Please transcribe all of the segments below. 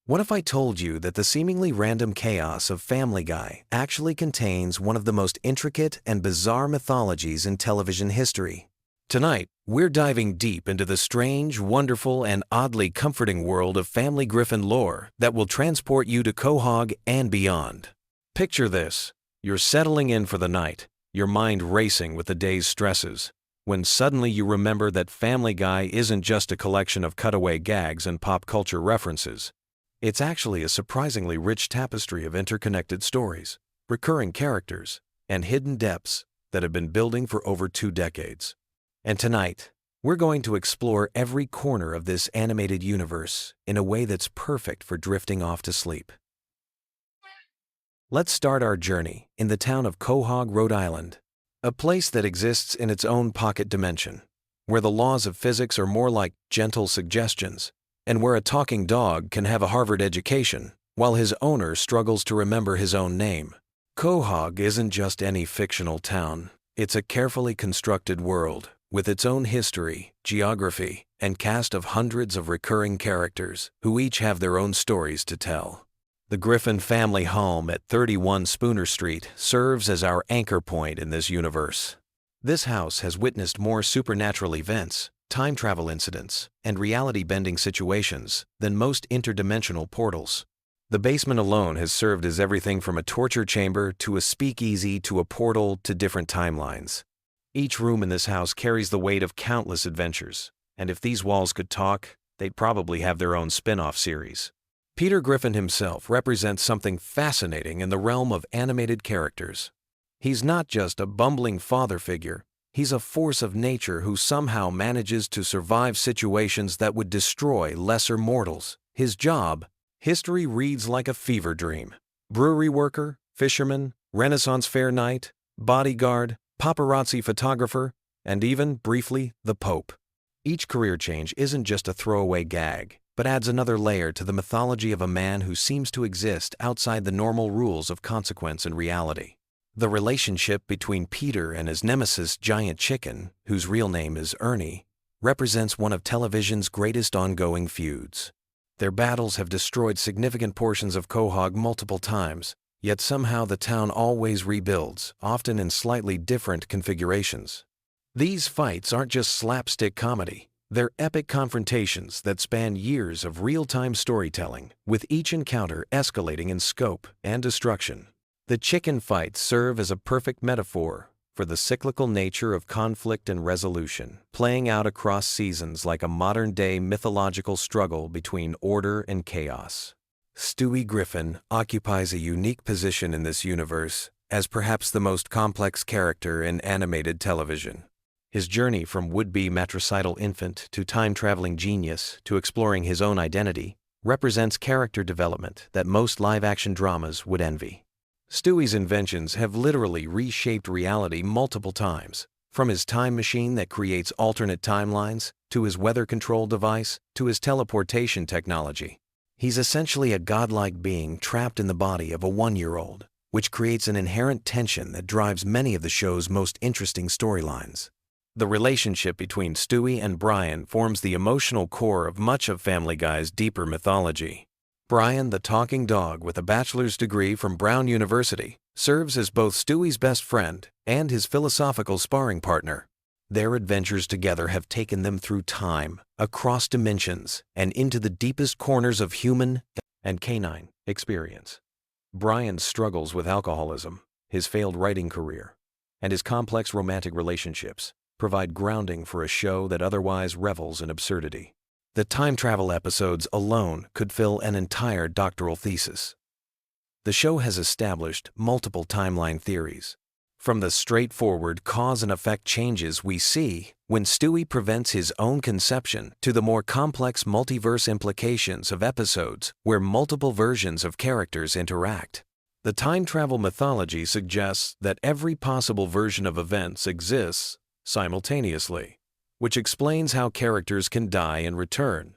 What if I told you that the seemingly random chaos of Family Guy actually contains one of the most intricate and bizarre mythologies in television history? Tonight, we're diving deep into the strange, wonderful, and oddly comforting world of Family Griffin lore that will transport you to Quahog and beyond. Picture this. You're settling in for the night, your mind racing with the day's stresses, when suddenly you remember that Family Guy isn't just a collection of cutaway gags and pop culture references. It's actually a surprisingly rich tapestry of interconnected stories, recurring characters, and hidden depths that have been building for over 2 decades. And tonight, we're going to explore every corner of this animated universe in a way that's perfect for drifting off to sleep. Let's start our journey in the town of Quahog, Rhode Island, a place that exists in its own pocket dimension, where the laws of physics are more like gentle suggestions, and where a talking dog can have a Harvard education, while his owner struggles to remember his own name. Quahog isn't just any fictional town. It's a carefully constructed world, with its own history, geography, and cast of hundreds of recurring characters, who each have their own stories to tell. The Griffin family home at 31 Spooner Street serves as our anchor point in this universe. This house has witnessed more supernatural events, time travel incidents, and reality-bending situations than most interdimensional portals. The basement alone has served as everything from a torture chamber to a speakeasy to a portal to different timelines. Each room in this house carries the weight of countless adventures, and if these walls could talk, they'd probably have their own spin-off series. Peter Griffin himself represents something fascinating in the realm of animated characters. He's not just a bumbling father figure. He's a force of nature who somehow manages to survive situations that would destroy lesser mortals. His job, history reads like a fever dream. Brewery worker, fisherman, Renaissance fair knight, bodyguard, paparazzi photographer, and even, briefly, the Pope. Each career change isn't just a throwaway gag, but adds another layer to the mythology of a man who seems to exist outside the normal rules of consequence and reality. The relationship between Peter and his nemesis Giant Chicken, whose real name is Ernie, represents one of television's greatest ongoing feuds. Their battles have destroyed significant portions of Quahog multiple times, yet somehow the town always rebuilds, often in slightly different configurations. These fights aren't just slapstick comedy. They're epic confrontations that span years of real-time storytelling, with each encounter escalating in scope and destruction. The chicken fights serve as a perfect metaphor for the cyclical nature of conflict and resolution, playing out across seasons like a modern-day mythological struggle between order and chaos. Stewie Griffin occupies a unique position in this universe as perhaps the most complex character in animated television. His journey from would-be matricidal infant to time-traveling genius to exploring his own identity represents character development that most live-action dramas would envy. Stewie's inventions have literally reshaped reality multiple times, from his time machine that creates alternate timelines, to his weather control device, to his teleportation technology. He's essentially a godlike being trapped in the body of a 1-year-old, which creates an inherent tension that drives many of the show's most interesting storylines. The relationship between Stewie and Brian forms the emotional core of much of Family Guy's deeper mythology. Brian, the talking dog with a bachelor's degree from Brown University, serves as both Stewie's best friend and his philosophical sparring partner. Their adventures together have taken them through time, across dimensions, and into the deepest corners of human and canine experience. Brian struggles with alcoholism, his failed writing career, and his complex romantic relationships provide grounding for a show that otherwise revels in absurdity. The time travel episodes alone could fill an entire doctoral thesis. The show has established multiple timeline theories, from the straightforward cause and effect changes we see when Stewie prevents his own conception to the more complex multiverse implications of episodes where multiple versions of characters interact. The time travel mythology suggests that every possible version of events exists simultaneously, which explains how characters can die and return,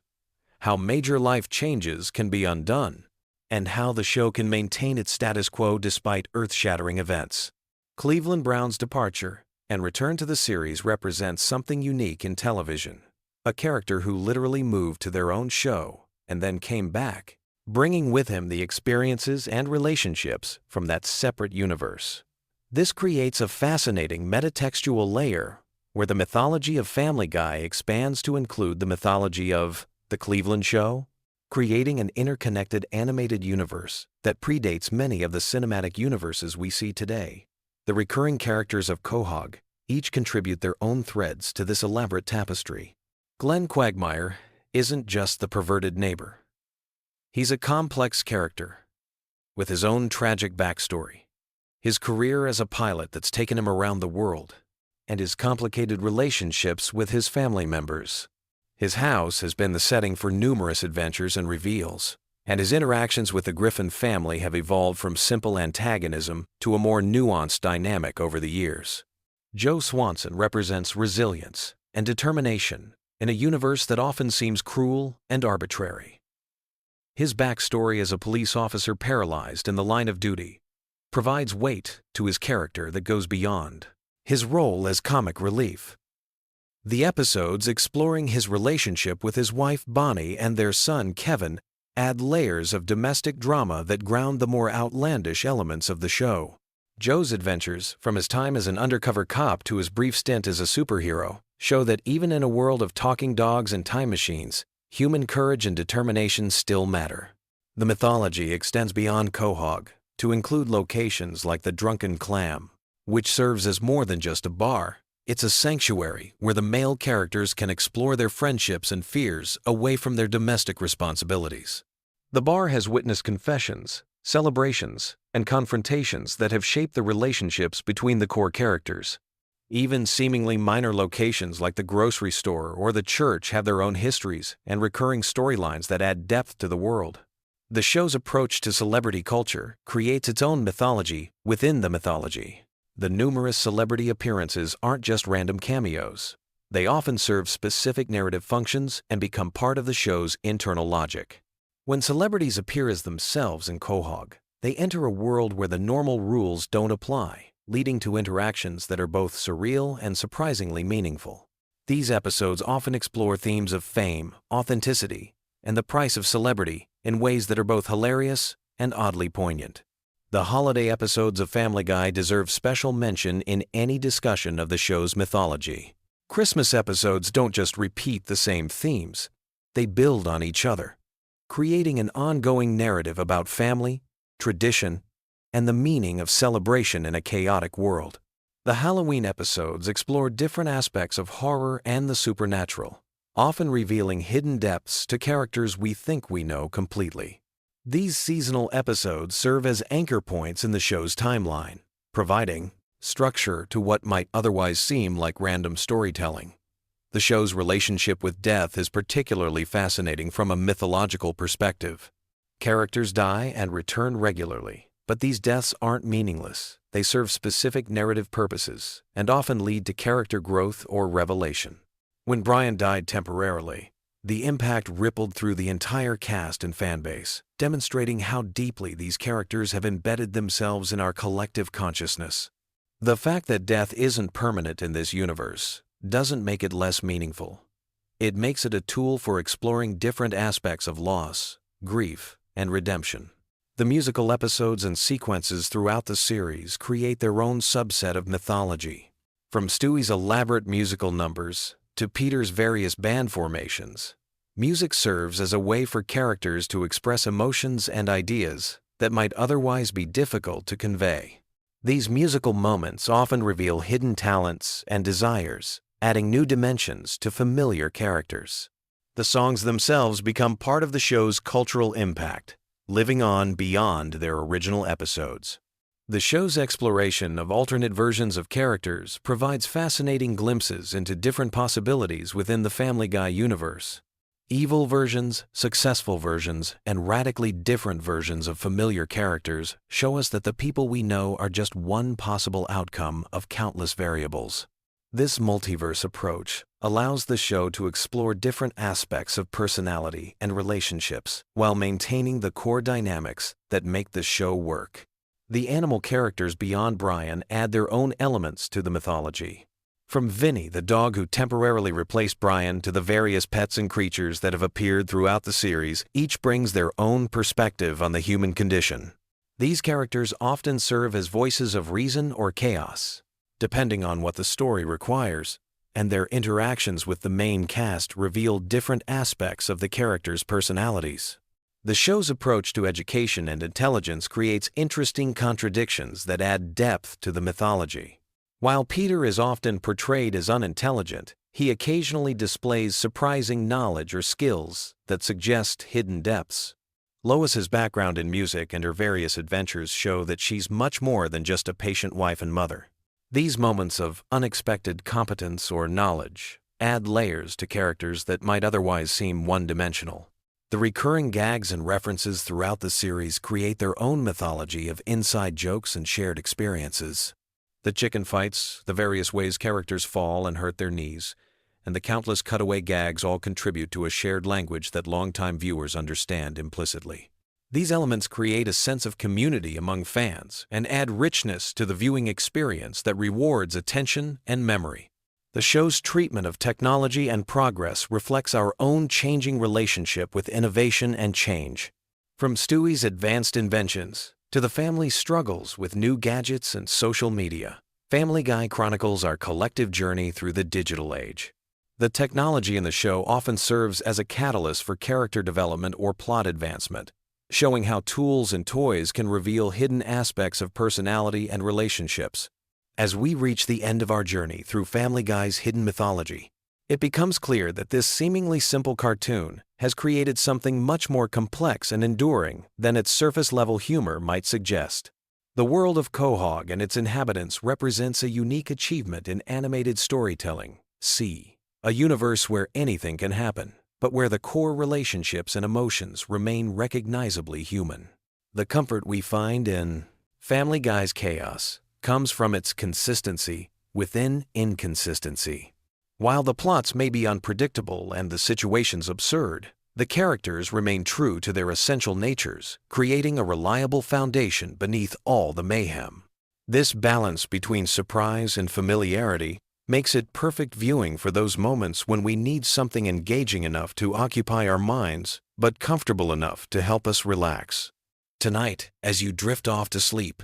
how major life changes can be undone, and how the show can maintain its status quo despite earth-shattering events. Cleveland Brown's departure and return to the series represents something unique in television, a character who literally moved to their own show and then came back bringing with him the experiences and relationships from that separate universe. This creates a fascinating metatextual layer where the mythology of Family Guy expands to include the mythology of The Cleveland Show, creating an interconnected animated universe that predates many of the cinematic universes we see today. The recurring characters of Quahog each contribute their own threads to this elaborate tapestry. Glenn Quagmire isn't just the perverted neighbor. He's a complex character with his own tragic backstory, his career as a pilot that's taken him around the world, and his complicated relationships with his family members. His house has been the setting for numerous adventures and reveals, and his interactions with the Griffin family have evolved from simple antagonism to a more nuanced dynamic over the years. Joe Swanson represents resilience and determination in a universe that often seems cruel and arbitrary. His backstory as a police officer paralyzed in the line of duty provides weight to his character that goes beyond his role as comic relief. The episodes exploring his relationship with his wife Bonnie and their son Kevin add layers of domestic drama that ground the more outlandish elements of the show. Joe's adventures, from his time as an undercover cop to his brief stint as a superhero, show that even in a world of talking dogs and time machines, human courage and determination still matter. The mythology extends beyond Quahog to include locations like the Drunken Clam, which serves as more than just a bar. It's a sanctuary where the male characters can explore their friendships and fears away from their domestic responsibilities. The bar has witnessed confessions, celebrations, and confrontations that have shaped the relationships between the core characters. Even seemingly minor locations like the grocery store or the church have their own histories and recurring storylines that add depth to the world. The show's approach to celebrity culture creates its own mythology within the mythology. The numerous celebrity appearances aren't just random cameos. They often serve specific narrative functions and become part of the show's internal logic. When celebrities appear as themselves in Quahog, they enter a world where the normal rules don't apply, leading to interactions that are both surreal and surprisingly meaningful. These episodes often explore themes of fame, authenticity, and the price of celebrity in ways that are both hilarious and oddly poignant. The holiday episodes of Family Guy deserve special mention in any discussion of the show's mythology. Christmas episodes don't just repeat the same themes, they build on each other, creating an ongoing narrative about family, tradition, and the meaning of celebration in a chaotic world. The Halloween episodes explore different aspects of horror and the supernatural, often revealing hidden depths to characters we think we know completely. These seasonal episodes serve as anchor points in the show's timeline, providing structure to what might otherwise seem like random storytelling. The show's relationship with death is particularly fascinating from a mythological perspective. Characters die and return regularly, but these deaths aren't meaningless. They serve specific narrative purposes and often lead to character growth or revelation. When Brian died temporarily, the impact rippled through the entire cast and fanbase, demonstrating how deeply these characters have embedded themselves in our collective consciousness. The fact that death isn't permanent in this universe doesn't make it less meaningful. It makes it a tool for exploring different aspects of loss, grief, and redemption. The musical episodes and sequences throughout the series create their own subset of mythology. From Stewie's elaborate musical numbers to Peter's various band formations, music serves as a way for characters to express emotions and ideas that might otherwise be difficult to convey. These musical moments often reveal hidden talents and desires, adding new dimensions to familiar characters. The songs themselves become part of the show's cultural impact, living on beyond their original episodes. The show's exploration of alternate versions of characters provides fascinating glimpses into different possibilities within the Family Guy universe. Evil versions, successful versions, and radically different versions of familiar characters show us that the people we know are just one possible outcome of countless variables. This multiverse approach allows the show to explore different aspects of personality and relationships while maintaining the core dynamics that make the show work. The animal characters beyond Brian add their own elements to the mythology. From Vinny, the dog who temporarily replaced Brian, to the various pets and creatures that have appeared throughout the series, each brings their own perspective on the human condition. These characters often serve as voices of reason or chaos, depending on what the story requires, and their interactions with the main cast reveal different aspects of the characters' personalities. The show's approach to education and intelligence creates interesting contradictions that add depth to the mythology. While Peter is often portrayed as unintelligent, he occasionally displays surprising knowledge or skills that suggest hidden depths. Lois's background in music and her various adventures show that she's much more than just a patient wife and mother. These moments of unexpected competence or knowledge add layers to characters that might otherwise seem one-dimensional. The recurring gags and references throughout the series create their own mythology of inside jokes and shared experiences. The chicken fights, the various ways characters fall and hurt their knees, and the countless cutaway gags all contribute to a shared language that longtime viewers understand implicitly. These elements create a sense of community among fans and add richness to the viewing experience that rewards attention and memory. The show's treatment of technology and progress reflects our own changing relationship with innovation and change. From Stewie's advanced inventions to the family's struggles with new gadgets and social media, Family Guy chronicles our collective journey through the digital age. The technology in the show often serves as a catalyst for character development or plot advancement, showing how tools and toys can reveal hidden aspects of personality and relationships. As we reach the end of our journey through Family Guy's hidden mythology, it becomes clear that this seemingly simple cartoon has created something much more complex and enduring than its surface-level humor might suggest. The world of Quahog and its inhabitants represents a unique achievement in animated storytelling. A universe where anything can happen, but where the core relationships and emotions remain recognizably human. The comfort we find in Family Guy's chaos comes from its consistency within inconsistency. While the plots may be unpredictable and the situations absurd, the characters remain true to their essential natures, creating a reliable foundation beneath all the mayhem. This balance between surprise and familiarity makes it perfect viewing for those moments when we need something engaging enough to occupy our minds, but comfortable enough to help us relax. Tonight, as you drift off to sleep,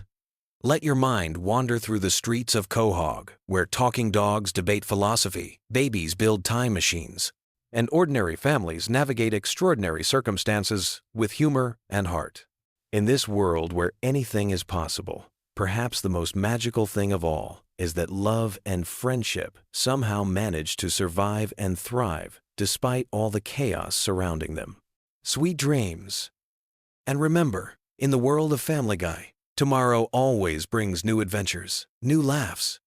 let your mind wander through the streets of Quahog, where talking dogs debate philosophy, babies build time machines, and ordinary families navigate extraordinary circumstances with humor and heart. In this world where anything is possible, perhaps the most magical thing of all is that love and friendship somehow manage to survive and thrive despite all the chaos surrounding them. Sweet dreams. And remember, in the world of Family Guy, tomorrow always brings new adventures, new laughs,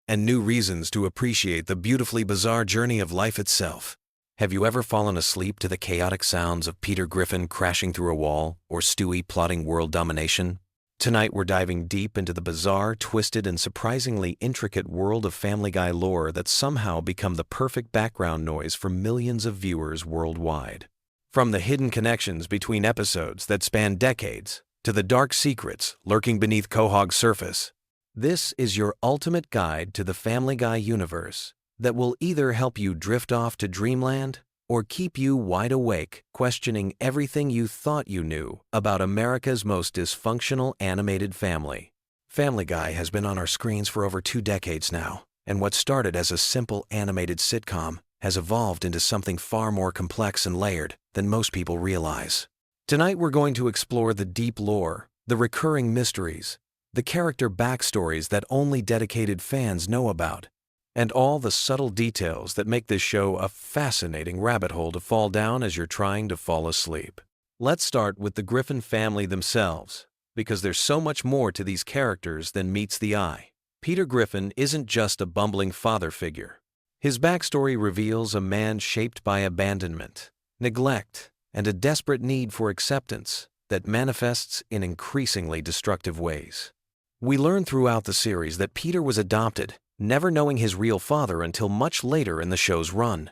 and new reasons to appreciate the beautifully bizarre journey of life itself. Have you ever fallen asleep to the chaotic sounds of Peter Griffin crashing through a wall or Stewie plotting world domination? Tonight we're diving deep into the bizarre, twisted, and surprisingly intricate world of Family Guy lore that's somehow become the perfect background noise for millions of viewers worldwide. From the hidden connections between episodes that span decades to the dark secrets lurking beneath Quahog's surface, this is your ultimate guide to the Family Guy universe that will either help you drift off to dreamland or keep you wide awake, questioning everything you thought you knew about America's most dysfunctional animated family. Family Guy has been on our screens for over 2 decades now, and what started as a simple animated sitcom has evolved into something far more complex and layered than most people realize. Tonight we're going to explore the deep lore, the recurring mysteries, the character backstories that only dedicated fans know about, and all the subtle details that make this show a fascinating rabbit hole to fall down as you're trying to fall asleep. Let's start with the Griffin family themselves, because there's so much more to these characters than meets the eye. Peter Griffin isn't just a bumbling father figure. His backstory reveals a man shaped by abandonment, neglect, and a desperate need for acceptance that manifests in increasingly destructive ways. We learn throughout the series that Peter was adopted, never knowing his real father until much later in the show's run.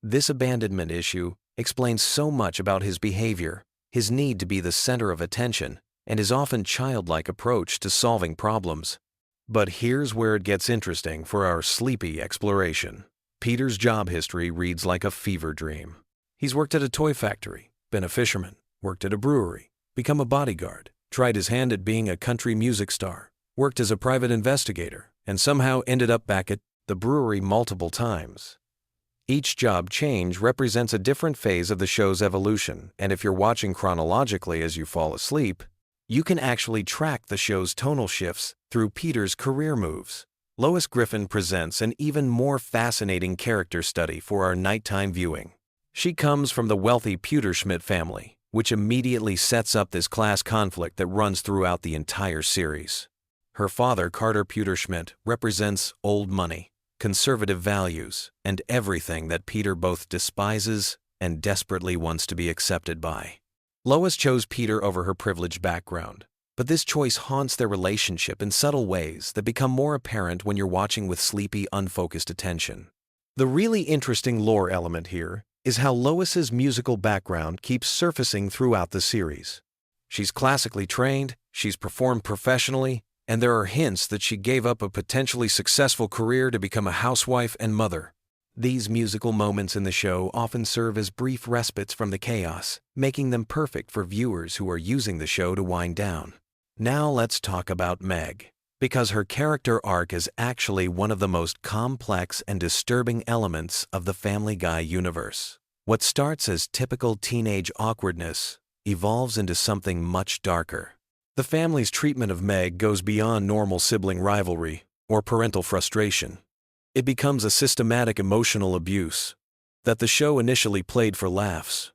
This abandonment issue explains so much about his behavior, his need to be the center of attention, and his often childlike approach to solving problems. But here's where it gets interesting for our sleepy exploration. Peter's job history reads like a fever dream. He's worked at a toy factory, been a fisherman, worked at a brewery, become a bodyguard, tried his hand at being a country music star, worked as a private investigator, and somehow ended up back at the brewery multiple times. Each job change represents a different phase of the show's evolution, and if you're watching chronologically as you fall asleep, you can actually track the show's tonal shifts through Peter's career moves. Lois Griffin presents an even more fascinating character study for our nighttime viewing. She comes from the wealthy Pewterschmidt family, which immediately sets up this class conflict that runs throughout the entire series. Her father, Carter Pewterschmidt, represents old money, conservative values, and everything that Peter both despises and desperately wants to be accepted by. Lois chose Peter over her privileged background, but this choice haunts their relationship in subtle ways that become more apparent when you're watching with sleepy, unfocused attention. The really interesting lore element here is how Lois's musical background keeps surfacing throughout the series. She's classically trained, she's performed professionally, and there are hints that she gave up a potentially successful career to become a housewife and mother. These musical moments in the show often serve as brief respites from the chaos, making them perfect for viewers who are using the show to wind down. Now let's talk about Meg, because her character arc is actually one of the most complex and disturbing elements of the Family Guy universe. What starts as typical teenage awkwardness evolves into something much darker. The family's treatment of Meg goes beyond normal sibling rivalry or parental frustration. It becomes a systematic emotional abuse that the show initially played for laughs,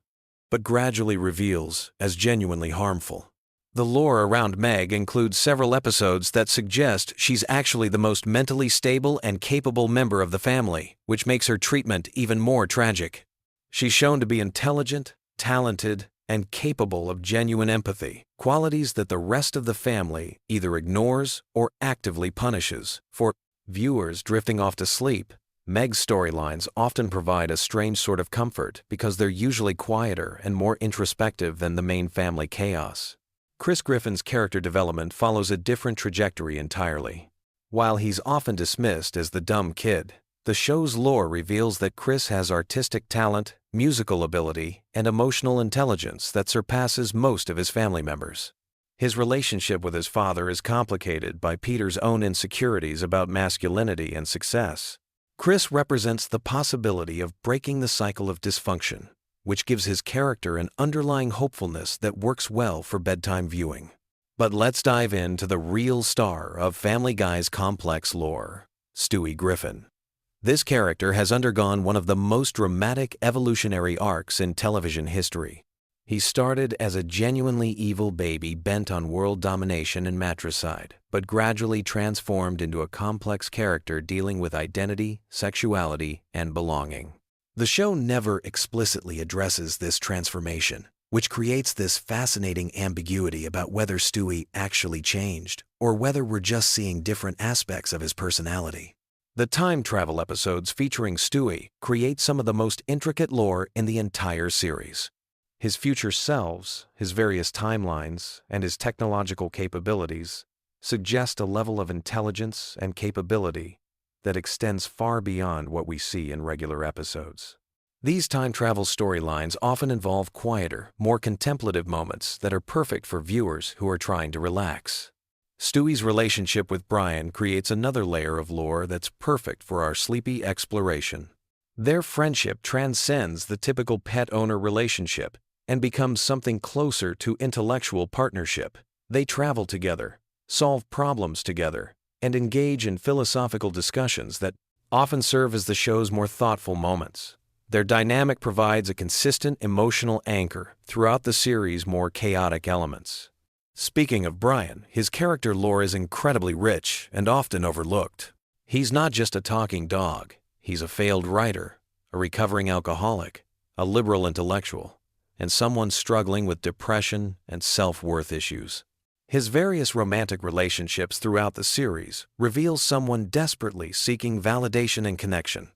but gradually reveals as genuinely harmful. The lore around Meg includes several episodes that suggest she's actually the most mentally stable and capable member of the family, which makes her treatment even more tragic. She's shown to be intelligent, talented, and capable of genuine empathy, qualities that the rest of the family either ignores or actively punishes. For viewers drifting off to sleep, Meg's storylines often provide a strange sort of comfort because they're usually quieter and more introspective than the main family chaos. Chris Griffin's character development follows a different trajectory entirely. While he's often dismissed as the dumb kid, the show's lore reveals that Chris has artistic talent, musical ability, and emotional intelligence that surpasses most of his family members. His relationship with his father is complicated by Peter's own insecurities about masculinity and success. Chris represents the possibility of breaking the cycle of dysfunction, which gives his character an underlying hopefulness that works well for bedtime viewing. But let's dive into the real star of Family Guy's complex lore, Stewie Griffin. This character has undergone one of the most dramatic evolutionary arcs in television history. He started as a genuinely evil baby bent on world domination and matricide, but gradually transformed into a complex character dealing with identity, sexuality, and belonging. The show never explicitly addresses this transformation, which creates this fascinating ambiguity about whether Stewie actually changed or whether we're just seeing different aspects of his personality. The time travel episodes featuring Stewie create some of the most intricate lore in the entire series. His future selves, his various timelines, and his technological capabilities suggest a level of intelligence and capability that extends far beyond what we see in regular episodes. These time travel storylines often involve quieter, more contemplative moments that are perfect for viewers who are trying to relax. Stewie's relationship with Brian creates another layer of lore that's perfect for our sleepy exploration. Their friendship transcends the typical pet-owner relationship and becomes something closer to intellectual partnership. They travel together, solve problems together, and engage in philosophical discussions that often serve as the show's more thoughtful moments. Their dynamic provides a consistent emotional anchor throughout the series' more chaotic elements. Speaking of Brian, his character lore is incredibly rich and often overlooked. He's not just a talking dog. He's a failed writer, a recovering alcoholic, a liberal intellectual, and someone struggling with depression and self-worth issues. His various romantic relationships throughout the series reveal someone desperately seeking validation and connection.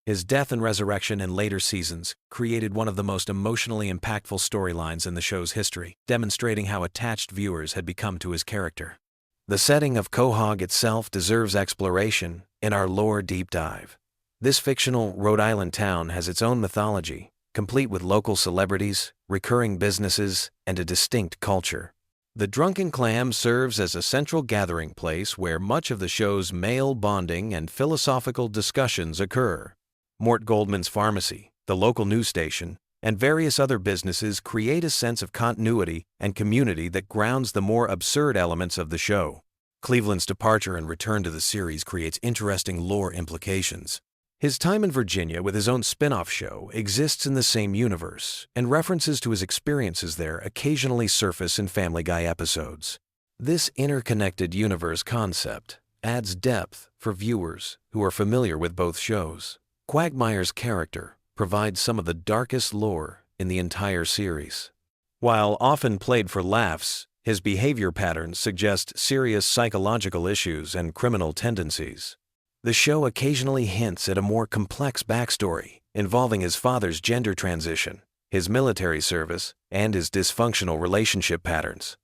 His death and resurrection in later seasons created one of the most emotionally impactful storylines in the show's history, demonstrating how attached viewers had become to his character. The setting of Quahog itself deserves exploration in our lore deep dive. This fictional Rhode Island town has its own mythology, complete with local celebrities, recurring businesses, and a distinct culture. The Drunken Clam serves as a central gathering place where much of the show's male bonding and philosophical discussions occur. Mort Goldman's pharmacy, the local news station, and various other businesses create a sense of continuity and community that grounds the more absurd elements of the show. Cleveland's departure and return to the series creates interesting lore implications. His time in Virginia with his own spin-off show exists in the same universe, and references to his experiences there occasionally surface in Family Guy episodes. This interconnected universe concept adds depth for viewers who are familiar with both shows. Quagmire's character provides some of the darkest lore in the entire series. While often played for laughs, his behavior patterns suggest serious psychological issues and criminal tendencies. The show occasionally hints at a more complex backstory involving his father's gender transition, his military service, and his dysfunctional relationship patterns.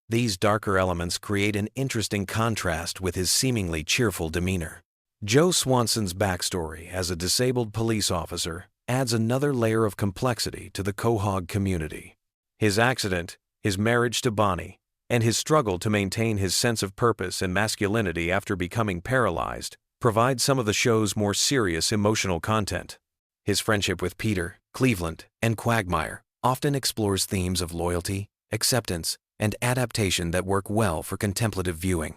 These darker elements create an interesting contrast with his seemingly cheerful demeanor. Joe Swanson's backstory as a disabled police officer adds another layer of complexity to the Quahog community. His accident, his marriage to Bonnie, and his struggle to maintain his sense of purpose and masculinity after becoming paralyzed provide some of the show's more serious emotional content. His friendship with Peter, Cleveland, and Quagmire often explores themes of loyalty, acceptance, and adaptation that work well for contemplative viewing.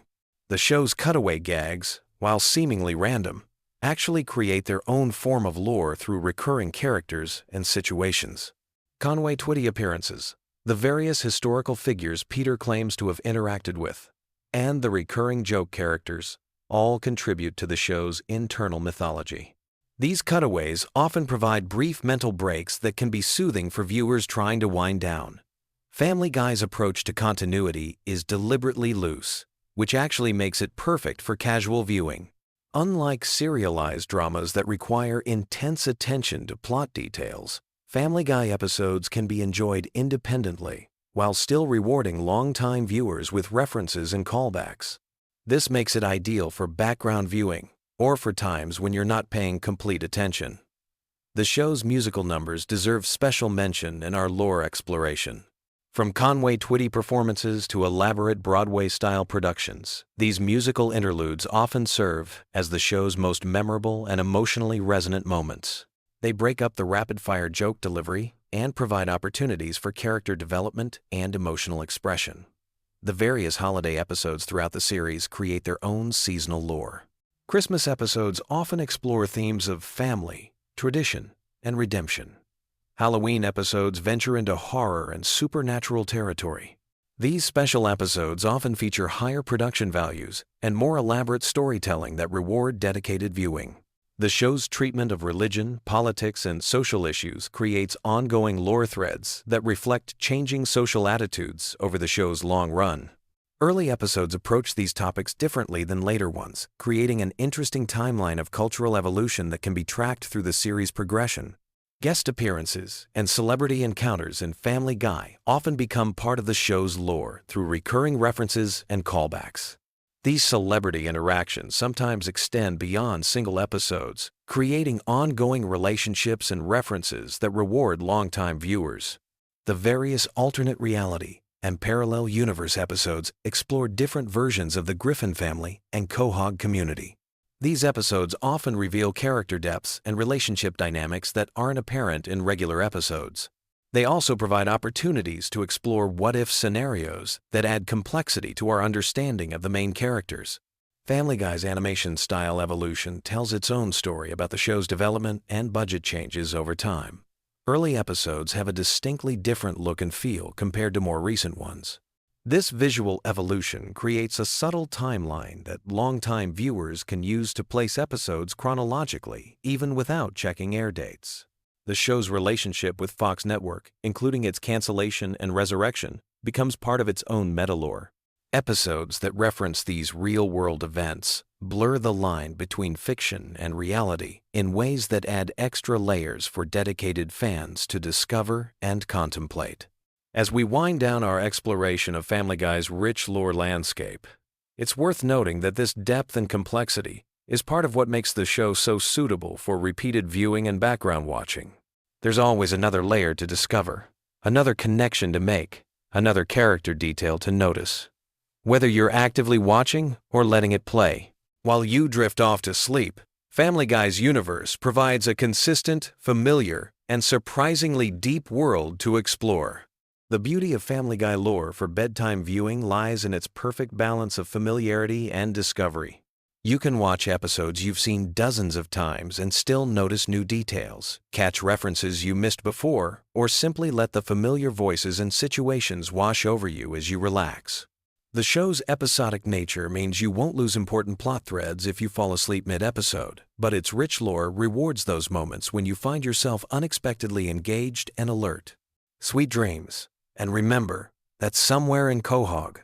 The show's cutaway gags, while seemingly random, actually create their own form of lore through recurring characters and situations. Conway Twitty appearances, the various historical figures Peter claims to have interacted with, and the recurring joke characters all contribute to the show's internal mythology. These cutaways often provide brief mental breaks that can be soothing for viewers trying to wind down. Family Guy's approach to continuity is deliberately loose, which actually makes it perfect for casual viewing. Unlike serialized dramas that require intense attention to plot details, Family Guy episodes can be enjoyed independently while still rewarding longtime viewers with references and callbacks. This makes it ideal for background viewing or for times when you're not paying complete attention. The show's musical numbers deserve special mention in our lore exploration. From Conway Twitty performances to elaborate Broadway-style productions, these musical interludes often serve as the show's most memorable and emotionally resonant moments. They break up the rapid-fire joke delivery and provide opportunities for character development and emotional expression. The various holiday episodes throughout the series create their own seasonal lore. Christmas episodes often explore themes of family, tradition, and redemption. Halloween episodes venture into horror and supernatural territory. These special episodes often feature higher production values and more elaborate storytelling that reward dedicated viewing. The show's treatment of religion, politics, and social issues creates ongoing lore threads that reflect changing social attitudes over the show's long run. Early episodes approach these topics differently than later ones, creating an interesting timeline of cultural evolution that can be tracked through the series' progression. Guest appearances and celebrity encounters in Family Guy often become part of the show's lore through recurring references and callbacks. These celebrity interactions sometimes extend beyond single episodes, creating ongoing relationships and references that reward longtime viewers. The various alternate reality and parallel universe episodes explore different versions of the Griffin family and Quahog community. These episodes often reveal character depths and relationship dynamics that aren't apparent in regular episodes. They also provide opportunities to explore what-if scenarios that add complexity to our understanding of the main characters. Family Guy's animation style evolution tells its own story about the show's development and budget changes over time. Early episodes have a distinctly different look and feel compared to more recent ones. This visual evolution creates a subtle timeline that longtime viewers can use to place episodes chronologically, even without checking air dates. The show's relationship with Fox Network, including its cancellation and resurrection, becomes part of its own meta-lore. Episodes that reference these real-world events blur the line between fiction and reality in ways that add extra layers for dedicated fans to discover and contemplate. As we wind down our exploration of Family Guy's rich lore landscape, It's worth noting that this depth and complexity is part of what makes the show so suitable for repeated viewing and background watching. There's always another layer to discover, another connection to make, another character detail to notice. Whether you're actively watching or letting it play, while you drift off to sleep, Family Guy's universe provides a consistent, familiar, and surprisingly deep world to explore. The beauty of Family Guy lore for bedtime viewing lies in its perfect balance of familiarity and discovery. You can watch episodes you've seen dozens of times and still notice new details, catch references you missed before, or simply let the familiar voices and situations wash over you as you relax. The show's episodic nature means you won't lose important plot threads if you fall asleep mid-episode, but its rich lore rewards those moments when you find yourself unexpectedly engaged and alert. Sweet dreams, and remember that somewhere in Quahog,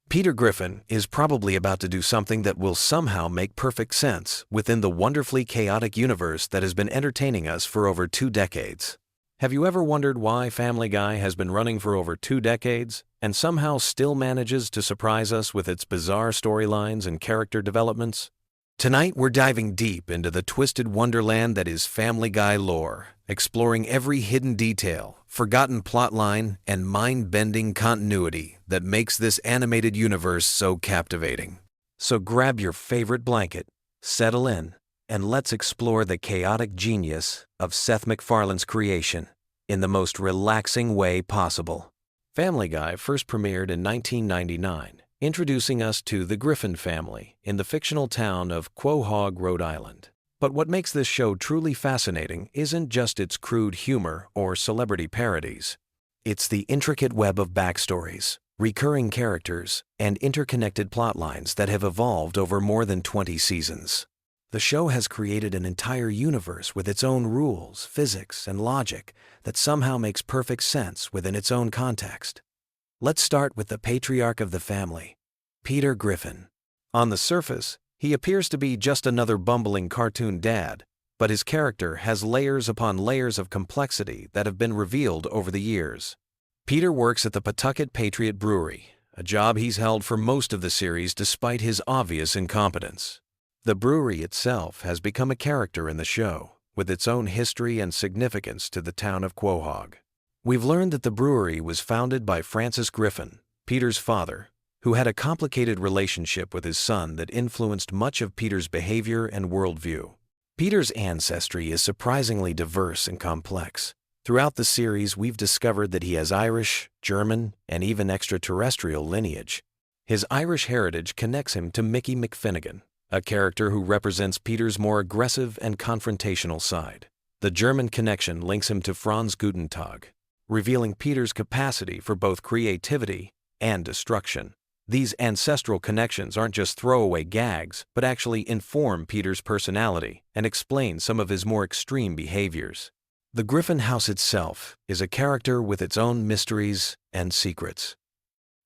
Peter Griffin is probably about to do something that will somehow make perfect sense within the wonderfully chaotic universe that has been entertaining us for over 2 decades. Have you ever wondered why Family Guy has been running for over 2 decades and somehow still manages to surprise us with its bizarre storylines and character developments? Tonight we're diving deep into the twisted wonderland that is Family Guy lore, exploring every hidden detail, forgotten plotline, and mind-bending continuity that makes this animated universe so captivating. So grab your favorite blanket, settle in, and let's explore the chaotic genius of Seth MacFarlane's creation in the most relaxing way possible. Family Guy first premiered in 1999, introducing us to the Griffin family in the fictional town of Quahog, Rhode Island. But what makes this show truly fascinating isn't just its crude humor or celebrity parodies. It's the intricate web of backstories, recurring characters, and interconnected plotlines that have evolved over more than 20 seasons. The show has created an entire universe with its own rules, physics, and logic that somehow makes perfect sense within its own context. Let's start with the patriarch of the family, Peter Griffin. On the surface, he appears to be just another bumbling cartoon dad, but his character has layers upon layers of complexity that have been revealed over the years. Peter works at the Pawtucket Patriot Brewery, a job he's held for most of the series despite his obvious incompetence. The brewery itself has become a character in the show, with its own history and significance to the town of Quahog. We've learned that the brewery was founded by Francis Griffin, Peter's father, who had a complicated relationship with his son that influenced much of Peter's behavior and worldview. Peter's ancestry is surprisingly diverse and complex. Throughout the series, we've discovered that he has Irish, German, and even extraterrestrial lineage. His Irish heritage connects him to Mickey McFinnigan, a character who represents Peter's more aggressive and confrontational side. The German connection links him to Franz Gutentag, revealing Peter's capacity for both creativity and destruction. These ancestral connections aren't just throwaway gags, but actually inform Peter's personality and explain some of his more extreme behaviors. The Griffin house itself is a character with its own mysteries and secrets.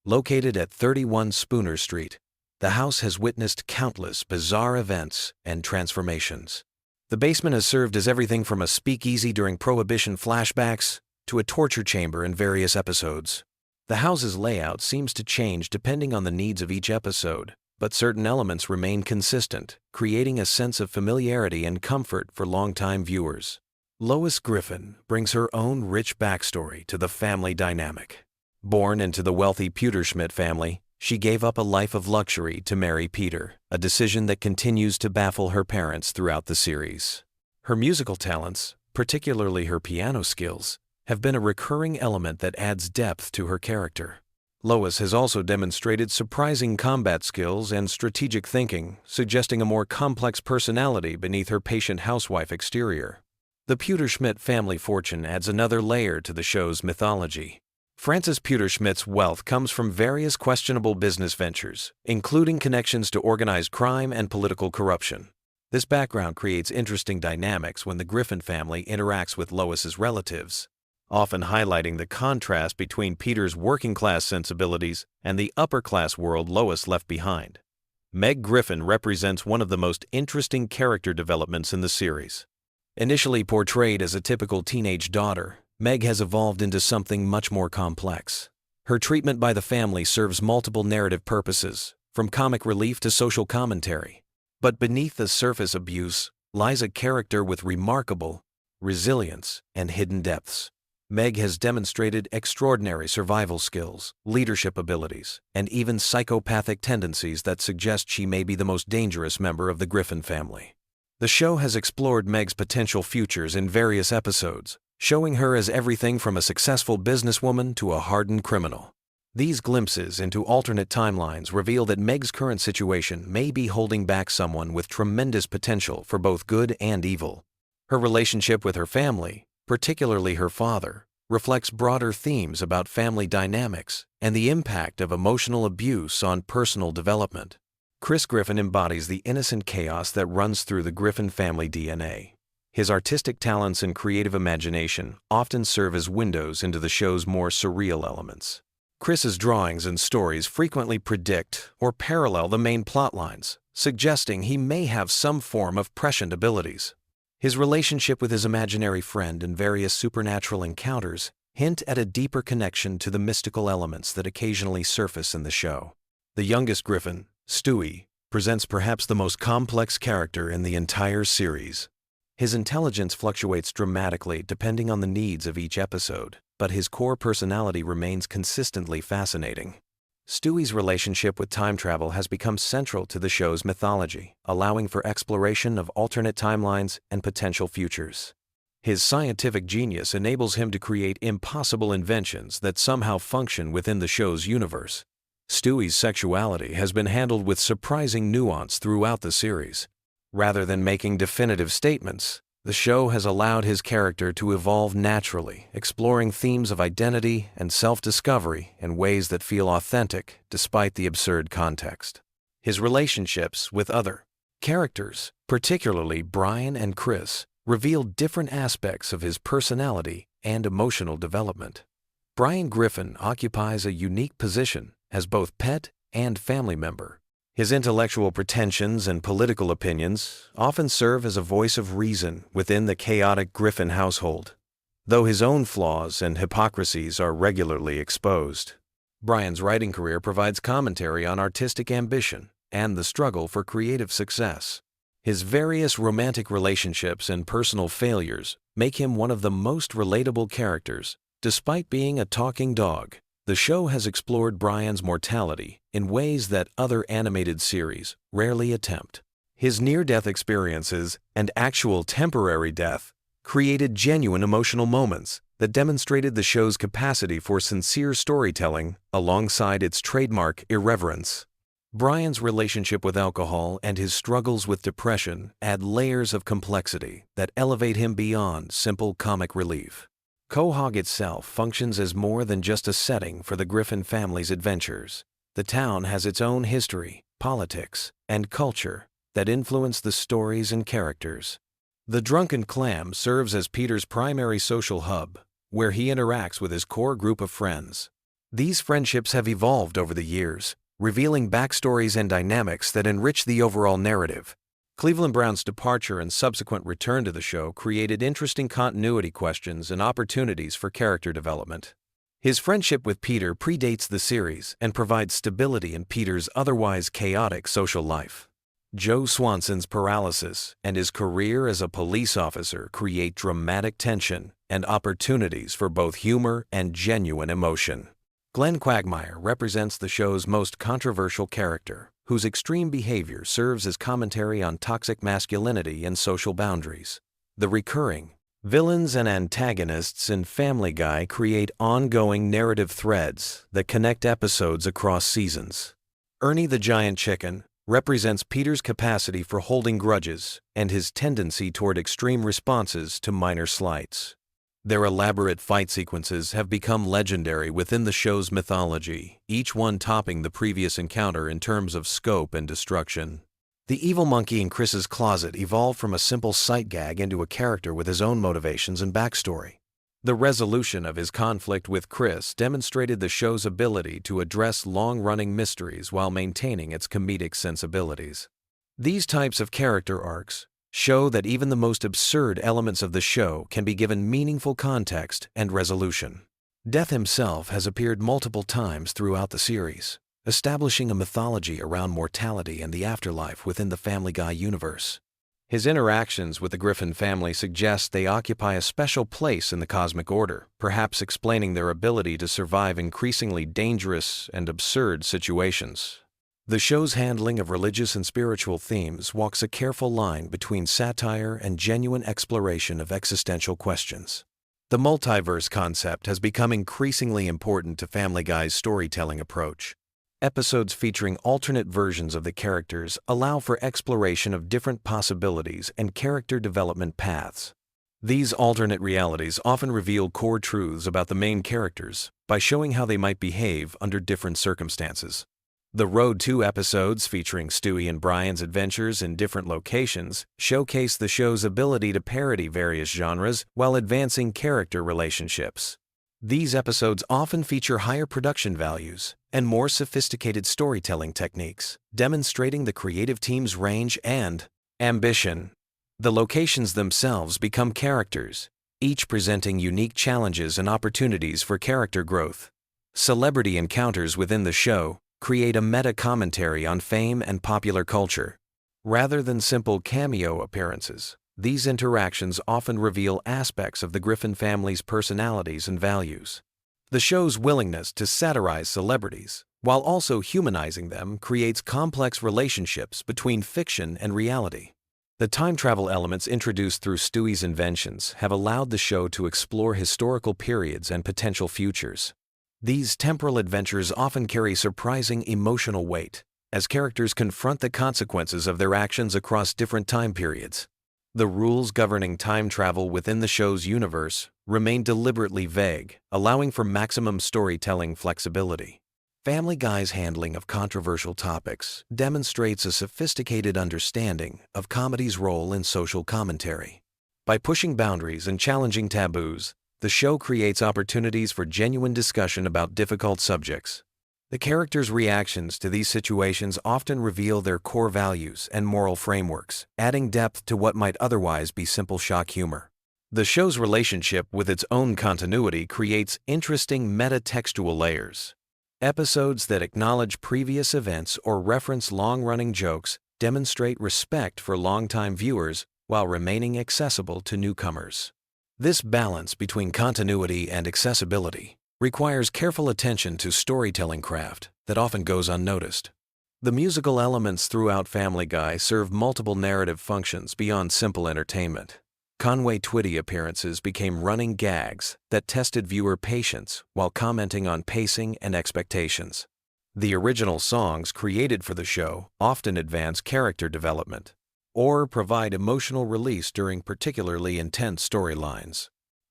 Located at 31 Spooner Street, the house has witnessed countless bizarre events and transformations. The basement has served as everything from a speakeasy during Prohibition flashbacks to a torture chamber in various episodes. The house's layout seems to change depending on the needs of each episode, but certain elements remain consistent, creating a sense of familiarity and comfort for longtime viewers. Lois Griffin brings her own rich backstory to the family dynamic. Born into the wealthy Pewterschmidt family, she gave up a life of luxury to marry Peter, a decision that continues to baffle her parents throughout the series. Her musical talents, particularly her piano skills, have been a recurring element that adds depth to her character. Lois has also demonstrated surprising combat skills and strategic thinking, suggesting a more complex personality beneath her patient housewife exterior. The Pewterschmidt family fortune adds another layer to the show's mythology. Francis Pewterschmidt's wealth comes from various questionable business ventures, including connections to organized crime and political corruption. This background creates interesting dynamics when the Griffin family interacts with Lois's relatives, often highlighting the contrast between Peter's working-class sensibilities and the upper-class world Lois left behind. Meg Griffin represents one of the most interesting character developments in the series. Initially portrayed as a typical teenage daughter, Meg has evolved into something much more complex. Her treatment by the family serves multiple narrative purposes, from comic relief to social commentary. But beneath the surface abuse lies a character with remarkable resilience and hidden depths. Meg has demonstrated extraordinary survival skills, leadership abilities, and even psychopathic tendencies that suggest she may be the most dangerous member of the Griffin family. The show has explored Meg's potential futures in various episodes, showing her as everything from a successful businesswoman to a hardened criminal. These glimpses into alternate timelines reveal that Meg's current situation may be holding back someone with tremendous potential for both good and evil. Her relationship with her family, particularly her father, reflects broader themes about family dynamics and the impact of emotional abuse on personal development. Chris Griffin embodies the innocent chaos that runs through the Griffin family DNA. His artistic talents and creative imagination often serve as windows into the show's more surreal elements. Chris's drawings and stories frequently predict or parallel the main plot lines, suggesting he may have some form of prescient abilities. His relationship with his imaginary friend and various supernatural encounters hint at a deeper connection to the mystical elements that occasionally surface in the show. The youngest Griffin, Stewie, presents perhaps the most complex character in the entire series. His intelligence fluctuates dramatically depending on the needs of each episode, but his core personality remains consistently fascinating. Stewie's relationship with time travel has become central to the show's mythology, allowing for exploration of alternate timelines and potential futures. His scientific genius enables him to create impossible inventions that somehow function within the show's universe. Stewie's sexuality has been handled with surprising nuance throughout the series. Rather than making definitive statements, the show has allowed his character to evolve naturally, exploring themes of identity and self-discovery in ways that feel authentic despite the absurd context. His relationships with other characters, particularly Brian and Chris, reveal different aspects of his personality and emotional development. Brian Griffin occupies a unique position as both pet and family member. His intellectual pretensions and political opinions often serve as a voice of reason within the chaotic Griffin household, though his own flaws and hypocrisies are regularly exposed. Brian's writing career provides commentary on artistic ambition and the struggle for creative success. His various romantic relationships and personal failures make him one of the most relatable characters, despite being a talking dog. The show has explored Brian's mortality in ways that other animated series rarely attempt. His near-death experiences and actual temporary death created genuine emotional moments that demonstrated the show's capacity for sincere storytelling alongside its trademark irreverence. Brian's relationship with alcohol and his struggles with depression add layers of complexity that elevate him beyond simple comic relief. Quahog itself functions as more than just a setting for the Griffin family's adventures. The town has its own history, politics, and culture that influence the stories and characters. The Drunken Clam serves as Peter's primary social hub, where he interacts with his core group of friends. These friendships have evolved over the years, revealing backstories and dynamics that enrich the overall narrative. Cleveland Brown's departure and subsequent return to the show created interesting continuity questions and opportunities for character development. His friendship with Peter predates the series and provides stability in Peter's otherwise chaotic social life. Joe Swanson's paralysis and his career as a police officer create dramatic tension and opportunities for both humor and genuine emotion. Glenn Quagmire represents the show's most controversial character, whose extreme behavior serves as commentary on toxic masculinity and social boundaries. The recurring villains and antagonists in Family Guy create ongoing narrative threads that connect episodes across seasons. Ernie the Giant Chicken represents Peter's capacity for holding grudges and his tendency toward extreme responses to minor slights. Their elaborate fight sequences have become legendary within the show's mythology, each one topping the previous encounter in terms of scope and destruction. The evil monkey in Chris's closet evolved from a simple sight gag into a character with his own motivations and backstory. The resolution of his conflict with Chris demonstrated the show's ability to address long-running mysteries while maintaining its comedic sensibilities. These types of character arcs show that even the most absurd elements of the show can be given meaningful context and resolution. Death himself has appeared multiple times throughout the series, establishing a mythology around mortality and the afterlife within the Family Guy universe. His interactions with the Griffin family suggest they occupy a special place in the cosmic order, perhaps explaining their ability to survive increasingly dangerous and absurd situations. The show's handling of religious and spiritual themes walks a careful line between satire and genuine exploration of existential questions. The multiverse concept has become increasingly important to Family Guy's storytelling approach. Episodes featuring alternate versions of the characters allow for exploration of different possibilities and character development paths. These alternate realities often reveal core truths about the main characters by showing how they might behave under different circumstances. The Road 2 episodes featuring Stewie and Brian's adventures in different locations showcase the show's ability to parody various genres while advancing character relationships. These episodes often feature higher production values and more sophisticated storytelling techniques, demonstrating the creative team's range and ambition. The locations themselves become characters, each presenting unique challenges and opportunities for character growth. Celebrity encounters within the show create a meta-commentary on fame and popular culture. Rather than simple cameo appearances, these interactions often reveal aspects of the Griffin family's personalities and values. The show's willingness to satirize celebrities, while also humanizing them, creates complex relationships between fiction and reality. The time travel elements introduced through Stewie's inventions have allowed the show to explore historical periods and potential futures. These temporal adventures often carry surprising emotional weight, as characters confront the consequences of their actions across different time periods. The rules governing time travel within the show's universe remain deliberately vague, allowing for maximum storytelling flexibility. Family Guy's handling of controversial topics demonstrates a sophisticated understanding of comedy's role in social commentary. By pushing boundaries and challenging taboos, the show creates opportunities for genuine discussion about difficult subjects. The characters' reactions to these situations often reveal their core values and moral frameworks, adding depth to what might otherwise be simple shock humor. The show's relationship with its own continuity creates interesting meta-textual layers. Episodes that acknowledge previous events or reference long-running jokes demonstrate respect for longtime viewers while remaining accessible to newcomers. This balance between continuity and accessibility requires careful attention to storytelling craft that often goes unnoticed. The musical elements throughout Family Guy serve multiple narrative functions beyond simple entertainment. Conway Twitty appearances became running gags that tested viewer patience while commenting on pacing and expectations. The original songs created for the show often advance character development or provide emotional release during particularly intense storylines.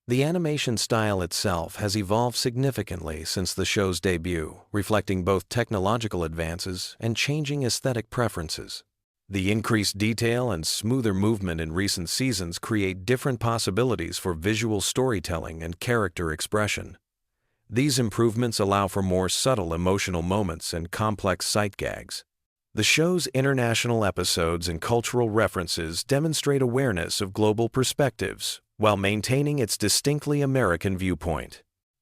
The animation style itself has evolved significantly since the show's debut, reflecting both technological advances and changing aesthetic preferences. The increased detail and smoother movement in recent seasons create different possibilities for visual storytelling and character expression. These improvements allow for more subtle emotional moments and complex sight gags. The show's international episodes and cultural references demonstrate awareness of global perspectives while maintaining its distinctly American viewpoint.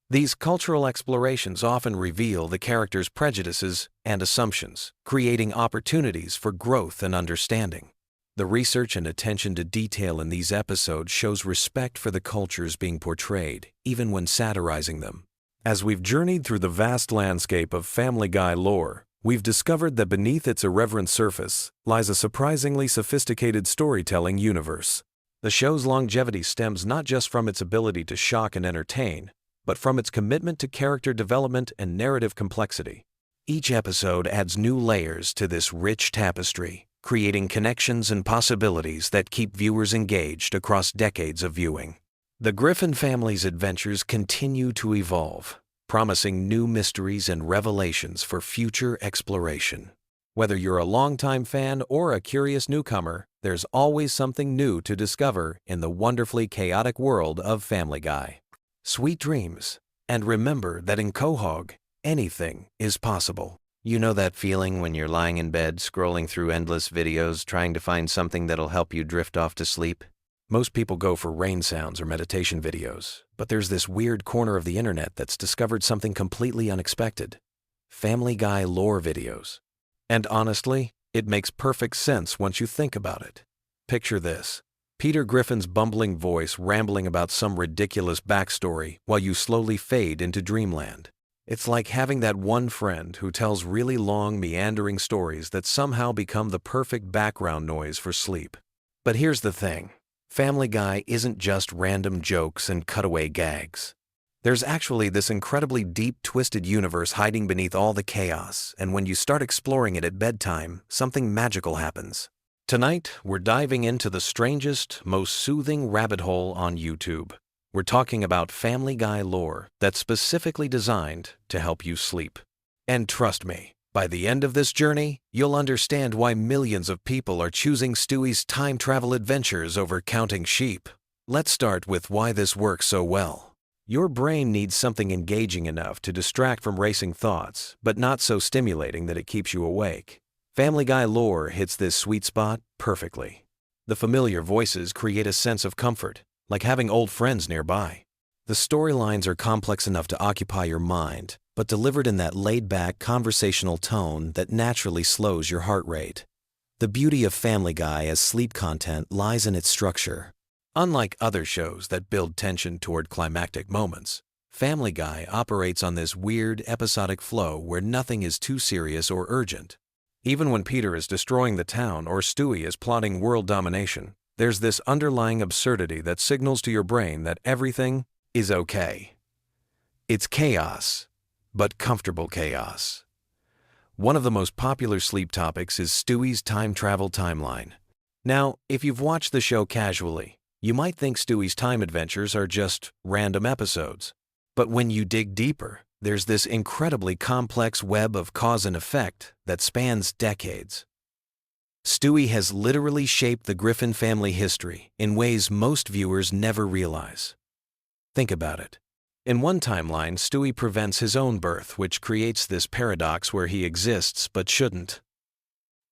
These cultural explorations often reveal the characters' prejudices and assumptions, creating opportunities for growth and understanding. The research and attention to detail in these episodes shows respect for the cultures being portrayed, even when satirizing them. As we've journeyed through the vast landscape of Family Guy lore, we've discovered that beneath its irreverent surface lies a surprisingly sophisticated storytelling universe. The show's longevity stems not just from its ability to shock and entertain, but from its commitment to character development and narrative complexity. Each episode adds new layers to this rich tapestry, creating connections and possibilities that keep viewers engaged across decades of viewing. The Griffin family's adventures continue to evolve, promising new mysteries and revelations for future exploration. Whether you're a longtime fan or a curious newcomer, there's always something new to discover in the wonderfully chaotic world of Family Guy. Sweet dreams, and remember that in Quahog, anything is possible. You know that feeling when you're lying in bed scrolling through endless videos trying to find something that'll help you drift off to sleep? Most people go for rain sounds or meditation videos, but there's this weird corner of the internet that's discovered something completely unexpected. Family Guy lore videos. And honestly, it makes perfect sense once you think about it. Picture this. Peter Griffin's bumbling voice rambling about some ridiculous backstory while you slowly fade into dreamland. It's like having that one friend who tells really long, meandering stories that somehow become the perfect background noise for sleep. But here's the thing. Family Guy isn't just random jokes and cutaway gags. There's actually this incredibly deep, twisted universe hiding beneath all the chaos, and when you start exploring it at bedtime, something magical happens. Tonight, we're diving into the strangest, most soothing rabbit hole on YouTube. We're talking about Family Guy lore that's specifically designed to help you sleep. And trust me, by the end of this journey, you'll understand why millions of people are choosing Stewie's time travel adventures over counting sheep. Let's start with why this works so well. Your brain needs something engaging enough to distract from racing thoughts, but not so stimulating that it keeps you awake. Family Guy lore hits this sweet spot perfectly. The familiar voices create a sense of comfort, like having old friends nearby. The storylines are complex enough to occupy your mind, but delivered in that laid-back, conversational tone that naturally slows your heart rate. The beauty of Family Guy as sleep content lies in its structure. Unlike other shows that build tension toward climactic moments, Family Guy operates on this weird, episodic flow where nothing is too serious or urgent. Even when Peter is destroying the town or Stewie is plotting world domination, there's this underlying absurdity that signals to your brain that everything is okay. It's chaos, but comfortable chaos. One of the most popular sleep topics is Stewie's time travel timeline. Now, if you've watched the show casually, you might think Stewie's time adventures are just random episodes. But when you dig deeper, there's this incredibly complex web of cause and effect that spans decades. Stewie has literally shaped the Griffin family history in ways most viewers never realize. Think about it. In one timeline, Stewie prevents his own birth, which creates this paradox where he exists but shouldn't.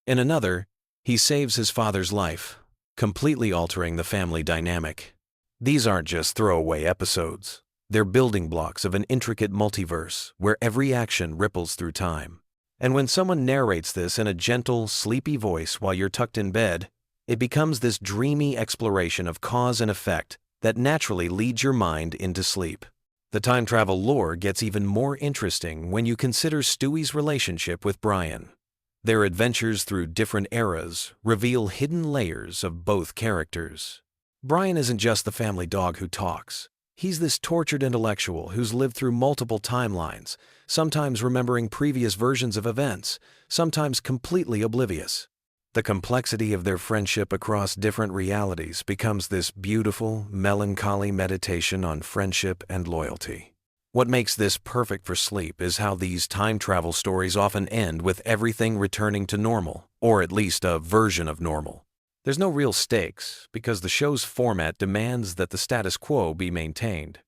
In another, he saves his father's life, completely altering the family dynamic. These aren't just throwaway episodes. They're building blocks of an intricate multiverse where every action ripples through time. And when someone narrates this in a gentle, sleepy voice while you're tucked in bed, it becomes this dreamy exploration of cause and effect that naturally leads your mind into sleep. The time travel lore gets even more interesting when you consider Stewie's relationship with Brian. Their adventures through different eras reveal hidden layers of both characters. Brian isn't just the family dog who talks. He's this tortured intellectual who's lived through multiple timelines, sometimes remembering previous versions of events, sometimes completely oblivious. The complexity of their friendship across different realities becomes this beautiful, melancholy meditation on friendship and loyalty. What makes this perfect for sleep is how these time travel stories often end with everything returning to normal, or at least a version of normal. There's no real stakes because the show's format demands that the status quo be maintained.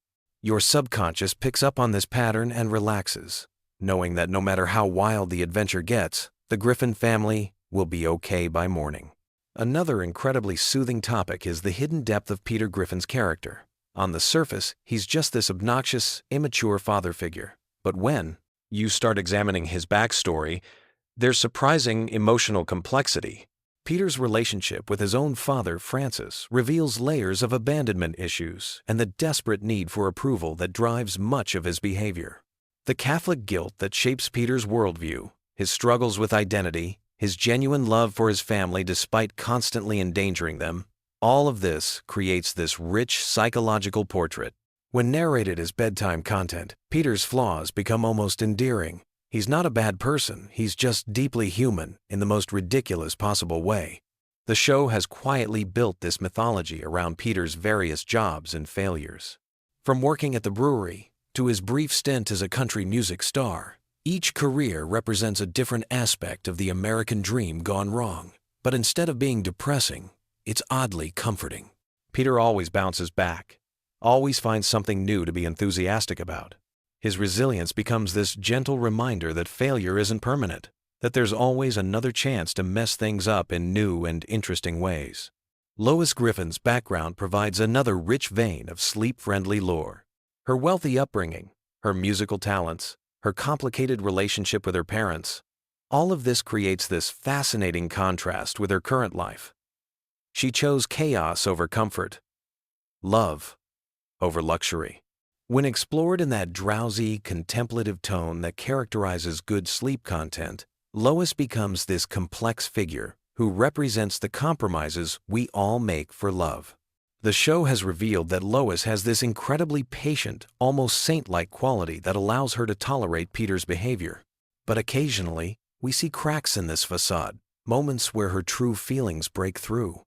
Your subconscious picks up on this pattern and relaxes, knowing that no matter how wild the adventure gets, the Griffin family will be okay by morning. Another incredibly soothing topic is the hidden depth of Peter Griffin's character. On the surface, he's just this obnoxious, immature father figure. But when you start examining his backstory, there's surprising emotional complexity. Peter's relationship with his own father, Francis, reveals layers of abandonment issues and the desperate need for approval that drives much of his behavior. The Catholic guilt that shapes Peter's worldview, his struggles with identity, his genuine love for his family despite constantly endangering them, all of this creates this rich psychological portrait. When narrated as bedtime content, Peter's flaws become almost endearing. He's not a bad person, he's just deeply human in the most ridiculous possible way. The show has quietly built this mythology around Peter's various jobs and failures. From working at the brewery to his brief stint as a country music star, each career represents a different aspect of the American dream gone wrong. But instead of being depressing, it's oddly comforting. Peter always bounces back, always finds something new to be enthusiastic about. His resilience becomes this gentle reminder that failure isn't permanent, that there's always another chance to mess things up in new and interesting ways. Lois Griffin's background provides another rich vein of sleep-friendly lore. Her wealthy upbringing, her musical talents, her complicated relationship with her parents. All of this creates this fascinating contrast with her current life. She chose chaos over comfort, love over luxury. When explored in that drowsy, contemplative tone that characterizes good sleep content, Lois becomes this complex figure who represents the compromises we all make for love. The show has revealed that Lois has this incredibly patient, almost saint-like quality that allows her to tolerate Peter's behavior. But occasionally, we see cracks in this facade, moments where her true feelings break through.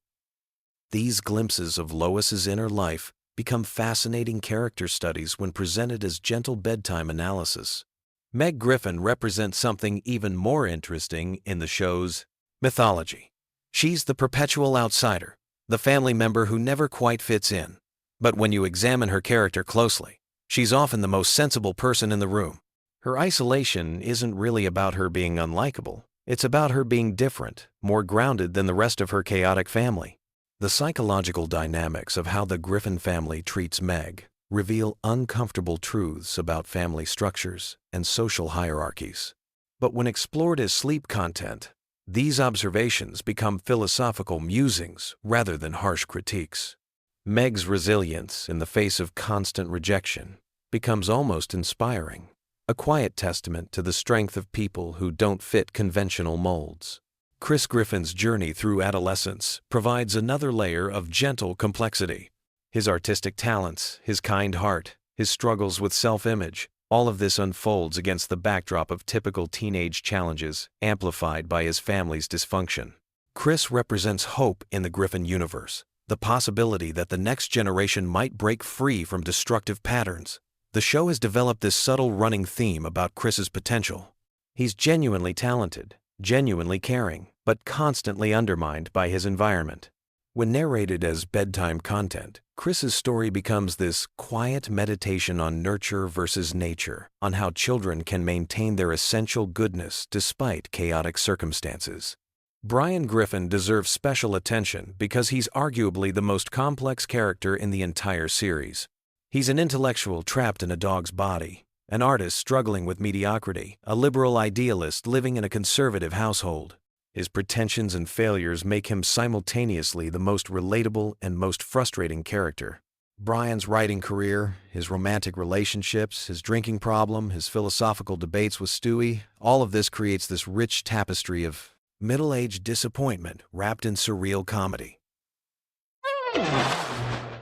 These glimpses of Lois's inner life become fascinating character studies when presented as gentle bedtime analysis. Meg Griffin represents something even more interesting in the show's mythology. She's the perpetual outsider, the family member who never quite fits in. But when you examine her character closely, she's often the most sensible person in the room. Her isolation isn't really about her being unlikable. It's about her being different, more grounded than the rest of her chaotic family. The psychological dynamics of how the Griffin family treats Meg reveal uncomfortable truths about family structures and social hierarchies. But when explored as sleep content, these observations become philosophical musings rather than harsh critiques. Meg's resilience in the face of constant rejection becomes almost inspiring, a quiet testament to the strength of people who don't fit conventional molds. Chris Griffin's journey through adolescence provides another layer of gentle complexity. His artistic talents, his kind heart, his struggles with self-image, all of this unfolds against the backdrop of typical teenage challenges, amplified by his family's dysfunction. Chris represents hope in the Griffin universe, the possibility that the next generation might break free from destructive patterns. The show has developed this subtle running theme about Chris's potential. He's genuinely talented, genuinely caring, but constantly undermined by his environment. When narrated as bedtime content, Chris's story becomes this quiet meditation on nurture versus nature, on how children can maintain their essential goodness despite chaotic circumstances. Brian Griffin deserves special attention because he's arguably the most complex character in the entire series. He's an intellectual trapped in a dog's body, an artist struggling with mediocrity, a liberal idealist living in a conservative household. His pretensions and failures make him simultaneously the most relatable and most frustrating character. Brian's writing career, his romantic relationships, his drinking problem, his philosophical debates with Stewie, all of this creates this rich tapestry of middle-aged disappointment wrapped in surreal comedy.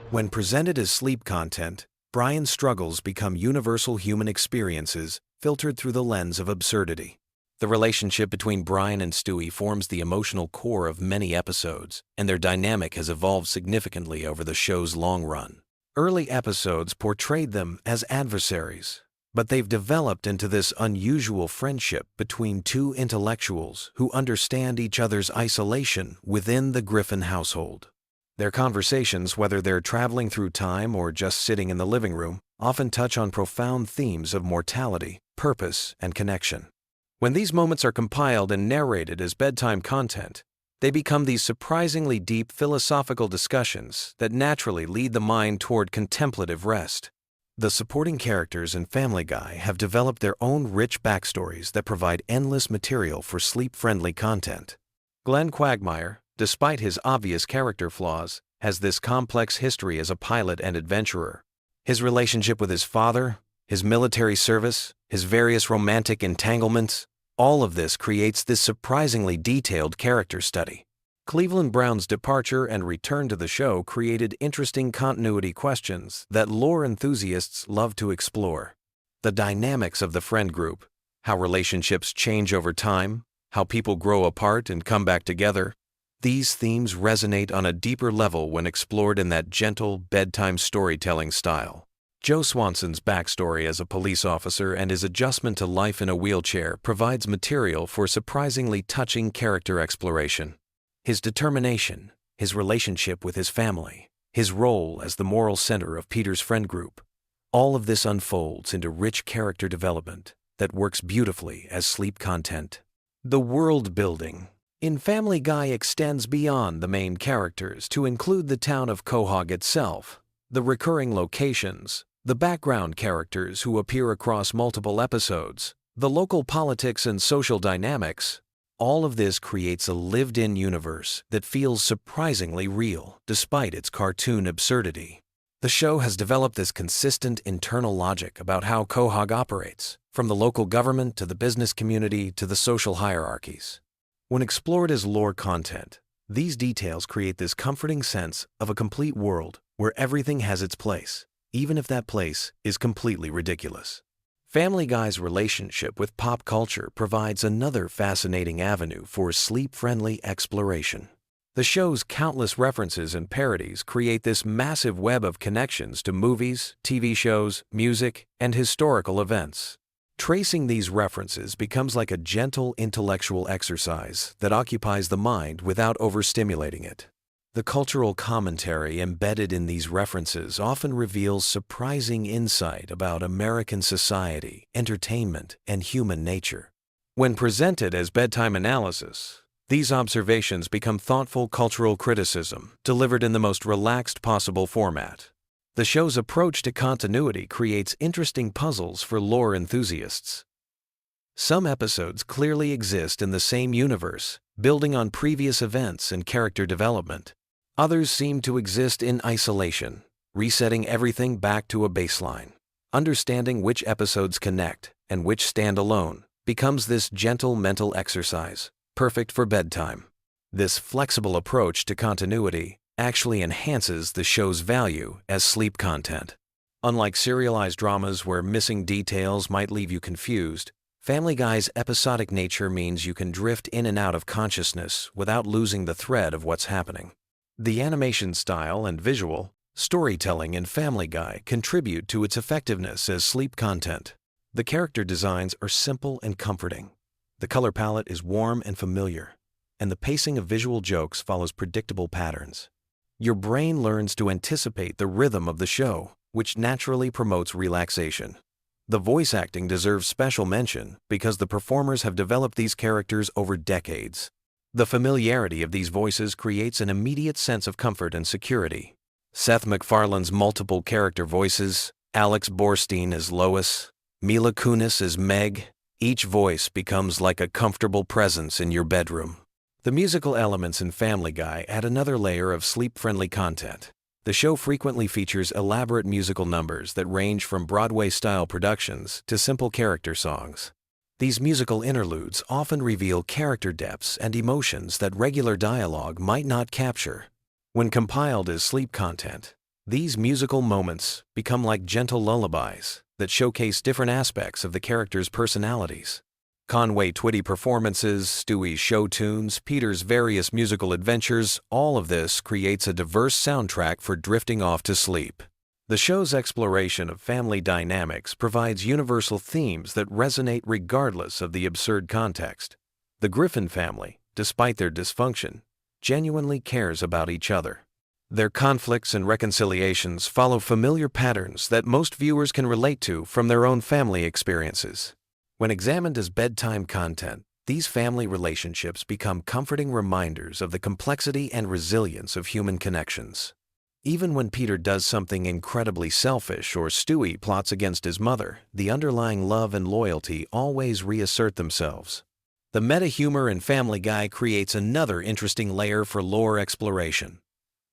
When presented as sleep content, Brian's struggles become universal human experiences filtered through the lens of absurdity. The relationship between Brian and Stewie forms the emotional core of many episodes, and their dynamic has evolved significantly over the show's long run. Early episodes portrayed them as adversaries, but they've developed into this unusual friendship between two intellectuals who understand each other's isolation within the Griffin household. Their conversations, whether they're traveling through time or just sitting in the living room, often touch on profound themes of mortality, purpose, and connection. When these moments are compiled and narrated as bedtime content, they become these surprisingly deep philosophical discussions that naturally lead the mind toward contemplative rest. The supporting characters in Family Guy have developed their own rich backstories that provide endless material for sleep-friendly content. Glenn Quagmire, despite his obvious character flaws, has this complex history as a pilot and adventurer. His relationship with his father, his military service, his various romantic entanglements, all of this creates this surprisingly detailed character study. Cleveland Brown's departure and return to the show created interesting continuity questions that lore enthusiasts love to explore. The dynamics of the friend group, how relationships change over time, how people grow apart and come back together, these themes resonate on a deeper level when explored in that gentle, bedtime storytelling style. Joe Swanson's backstory as a police officer and his adjustment to life in a wheelchair provides material for surprisingly touching character exploration. His determination, his relationship with his family, his role as the moral center of Peter's friend group, all of this unfolds into rich character development that works beautifully as sleep content. The world building in Family Guy extends beyond the main characters to include the town of Quahog itself, the recurring locations, The background characters who appear across multiple episodes, the local politics and social dynamics, all of this creates a lived-in universe that feels surprisingly real despite its cartoon absurdity. The show has developed this consistent internal logic about how Quahog operates, from the local government to the business community to the social hierarchies. When explored as lore content, these details create this comforting sense of a complete world where everything has its place, even if that place is completely ridiculous. Family Guy's relationship with pop culture provides another fascinating avenue for sleep-friendly exploration. The show's countless references and parodies create this massive web of connections to movies, TV shows, music, and historical events. Tracing these references becomes like a gentle intellectual exercise that occupies the mind without overstimulating it. The cultural commentary embedded in these references often reveals surprising insight about American society, entertainment, and human nature. When presented as bedtime analysis, these observations become thoughtful cultural criticism delivered in the most relaxed possible format. The show's approach to continuity creates interesting puzzles for lore enthusiasts. Some episodes clearly exist in the same universe, building on previous events and character development. Others seem to exist in isolation, resetting everything back to a baseline. Understanding which episodes connect and which stand alone becomes this gentle mental exercise, perfect for bedtime. This flexible approach to continuity actually enhances the show's value as sleep content. Unlike serialized dramas where missing details might leave you confused, Family Guy's episodic nature means you can drift in and out of consciousness without losing the thread of what's happening. The animation style and visual storytelling in Family Guy contribute to its effectiveness as sleep content. The character designs are simple and comforting. The color palette is warm and familiar, and the pacing of visual jokes follows predictable patterns. Your brain learns to anticipate the rhythm of the show, which naturally promotes relaxation. The voice acting deserves special mention because the performers have developed these characters over decades. The familiarity of these voices creates an immediate sense of comfort and security. Seth MacFarlane's multiple character voices, Alex Borstein as Lois, Mila Kunis as Meg, each voice becomes like a comfortable presence in your bedroom. The musical elements in Family Guy add another layer of sleep-friendly content. The show frequently features elaborate musical numbers that range from Broadway-style productions to simple character songs. These musical interludes often reveal character depths and emotions that regular dialogue might not capture. When compiled as sleep content, these musical moments become like gentle lullabies that showcase different aspects of the characters' personalities. Conway Twitty performances, Stewie's show tunes, Peter's various musical adventures, all of this creates a diverse soundtrack for drifting off to sleep. The show's exploration of family dynamics provides universal themes that resonate regardless of the absurd context. The Griffin family, despite their dysfunction, genuinely cares about each other. Their conflicts and reconciliations follow familiar patterns that most viewers can relate to from their own family experiences. When examined as bedtime content, these family relationships become comforting reminders of the complexity and resilience of human connections. Even when Peter does something incredibly selfish or Stewie plots against his mother, the underlying love and loyalty always reassert themselves. The meta-humor in Family Guy creates another interesting layer for lore exploration.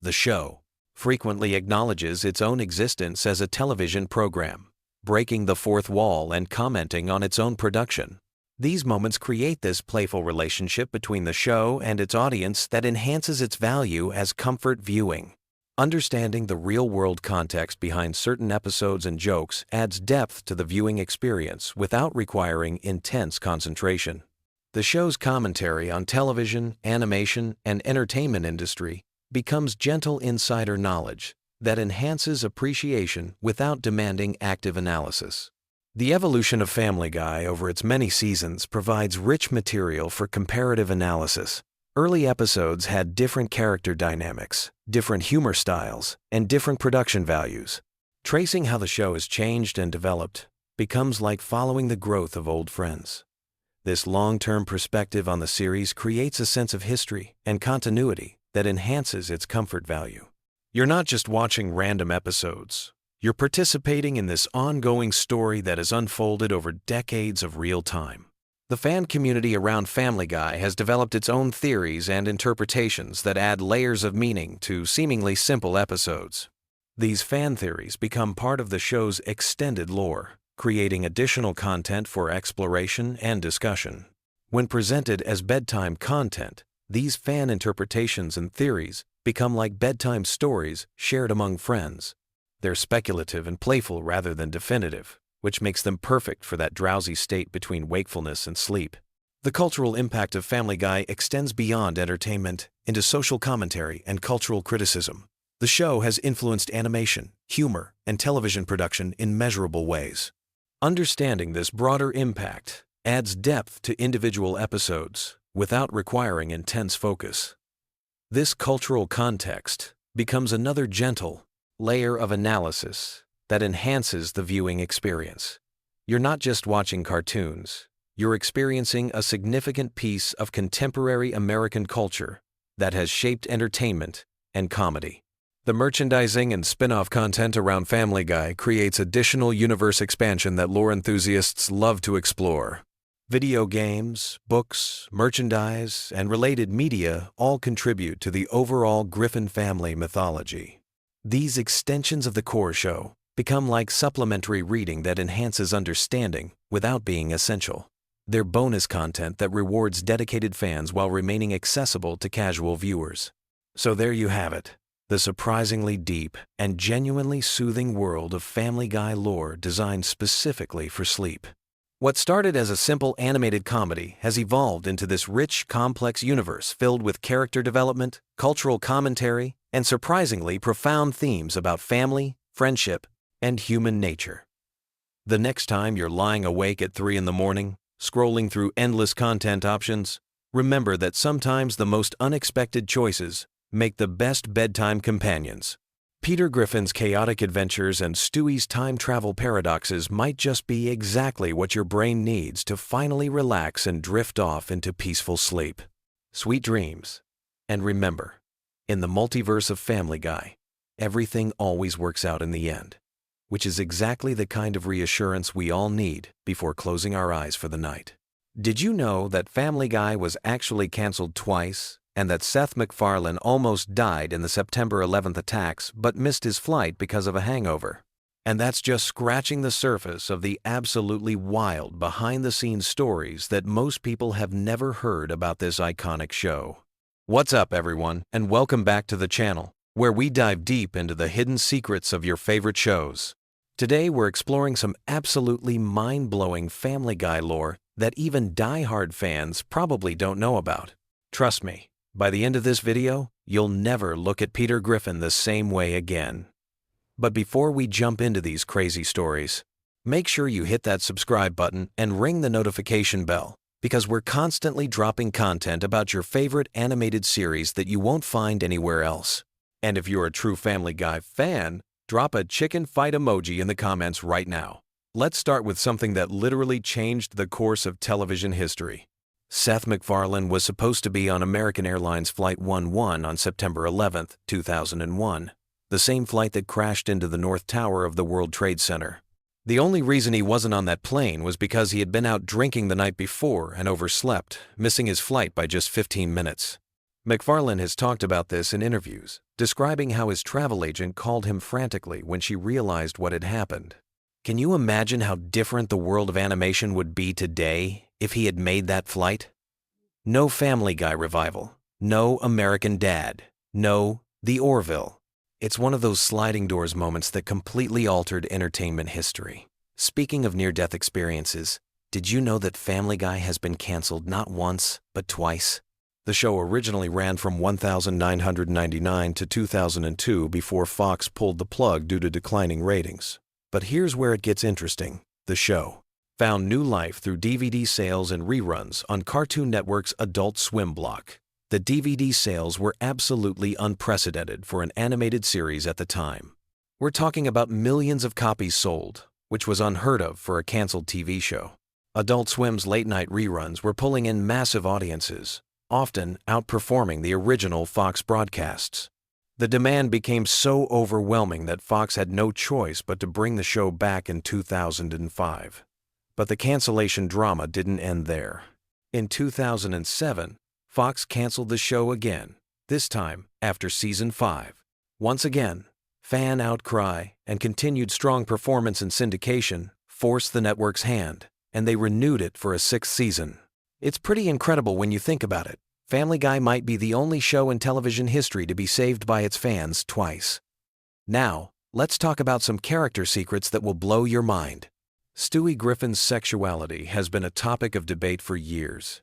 The show frequently acknowledges its own existence as a television program, breaking the fourth wall and commenting on its own production. These moments create this playful relationship between the show and its audience that enhances its value as comfort viewing. Understanding the real-world context behind certain episodes and jokes adds depth to the viewing experience without requiring intense concentration. The show's commentary on television, animation, and entertainment industry becomes gentle insider knowledge that enhances appreciation without demanding active analysis. The evolution of Family Guy over its many seasons provides rich material for comparative analysis. Early episodes had different character dynamics, different humor styles, and different production values. Tracing how the show has changed and developed becomes like following the growth of old friends. This long-term perspective on the series creates a sense of history and continuity that enhances its comfort value. You're not just watching random episodes. You're participating in this ongoing story that has unfolded over decades of real time. The fan community around Family Guy has developed its own theories and interpretations that add layers of meaning to seemingly simple episodes. These fan theories become part of the show's extended lore, creating additional content for exploration and discussion. When presented as bedtime content, these fan interpretations and theories become like bedtime stories shared among friends. They're speculative and playful rather than definitive, which makes them perfect for that drowsy state between wakefulness and sleep. The cultural impact of Family Guy extends beyond entertainment into social commentary and cultural criticism. The show has influenced animation, humor, and television production in measurable ways. Understanding this broader impact adds depth to individual episodes without requiring intense focus. This cultural context becomes another gentle layer of analysis that enhances the viewing experience. You're not just watching cartoons, you're experiencing a significant piece of contemporary American culture that has shaped entertainment and comedy. The merchandising and spin-off content around Family Guy creates additional universe expansion that lore enthusiasts love to explore. Video games, books, merchandise, and related media all contribute to the overall Griffin family mythology. These extensions of the core show become like supplementary reading that enhances understanding without being essential. They're bonus content that rewards dedicated fans while remaining accessible to casual viewers. So there you have it, the surprisingly deep and genuinely soothing world of Family Guy lore designed specifically for sleep. What started as a simple animated comedy has evolved into this rich, complex universe filled with character development, cultural commentary, and surprisingly profound themes about family, friendship, and human nature. The next time you're lying awake at 3 a.m, scrolling through endless content options, remember that sometimes the most unexpected choices make the best bedtime companions. Peter Griffin's chaotic adventures and Stewie's time travel paradoxes might just be exactly what your brain needs to finally relax and drift off into peaceful sleep. Sweet dreams. And remember, in the multiverse of Family Guy, everything always works out in the end, which is exactly the kind of reassurance we all need before closing our eyes for the night. Did you know that Family Guy was actually canceled twice, and that Seth MacFarlane almost died in the September 11th attacks but missed his flight because of a hangover? And that's just scratching the surface of the absolutely wild behind-the-scenes stories that most people have never heard about this iconic show. What's up, everyone, and welcome back to the channel, where we dive deep into the hidden secrets of your favorite shows. Today, we're exploring some absolutely mind-blowing Family Guy lore that even die-hard fans probably don't know about. Trust me, by the end of this video, you'll never look at Peter Griffin the same way again. But before we jump into these crazy stories, make sure you hit that subscribe button and ring the notification bell, because we're constantly dropping content about your favorite animated series that you won't find anywhere else. And if you're a true Family Guy fan, drop a chicken fight emoji in the comments right now. Let's start with something that literally changed the course of television history. Seth MacFarlane was supposed to be on American Airlines Flight 11 on September 11, 2001, the same flight that crashed into the North Tower of the World Trade Center. The only reason he wasn't on that plane was because he had been out drinking the night before and overslept, missing his flight by just 15 minutes. MacFarlane has talked about this in interviews, describing how his travel agent called him frantically when she realized what had happened. Can you imagine how different the world of animation would be today if he had made that flight? No Family Guy revival, no American Dad, no The Orville. It's one of those sliding doors moments that completely altered entertainment history. Speaking of near-death experiences, did you know that Family Guy has been canceled not once, but twice? The show originally ran from 1999 to 2002 before Fox pulled the plug due to declining ratings. But here's where it gets interesting. The show found new life through DVD sales and reruns on Cartoon Network's Adult Swim block. The DVD sales were absolutely unprecedented for an animated series at the time. We're talking about millions of copies sold, which was unheard of for a canceled TV show. Adult Swim's late-night reruns were pulling in massive audiences, often outperforming the original Fox broadcasts. The demand became so overwhelming that Fox had no choice but to bring the show back in 2005. But the cancellation drama didn't end there. In 2007, Fox canceled the show again, this time after season 5. Once again, fan outcry and continued strong performance in syndication forced the network's hand, and they renewed it for a 6th season. It's pretty incredible when you think about it. Family Guy might be the only show in television history to be saved by its fans twice. Now, let's talk about some character secrets that will blow your mind. Stewie Griffin's sexuality has been a topic of debate for years.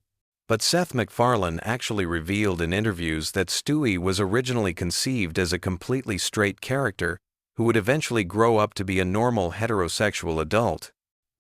But Seth MacFarlane actually revealed in interviews that Stewie was originally conceived as a completely straight character who would eventually grow up to be a normal heterosexual adult.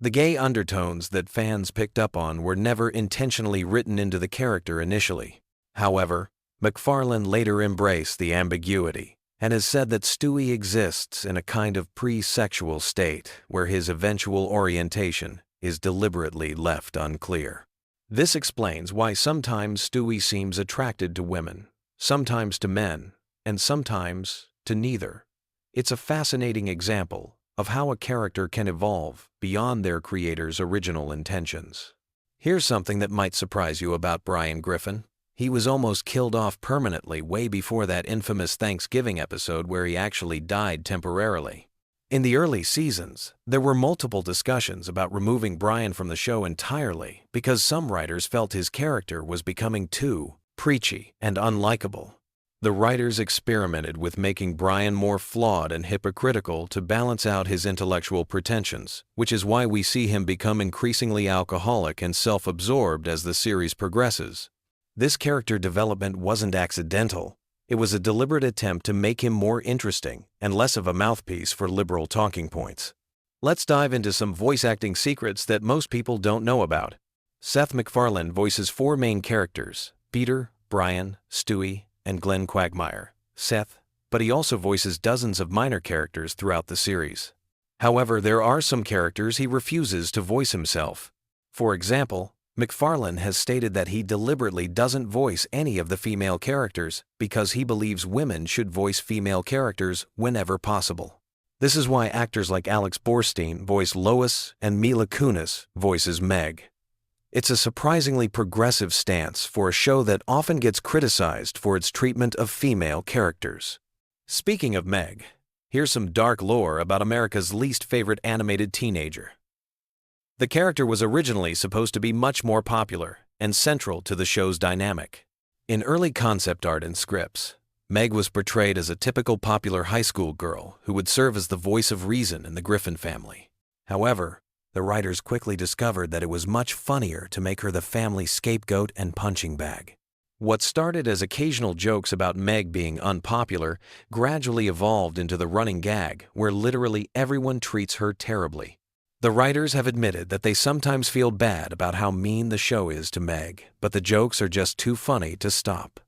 The gay undertones that fans picked up on were never intentionally written into the character initially. However, MacFarlane later embraced the ambiguity and has said that Stewie exists in a kind of pre-sexual state where his eventual orientation is deliberately left unclear. This explains why sometimes Stewie seems attracted to women, sometimes to men, and sometimes to neither. It's a fascinating example of how a character can evolve beyond their creator's original intentions. Here's something that might surprise you about Brian Griffin. He was almost killed off permanently way before that infamous Thanksgiving episode where he actually died temporarily. In the early seasons, there were multiple discussions about removing Brian from the show entirely because some writers felt his character was becoming too preachy and unlikable. The writers experimented with making Brian more flawed and hypocritical to balance out his intellectual pretensions, which is why we see him become increasingly alcoholic and self-absorbed as the series progresses. This character development wasn't accidental. It was a deliberate attempt to make him more interesting and less of a mouthpiece for liberal talking points. Let's dive into some voice acting secrets that most people don't know about. Seth MacFarlane voices 4 main characters: Peter, Brian, Stewie, and Glenn Quagmire, Seth, but he also voices dozens of minor characters throughout the series. However, there are some characters he refuses to voice himself. For example, MacFarlane has stated that he deliberately doesn't voice any of the female characters because he believes women should voice female characters whenever possible. This is why actors like Alex Borstein voice Lois and Mila Kunis voices Meg. It's a surprisingly progressive stance for a show that often gets criticized for its treatment of female characters. Speaking of Meg, here's some dark lore about America's least favorite animated teenager. The character was originally supposed to be much more popular and central to the show's dynamic. In early concept art and scripts, Meg was portrayed as a typical popular high school girl who would serve as the voice of reason in the Griffin family. However, the writers quickly discovered that it was much funnier to make her the family scapegoat and punching bag. What started as occasional jokes about Meg being unpopular gradually evolved into the running gag where literally everyone treats her terribly. The writers have admitted that they sometimes feel bad about how mean the show is to Meg, but the jokes are just too funny to stop.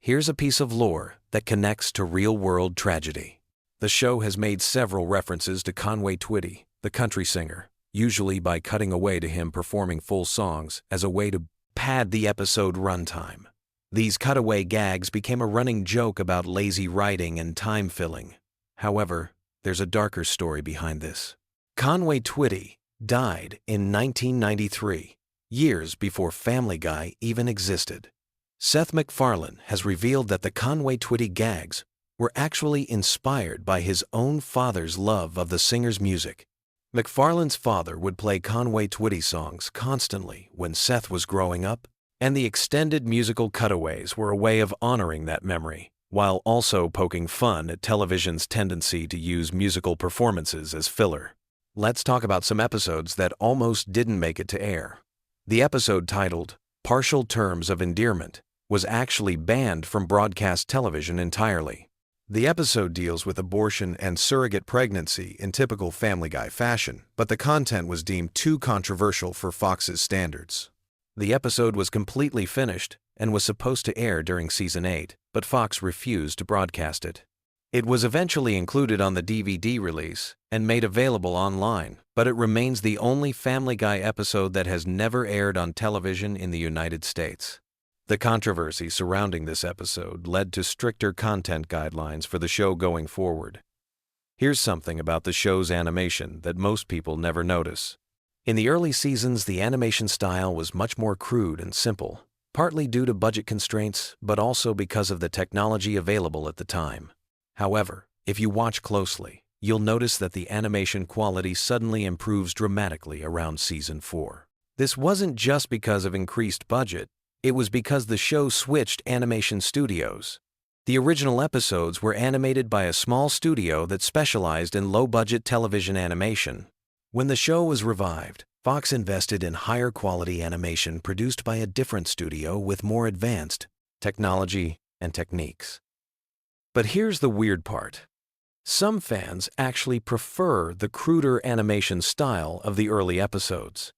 Here's a piece of lore that connects to real-world tragedy. The show has made several references to Conway Twitty, the country singer, usually by cutting away to him performing full songs as a way to pad the episode runtime. These cutaway gags became a running joke about lazy writing and time filling. However, there's a darker story behind this. Conway Twitty died in 1993, years before Family Guy even existed. Seth MacFarlane has revealed that the Conway Twitty gags were actually inspired by his own father's love of the singer's music. MacFarlane's father would play Conway Twitty songs constantly when Seth was growing up, and the extended musical cutaways were a way of honoring that memory, while also poking fun at television's tendency to use musical performances as filler. Let's talk about some episodes that almost didn't make it to air. The episode titled Partial Terms of Endearment was actually banned from broadcast television entirely. The episode deals with abortion and surrogate pregnancy in typical Family Guy fashion, but the content was deemed too controversial for Fox's standards. The episode was completely finished and was supposed to air during Season 8, but Fox refused to broadcast it. It was eventually included on the DVD release and made available online, but it remains the only Family Guy episode that has never aired on television in the United States. The controversy surrounding this episode led to stricter content guidelines for the show going forward. Here's something about the show's animation that most people never notice. In the early seasons, the animation style was much more crude and simple, partly due to budget constraints, but also because of the technology available at the time. However, if you watch closely, you'll notice that the animation quality suddenly improves dramatically around Season 4. This wasn't just because of increased budget, it was because the show switched animation studios. The original episodes were animated by a small studio that specialized in low-budget television animation. When the show was revived, Fox invested in higher quality animation produced by a different studio with more advanced technology and techniques. But here's the weird part. Some fans actually prefer the cruder animation style of the early episodes.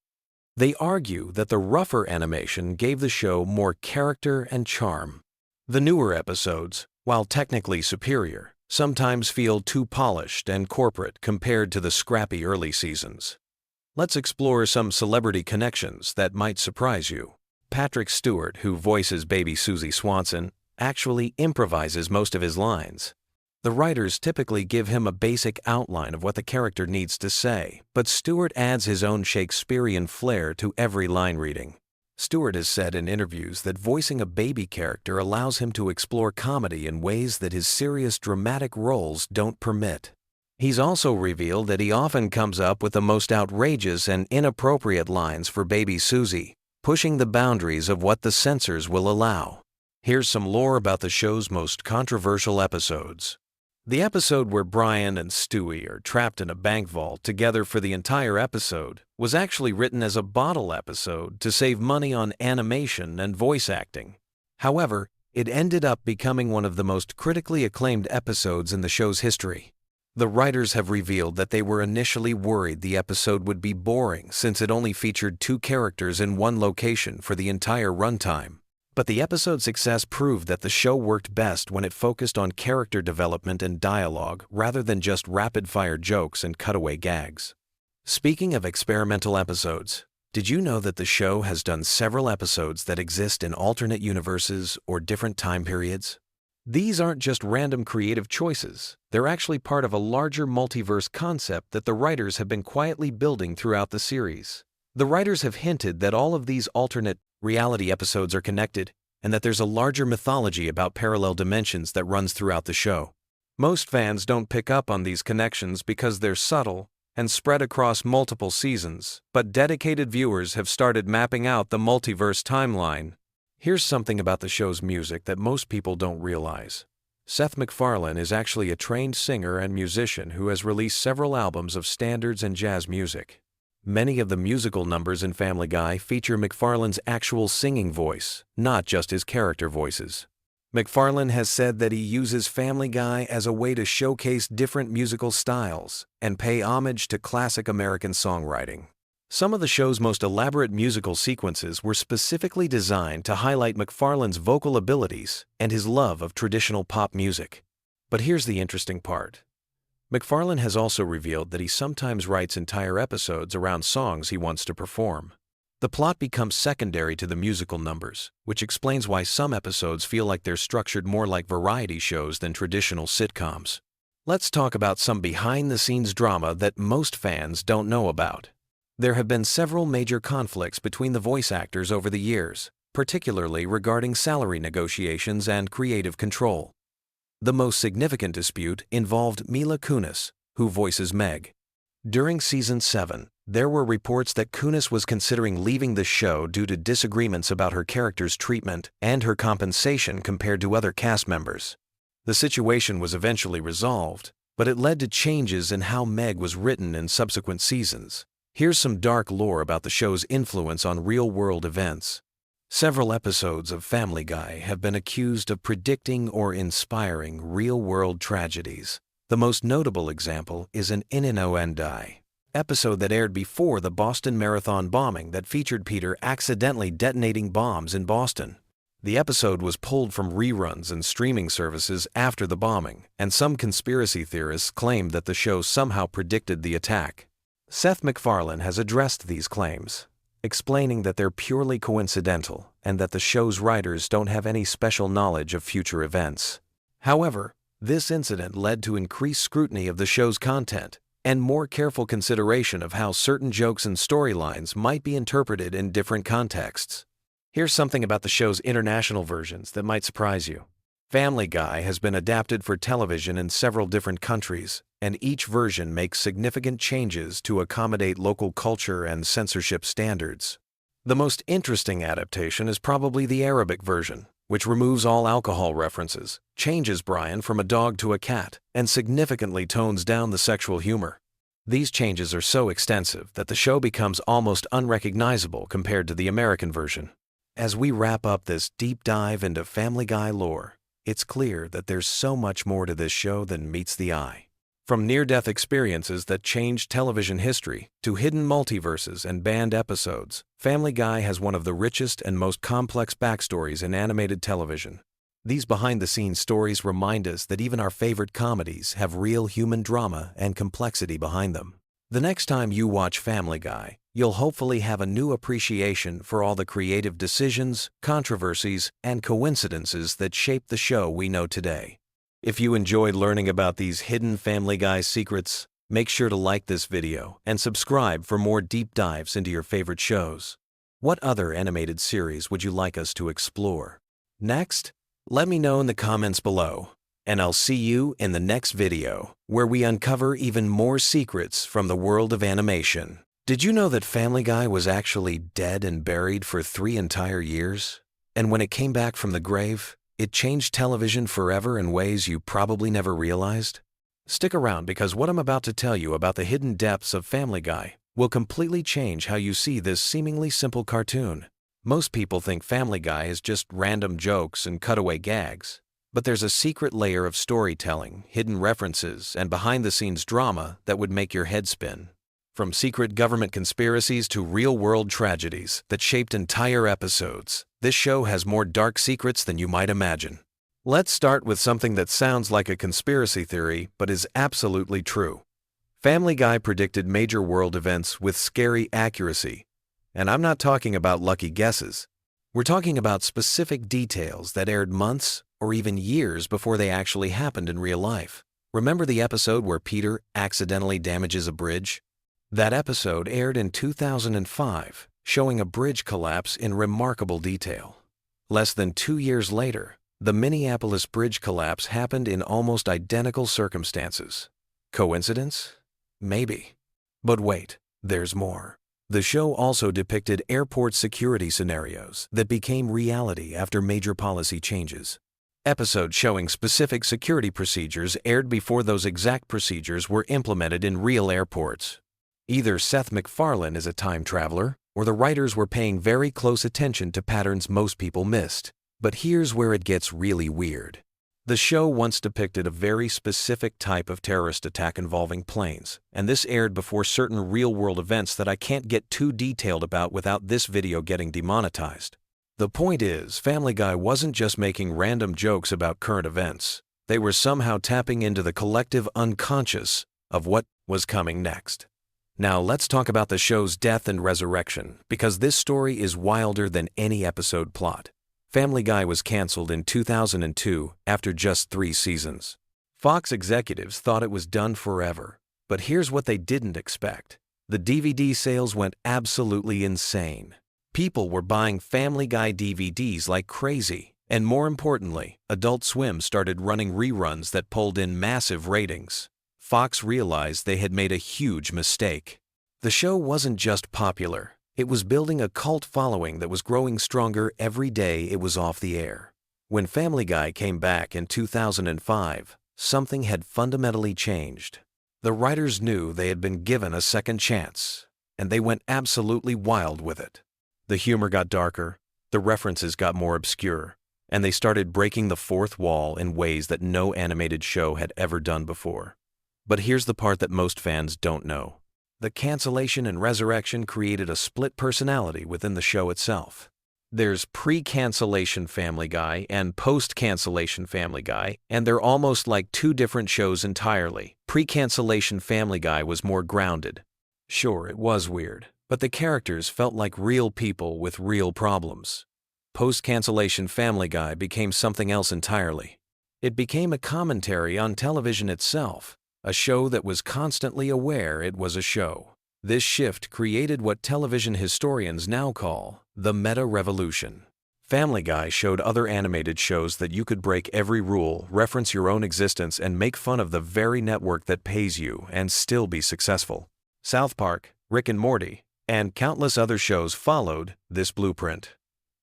They argue that the rougher animation gave the show more character and charm. The newer episodes, while technically superior, sometimes feel too polished and corporate compared to the scrappy early seasons. Let's explore some celebrity connections that might surprise you. Patrick Stewart, who voices baby Susie Swanson, actually improvises most of his lines. The writers typically give him a basic outline of what the character needs to say, but Stewart adds his own Shakespearean flair to every line reading. Stewart has said in interviews that voicing a baby character allows him to explore comedy in ways that his serious dramatic roles don't permit. He's also revealed that he often comes up with the most outrageous and inappropriate lines for baby Susie, pushing the boundaries of what the censors will allow. Here's some lore about the show's most controversial episodes. The episode where Brian and Stewie are trapped in a bank vault together for the entire episode was actually written as a bottle episode to save money on animation and voice acting. However, it ended up becoming one of the most critically acclaimed episodes in the show's history. The writers have revealed that they were initially worried the episode would be boring since it only featured 2 characters in one location for the entire runtime. But the episode's success proved that the show worked best when it focused on character development and dialogue rather than just rapid-fire jokes and cutaway gags. Speaking of experimental episodes, did you know that the show has done several episodes that exist in alternate universes or different time periods? These aren't just random creative choices. They're actually part of a larger multiverse concept that the writers have been quietly building throughout the series. The writers have hinted that all of these alternate reality episodes are connected, and that there's a larger mythology about parallel dimensions that runs throughout the show. Most fans don't pick up on these connections because they're subtle and spread across multiple seasons, but dedicated viewers have started mapping out the multiverse timeline. Here's something about the show's music that most people don't realize. Seth MacFarlane is actually a trained singer and musician who has released several albums of standards and jazz music. Many of the musical numbers in Family Guy feature MacFarlane's actual singing voice, not just his character voices. MacFarlane has said that he uses Family Guy as a way to showcase different musical styles and pay homage to classic American songwriting. Some of the show's most elaborate musical sequences were specifically designed to highlight MacFarlane's vocal abilities and his love of traditional pop music. But here's the interesting part. MacFarlane has also revealed that he sometimes writes entire episodes around songs he wants to perform. The plot becomes secondary to the musical numbers, which explains why some episodes feel like they're structured more like variety shows than traditional sitcoms. Let's talk about some behind-the-scenes drama that most fans don't know about. There have been several major conflicts between the voice actors over the years, particularly regarding salary negotiations and creative control. The most significant dispute involved Mila Kunis, who voices Meg. During Season 7, there were reports that Kunis was considering leaving the show due to disagreements about her character's treatment and her compensation compared to other cast members. The situation was eventually resolved, but it led to changes in how Meg was written in subsequent seasons. Here's some dark lore about the show's influence on real-world events. Several episodes of Family Guy have been accused of predicting or inspiring real-world tragedies. The most notable example is an Innuendo episode that aired before the Boston Marathon bombing that featured Peter accidentally detonating bombs in Boston. The episode was pulled from reruns and streaming services after the bombing, and some conspiracy theorists claimed that the show somehow predicted the attack. Seth MacFarlane has addressed these claims, explaining that they're purely coincidental and that the show's writers don't have any special knowledge of future events. However, this incident led to increased scrutiny of the show's content and more careful consideration of how certain jokes and storylines might be interpreted in different contexts. Here's something about the show's international versions that might surprise you. Family Guy has been adapted for television in several different countries, and each version makes significant changes to accommodate local culture and censorship standards. The most interesting adaptation is probably the Arabic version, which removes all alcohol references, changes Brian from a dog to a cat, and significantly tones down the sexual humor. These changes are so extensive that the show becomes almost unrecognizable compared to the American version. As we wrap up this deep dive into Family Guy lore, it's clear that there's so much more to this show than meets the eye. From near-death experiences that changed television history to hidden multiverses and banned episodes, Family Guy has one of the richest and most complex backstories in animated television. These behind-the-scenes stories remind us that even our favorite comedies have real human drama and complexity behind them. The next time you watch Family Guy, you'll hopefully have a new appreciation for all the creative decisions, controversies, and coincidences that shape the show we know today. If you enjoyed learning about these hidden Family Guy secrets, make sure to like this video and subscribe for more deep dives into your favorite shows. What other animated series would you like us to explore next? Let me know in the comments below, and I'll see you in the next video, where we uncover even more secrets from the world of animation. Did you know that Family Guy was actually dead and buried for 3 entire years? And when it came back from the grave, it changed television forever in ways you probably never realized? Stick around, because what I'm about to tell you about the hidden depths of Family Guy will completely change how you see this seemingly simple cartoon. Most people think Family Guy is just random jokes and cutaway gags, but there's a secret layer of storytelling, hidden references, and behind-the-scenes drama that would make your head spin. From secret government conspiracies to real-world tragedies that shaped entire episodes, this show has more dark secrets than you might imagine. Let's start with something that sounds like a conspiracy theory but is absolutely true. Family Guy predicted major world events with scary accuracy. And I'm not talking about lucky guesses. We're talking about specific details that aired months or even years before they actually happened in real life. Remember the episode where Peter accidentally damages a bridge? That episode aired in 2005, showing a bridge collapse in remarkable detail. Less than 2 years later, the Minneapolis bridge collapse happened in almost identical circumstances. Coincidence? Maybe. But wait, there's more. The show also depicted airport security scenarios that became reality after major policy changes. Episodes showing specific security procedures aired before those exact procedures were implemented in real airports. Either Seth MacFarlane is a time traveler, or the writers were paying very close attention to patterns most people missed. But here's where it gets really weird. The show once depicted a very specific type of terrorist attack involving planes, and this aired before certain real-world events that I can't get too detailed about without this video getting demonetized. The point is, Family Guy wasn't just making random jokes about current events. They were somehow tapping into the collective unconscious of what was coming next. Now let's talk about the show's death and resurrection, because this story is wilder than any episode plot. Family Guy was canceled in 2002 after just 3 seasons. Fox executives thought it was done forever, but here's what they didn't expect. The DVD sales went absolutely insane. People were buying Family Guy DVDs like crazy, and more importantly, Adult Swim started running reruns that pulled in massive ratings. Fox realized they had made a huge mistake. The show wasn't just popular. It was building a cult following that was growing stronger every day it was off the air. When Family Guy came back in 2005, something had fundamentally changed. The writers knew they had been given a second chance, and they went absolutely wild with it. The humor got darker, the references got more obscure, and they started breaking the fourth wall in ways that no animated show had ever done before. But here's the part that most fans don't know. The cancellation and resurrection created a split personality within the show itself. There's pre-cancellation Family Guy and post-cancellation Family Guy, and they're almost like 2 different shows entirely. Pre-cancellation Family Guy was more grounded. Sure, it was weird, but the characters felt like real people with real problems. Post-cancellation Family Guy became something else entirely. It became a commentary on television itself, a show that was constantly aware it was a show. This shift created what television historians now call the meta-revolution. Family Guy showed other animated shows that you could break every rule, reference your own existence, and make fun of the very network that pays you and still be successful. South Park, Rick and Morty, and countless other shows followed this blueprint.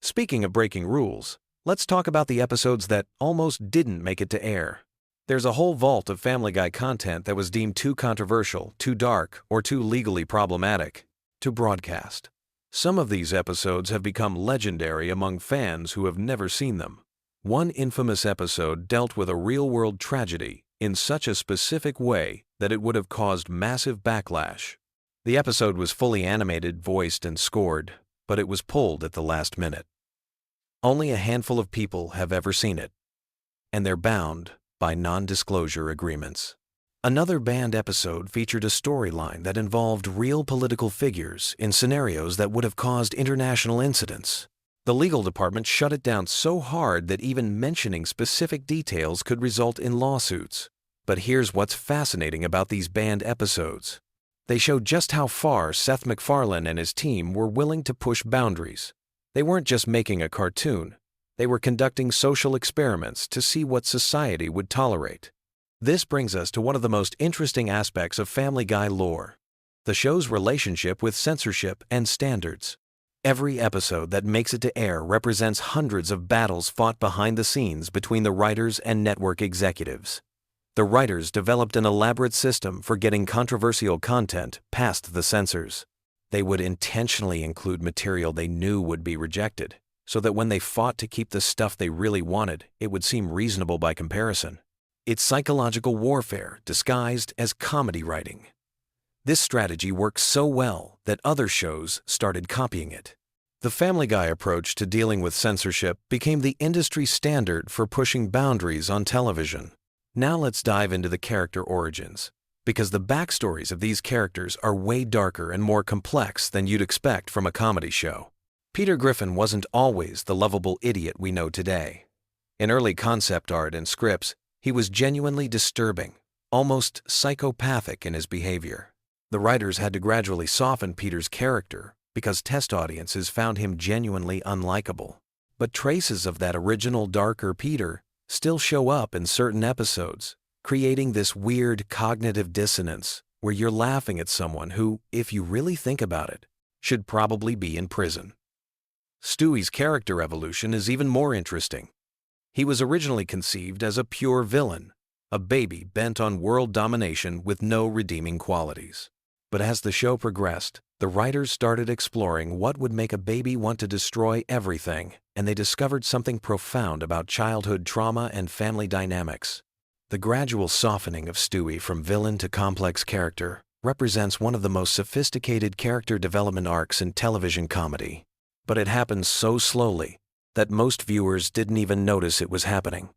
Speaking of breaking rules, let's talk about the episodes that almost didn't make it to air. There's a whole vault of Family Guy content that was deemed too controversial, too dark, or too legally problematic to broadcast. Some of these episodes have become legendary among fans who have never seen them. One infamous episode dealt with a real-world tragedy in such a specific way that it would have caused massive backlash. The episode was fully animated, voiced, and scored, but it was pulled at the last minute. Only a handful of people have ever seen it, and they're bound by non-disclosure agreements. Another banned episode featured a storyline that involved real political figures in scenarios that would have caused international incidents. The legal department shut it down so hard that even mentioning specific details could result in lawsuits. But here's what's fascinating about these banned episodes. They show just how far Seth MacFarlane and his team were willing to push boundaries. They weren't just making a cartoon. They were conducting social experiments to see what society would tolerate. This brings us to one of the most interesting aspects of Family Guy lore: the show's relationship with censorship and standards. Every episode that makes it to air represents hundreds of battles fought behind the scenes between the writers and network executives. The writers developed an elaborate system for getting controversial content past the censors. They would intentionally include material they knew would be rejected, so that when they fought to keep the stuff they really wanted, it would seem reasonable by comparison. It's psychological warfare disguised as comedy writing. This strategy works so well that other shows started copying it. The Family Guy approach to dealing with censorship became the industry standard for pushing boundaries on television. Now let's dive into the character origins, because the backstories of these characters are way darker and more complex than you'd expect from a comedy show. Peter Griffin wasn't always the lovable idiot we know today. In early concept art and scripts, he was genuinely disturbing, almost psychopathic in his behavior. The writers had to gradually soften Peter's character because test audiences found him genuinely unlikable. But traces of that original darker Peter still show up in certain episodes, creating this weird cognitive dissonance where you're laughing at someone who, if you really think about it, should probably be in prison. Stewie's character evolution is even more interesting. He was originally conceived as a pure villain, a baby bent on world domination with no redeeming qualities. But as the show progressed, the writers started exploring what would make a baby want to destroy everything, and they discovered something profound about childhood trauma and family dynamics. The gradual softening of Stewie from villain to complex character represents one of the most sophisticated character development arcs in television comedy. But it happens so slowly that most viewers didn't even notice it was happening.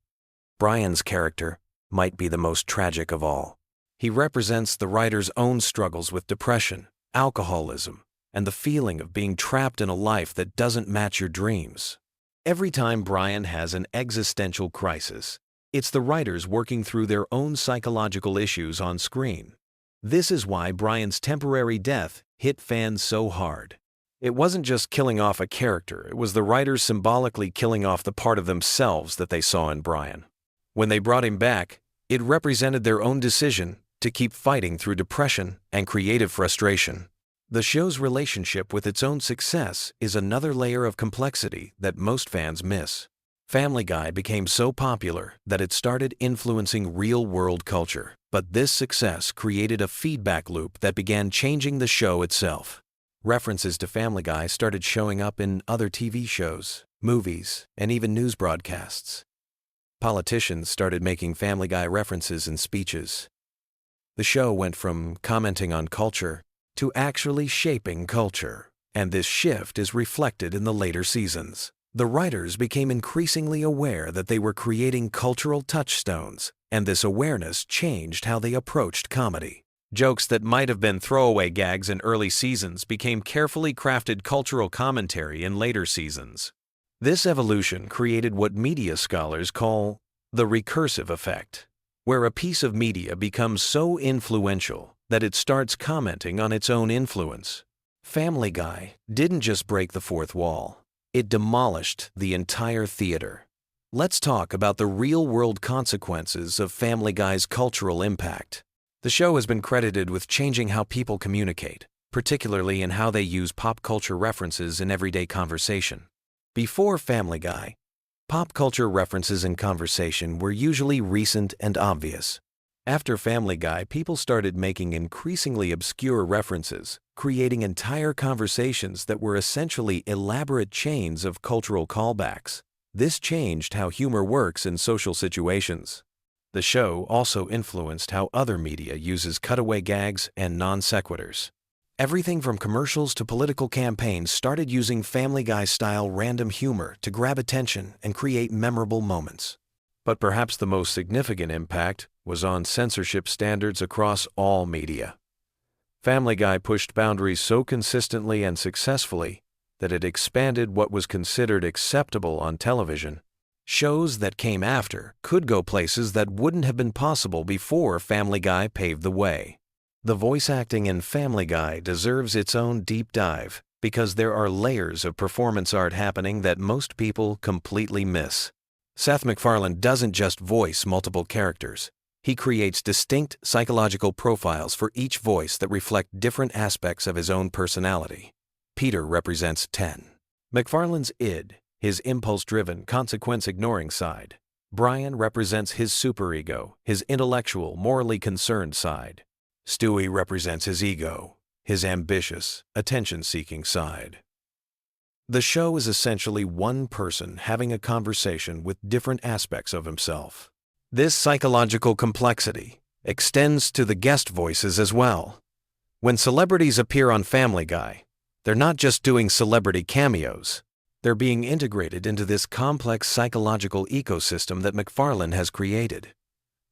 Brian's character might be the most tragic of all. He represents the writer's own struggles with depression, alcoholism, and the feeling of being trapped in a life that doesn't match your dreams. Every time Brian has an existential crisis, it's the writers working through their own psychological issues on screen. This is why Brian's temporary death hit fans so hard. It wasn't just killing off a character, it was the writers symbolically killing off the part of themselves that they saw in Brian. When they brought him back, it represented their own decision to keep fighting through depression and creative frustration. The show's relationship with its own success is another layer of complexity that most fans miss. Family Guy became so popular that it started influencing real-world culture, but this success created a feedback loop that began changing the show itself. References to Family Guy started showing up in other TV shows, movies, and even news broadcasts. Politicians started making Family Guy references in speeches. The show went from commenting on culture to actually shaping culture, and this shift is reflected in the later seasons. The writers became increasingly aware that they were creating cultural touchstones, and this awareness changed how they approached comedy. Jokes that might have been throwaway gags in early seasons became carefully crafted cultural commentary in later seasons. This evolution created what media scholars call the recursive effect, where a piece of media becomes so influential that it starts commenting on its own influence. Family Guy didn't just break the fourth wall, it demolished the entire theater. Let's talk about the real-world consequences of Family Guy's cultural impact. The show has been credited with changing how people communicate, particularly in how they use pop culture references in everyday conversation. Before Family Guy, pop culture references in conversation were usually recent and obvious. After Family Guy, people started making increasingly obscure references, creating entire conversations that were essentially elaborate chains of cultural callbacks. This changed how humor works in social situations. The show also influenced how other media uses cutaway gags and non sequiturs. Everything from commercials to political campaigns started using Family Guy-style random humor to grab attention and create memorable moments. But perhaps the most significant impact was on censorship standards across all media. Family Guy pushed boundaries so consistently and successfully that it expanded what was considered acceptable on television. Shows that came after could go places that wouldn't have been possible before Family Guy paved the way. The voice acting in Family Guy deserves its own deep dive because there are layers of performance art happening that most people completely miss. Seth MacFarlane doesn't just voice multiple characters. He creates distinct psychological profiles for each voice that reflect different aspects of his own personality. Peter represents 10. MacFarlane's id, his impulse-driven, consequence-ignoring side. Brian represents his superego, his intellectual, morally concerned side. Stewie represents his ego, his ambitious, attention-seeking side. The show is essentially one person having a conversation with different aspects of himself. This psychological complexity extends to the guest voices as well. When celebrities appear on Family Guy, they're not just doing celebrity cameos. They're being integrated into this complex psychological ecosystem that MacFarlane has created.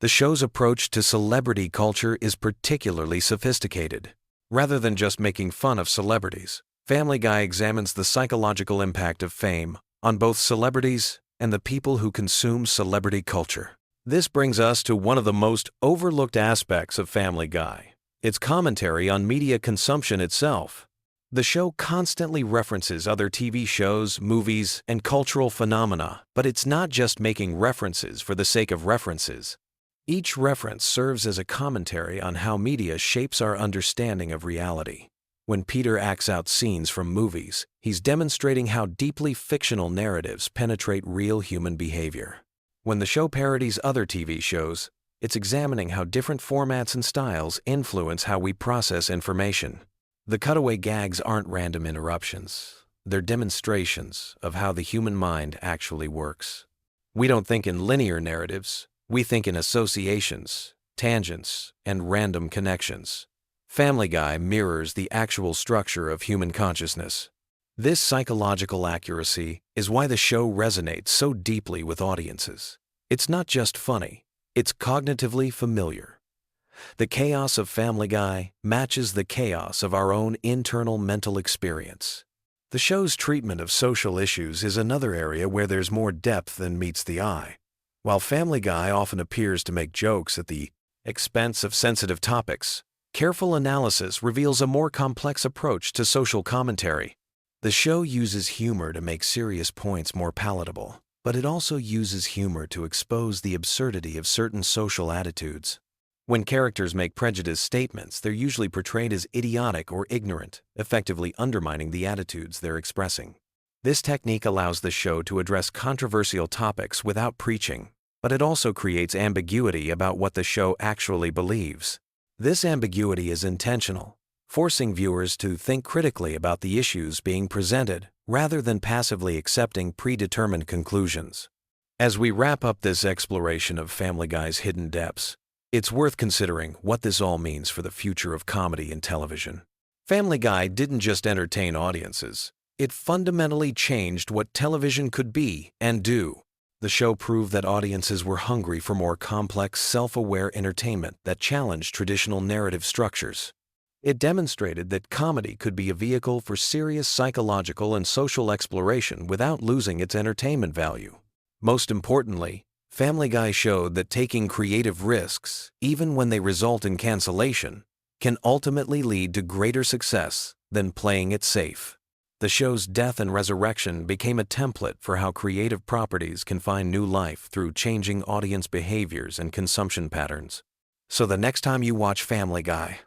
The show's approach to celebrity culture is particularly sophisticated. Rather than just making fun of celebrities, Family Guy examines the psychological impact of fame on both celebrities and the people who consume celebrity culture. This brings us to one of the most overlooked aspects of Family Guy: its commentary on media consumption itself. The show constantly references other TV shows, movies, and cultural phenomena, but it's not just making references for the sake of references. Each reference serves as a commentary on how media shapes our understanding of reality. When Peter acts out scenes from movies, he's demonstrating how deeply fictional narratives penetrate real human behavior. When the show parodies other TV shows, it's examining how different formats and styles influence how we process information. The cutaway gags aren't random interruptions. They're demonstrations of how the human mind actually works. We don't think in linear narratives. We think in associations, tangents, and random connections. Family Guy mirrors the actual structure of human consciousness. This psychological accuracy is why the show resonates so deeply with audiences. It's not just funny, it's cognitively familiar. The chaos of Family Guy matches the chaos of our own internal mental experience. The show's treatment of social issues is another area where there's more depth than meets the eye. While Family Guy often appears to make jokes at the expense of sensitive topics, careful analysis reveals a more complex approach to social commentary. The show uses humor to make serious points more palatable, but it also uses humor to expose the absurdity of certain social attitudes. When characters make prejudiced statements, they're usually portrayed as idiotic or ignorant, effectively undermining the attitudes they're expressing. This technique allows the show to address controversial topics without preaching, but it also creates ambiguity about what the show actually believes. This ambiguity is intentional, forcing viewers to think critically about the issues being presented rather than passively accepting predetermined conclusions. As we wrap up this exploration of Family Guy's hidden depths, it's worth considering what this all means for the future of comedy in television. Family Guy didn't just entertain audiences. It fundamentally changed what television could be and do. The show proved that audiences were hungry for more complex, self-aware entertainment that challenged traditional narrative structures. It demonstrated that comedy could be a vehicle for serious psychological and social exploration without losing its entertainment value. Most importantly, Family Guy showed that taking creative risks, even when they result in cancellation, can ultimately lead to greater success than playing it safe. The show's death and resurrection became a template for how creative properties can find new life through changing audience behaviors and consumption patterns. So the next time you watch Family Guy,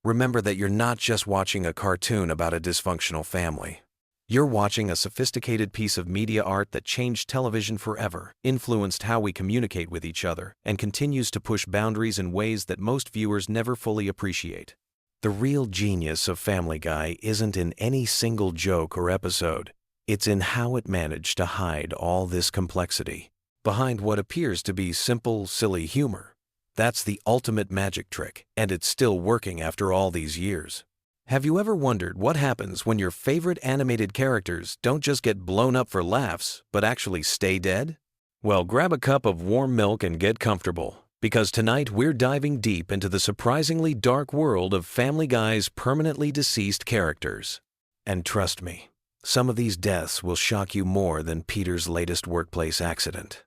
remember that you're not just watching a cartoon about a dysfunctional family. You're watching a sophisticated piece of media art that changed television forever, influenced how we communicate with each other, and continues to push boundaries in ways that most viewers never fully appreciate. The real genius of Family Guy isn't in any single joke or episode. It's in how it managed to hide all this complexity behind what appears to be simple, silly humor. That's the ultimate magic trick, and it's still working after all these years. Have you ever wondered what happens when your favorite animated characters don't just get blown up for laughs, but actually stay dead? Well, grab a cup of warm milk and get comfortable, because tonight we're diving deep into the surprisingly dark world of Family Guy's permanently deceased characters. And trust me, some of these deaths will shock you more than Peter's latest workplace accident.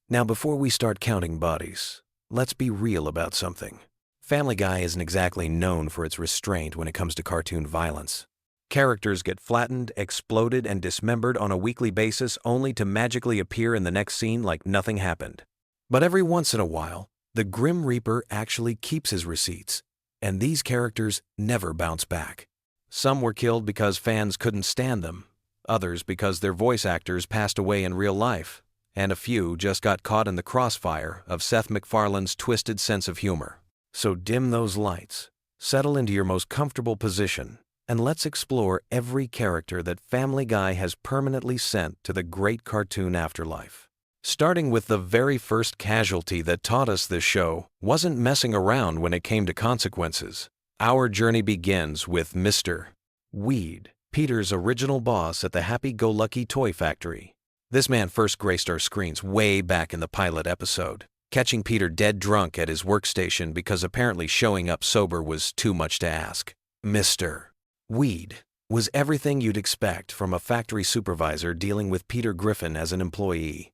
Now, before we start counting bodies, let's be real about something. Family Guy isn't exactly known for its restraint when it comes to cartoon violence. Characters get flattened, exploded, and dismembered on a weekly basis only to magically appear in the next scene like nothing happened. But every once in a while, the Grim Reaper actually keeps his receipts, and these characters never bounce back. Some were killed because fans couldn't stand them, others because their voice actors passed away in real life, and a few just got caught in the crossfire of Seth MacFarlane's twisted sense of humor. So dim those lights, settle into your most comfortable position, and let's explore every character that Family Guy has permanently sent to the great cartoon afterlife. Starting with the very first casualty that taught us this show wasn't messing around when it came to consequences. Our journey begins with Mr. Weed, Peter's original boss at the happy-go-lucky toy factory. This man first graced our screens way back in the pilot episode, catching Peter dead drunk at his workstation because apparently showing up sober was too much to ask. Mr. Weed was everything you'd expect from a factory supervisor dealing with Peter Griffin as an employee.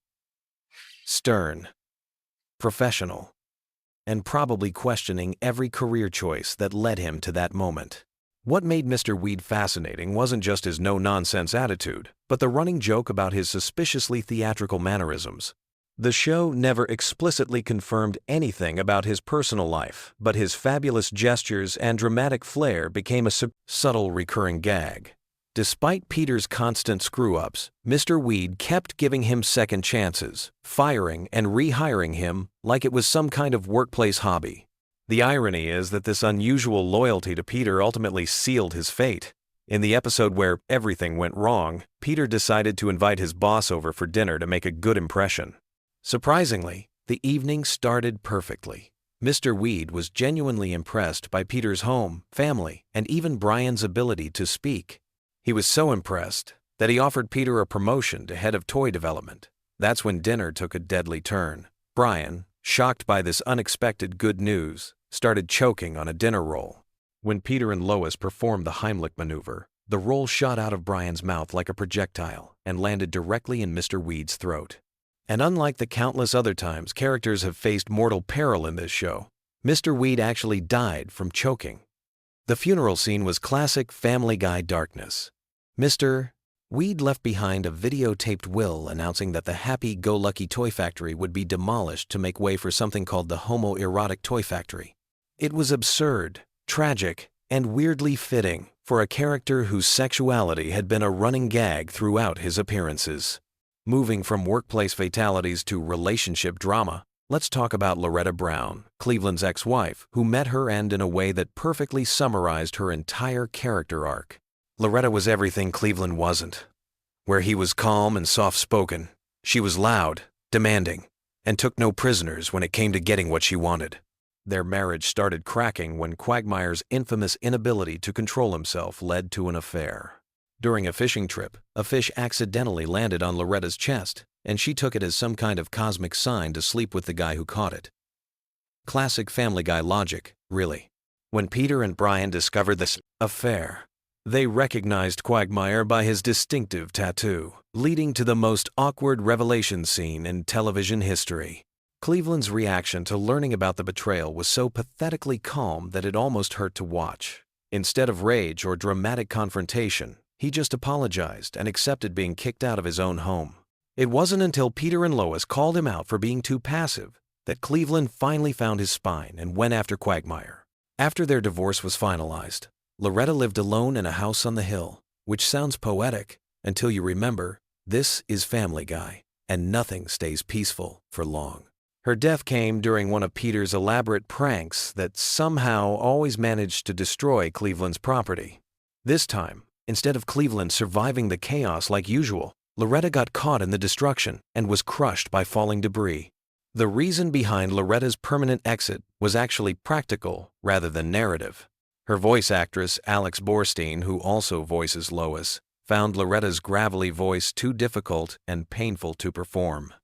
Stern, professional, and probably questioning every career choice that led him to that moment. What made Mr. Weed fascinating wasn't just his no-nonsense attitude, but the running joke about his suspiciously theatrical mannerisms. The show never explicitly confirmed anything about his personal life, but his fabulous gestures and dramatic flair became a subtle recurring gag. Despite Peter's constant screw-ups, Mr. Weed kept giving him second chances, firing and rehiring him like it was some kind of workplace hobby. The irony is that this unusual loyalty to Peter ultimately sealed his fate. In the episode where everything went wrong, Peter decided to invite his boss over for dinner to make a good impression. Surprisingly, the evening started perfectly. Mr. Weed was genuinely impressed by Peter's home, family, and even Brian's ability to speak. He was so impressed that he offered Peter a promotion to head of toy development. That's when dinner took a deadly turn. Brian, shocked by this unexpected good news, started choking on a dinner roll. When Peter and Lois performed the Heimlich maneuver, the roll shot out of Brian's mouth like a projectile and landed directly in Mr. Weed's throat. And unlike the countless other times characters have faced mortal peril in this show, Mr. Weed actually died from choking. The funeral scene was classic Family Guy darkness. Mr. Weed left behind a videotaped will announcing that the happy-go-lucky toy factory would be demolished to make way for something called the homoerotic toy factory. It was absurd, tragic, and weirdly fitting for a character whose sexuality had been a running gag throughout his appearances. Moving from workplace fatalities to relationship drama, let's talk about Loretta Brown, Cleveland's ex-wife, who met her end in a way that perfectly summarized her entire character arc. Loretta was everything Cleveland wasn't. Where he was calm and soft-spoken, she was loud, demanding, and took no prisoners when it came to getting what she wanted. Their marriage started cracking when Quagmire's infamous inability to control himself led to an affair. During a fishing trip, a fish accidentally landed on Loretta's chest, and she took it as some kind of cosmic sign to sleep with the guy who caught it. Classic Family Guy logic, really. When Peter and Brian discovered this affair, they recognized Quagmire by his distinctive tattoo, leading to the most awkward revelation scene in television history. Cleveland's reaction to learning about the betrayal was so pathetically calm that it almost hurt to watch. Instead of rage or dramatic confrontation, he just apologized and accepted being kicked out of his own home. It wasn't until Peter and Lois called him out for being too passive that Cleveland finally found his spine and went after Quagmire. After their divorce was finalized, Loretta lived alone in a house on the hill, which sounds poetic until you remember this is Family Guy, and nothing stays peaceful for long. Her death came during one of Peter's elaborate pranks that somehow always managed to destroy Cleveland's property. This time, instead of Cleveland surviving the chaos like usual, Loretta got caught in the destruction and was crushed by falling debris. The reason behind Loretta's permanent exit was actually practical rather than narrative. Her voice actress, Alex Borstein, who also voices Lois, found Loretta's gravelly voice too difficult and painful to perform.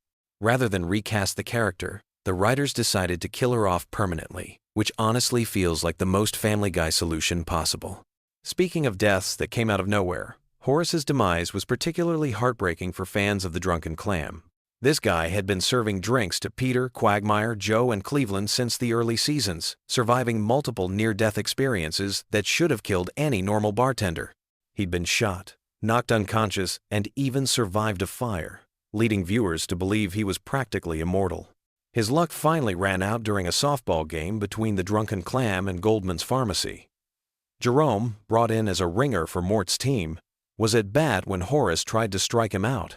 Rather than recast the character, the writers decided to kill her off permanently, which honestly feels like the most Family Guy solution possible. Speaking of deaths that came out of nowhere, Horace's demise was particularly heartbreaking for fans of the Drunken Clam. This guy had been serving drinks to Peter, Quagmire, Joe, and Cleveland since the early seasons, surviving multiple near-death experiences that should have killed any normal bartender. He'd been shot, knocked unconscious, and even survived a fire, leading viewers to believe he was practically immortal. His luck finally ran out during a softball game between the Drunken Clam and Goldman's Pharmacy. Jerome, brought in as a ringer for Mort's team, was at bat when Horace tried to strike him out.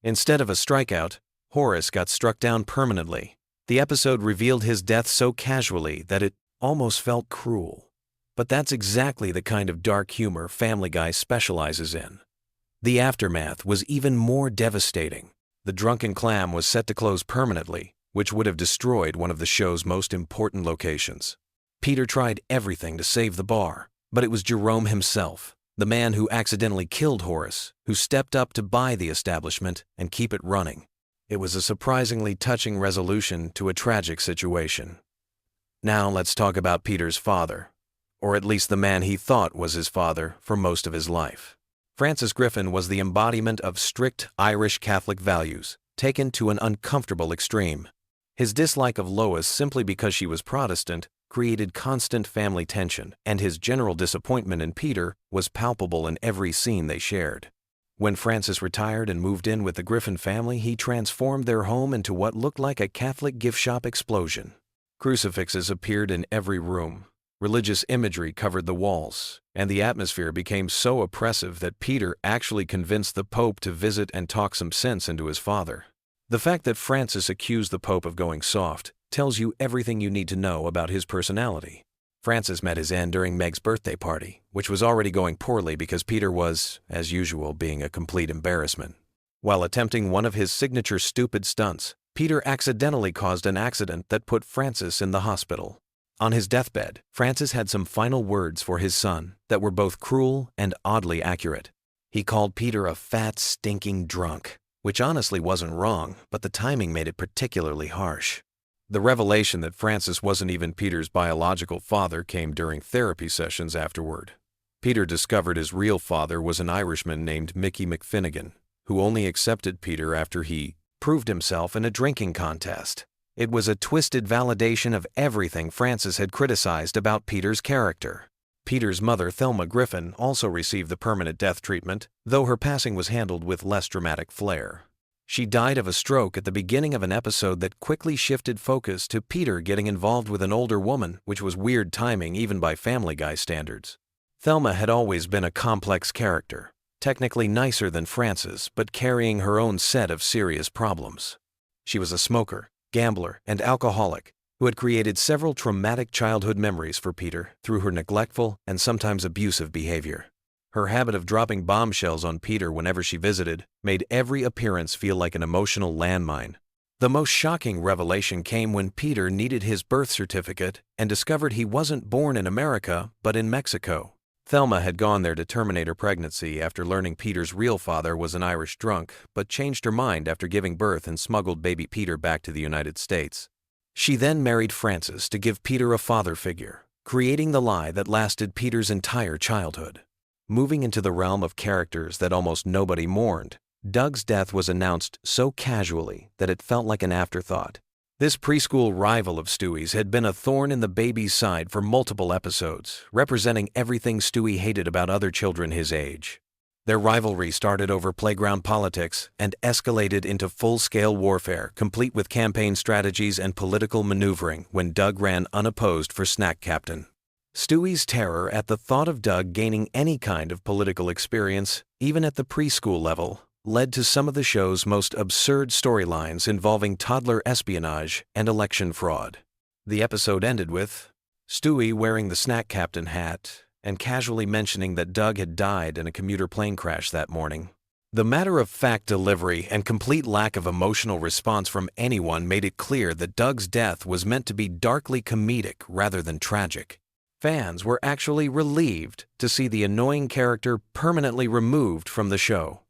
Instead of a strikeout, Horace got struck down permanently. The episode revealed his death so casually that it almost felt cruel. But that's exactly the kind of dark humor Family Guy specializes in. The aftermath was even more devastating. The Drunken Clam was set to close permanently, which would have destroyed one of the show's most important locations. Peter tried everything to save the bar, but it was Jerome himself, the man who accidentally killed Horace, who stepped up to buy the establishment and keep it running. It was a surprisingly touching resolution to a tragic situation. Now let's talk about Peter's father, or at least the man he thought was his father for most of his life. Francis Griffin was the embodiment of strict Irish Catholic values, taken to an uncomfortable extreme. His dislike of Lois simply because she was Protestant created constant family tension, and his general disappointment in Peter was palpable in every scene they shared. When Francis retired and moved in with the Griffin family, he transformed their home into what looked like a Catholic gift shop explosion. Crucifixes appeared in every room. Religious imagery covered the walls, and the atmosphere became so oppressive that Peter actually convinced the Pope to visit and talk some sense into his father. The fact that Francis accused the Pope of going soft tells you everything you need to know about his personality. Francis met his end during Meg's birthday party, which was already going poorly because Peter was, as usual, being a complete embarrassment. While attempting one of his signature stupid stunts, Peter accidentally caused an accident that put Francis in the hospital. On his deathbed, Francis had some final words for his son that were both cruel and oddly accurate. He called Peter a fat, stinking drunk, which honestly wasn't wrong, but the timing made it particularly harsh. The revelation that Francis wasn't even Peter's biological father came during therapy sessions afterward. Peter discovered his real father was an Irishman named Mickey McFinnigan, who only accepted Peter after he proved himself in a drinking contest. It was a twisted validation of everything Francis had criticized about Peter's character. Peter's mother, Thelma Griffin, also received the permanent death treatment, though her passing was handled with less dramatic flair. She died of a stroke at the beginning of an episode that quickly shifted focus to Peter getting involved with an older woman, which was weird timing even by Family Guy standards. Thelma had always been a complex character, technically nicer than Francis, but carrying her own set of serious problems. She was a smoker, gambler, and alcoholic who had created several traumatic childhood memories for Peter through her neglectful and sometimes abusive behavior. Her habit of dropping bombshells on Peter whenever she visited made every appearance feel like an emotional landmine. The most shocking revelation came when Peter needed his birth certificate and discovered he wasn't born in America, but in Mexico. Thelma had gone there to terminate her pregnancy after learning Peter's real father was an Irish drunk, but changed her mind after giving birth and smuggled baby Peter back to the United States. She then married Francis to give Peter a father figure, creating the lie that lasted Peter's entire childhood. Moving into the realm of characters that almost nobody mourned, Doug's death was announced so casually that it felt like an afterthought. This preschool rival of Stewie's had been a thorn in the baby's side for multiple episodes, representing everything Stewie hated about other children his age. Their rivalry started over playground politics and escalated into full-scale warfare, complete with campaign strategies and political maneuvering when Doug ran unopposed for snack captain. Stewie's terror at the thought of Doug gaining any kind of political experience, even at the preschool level, led to some of the show's most absurd storylines involving toddler espionage and election fraud. The episode ended with Stewie wearing the snack captain hat and casually mentioning that Doug had died in a commuter plane crash that morning. The matter-of-fact delivery and complete lack of emotional response from anyone made it clear that Doug's death was meant to be darkly comedic rather than tragic. Fans were actually relieved to see the annoying character permanently removed from the show.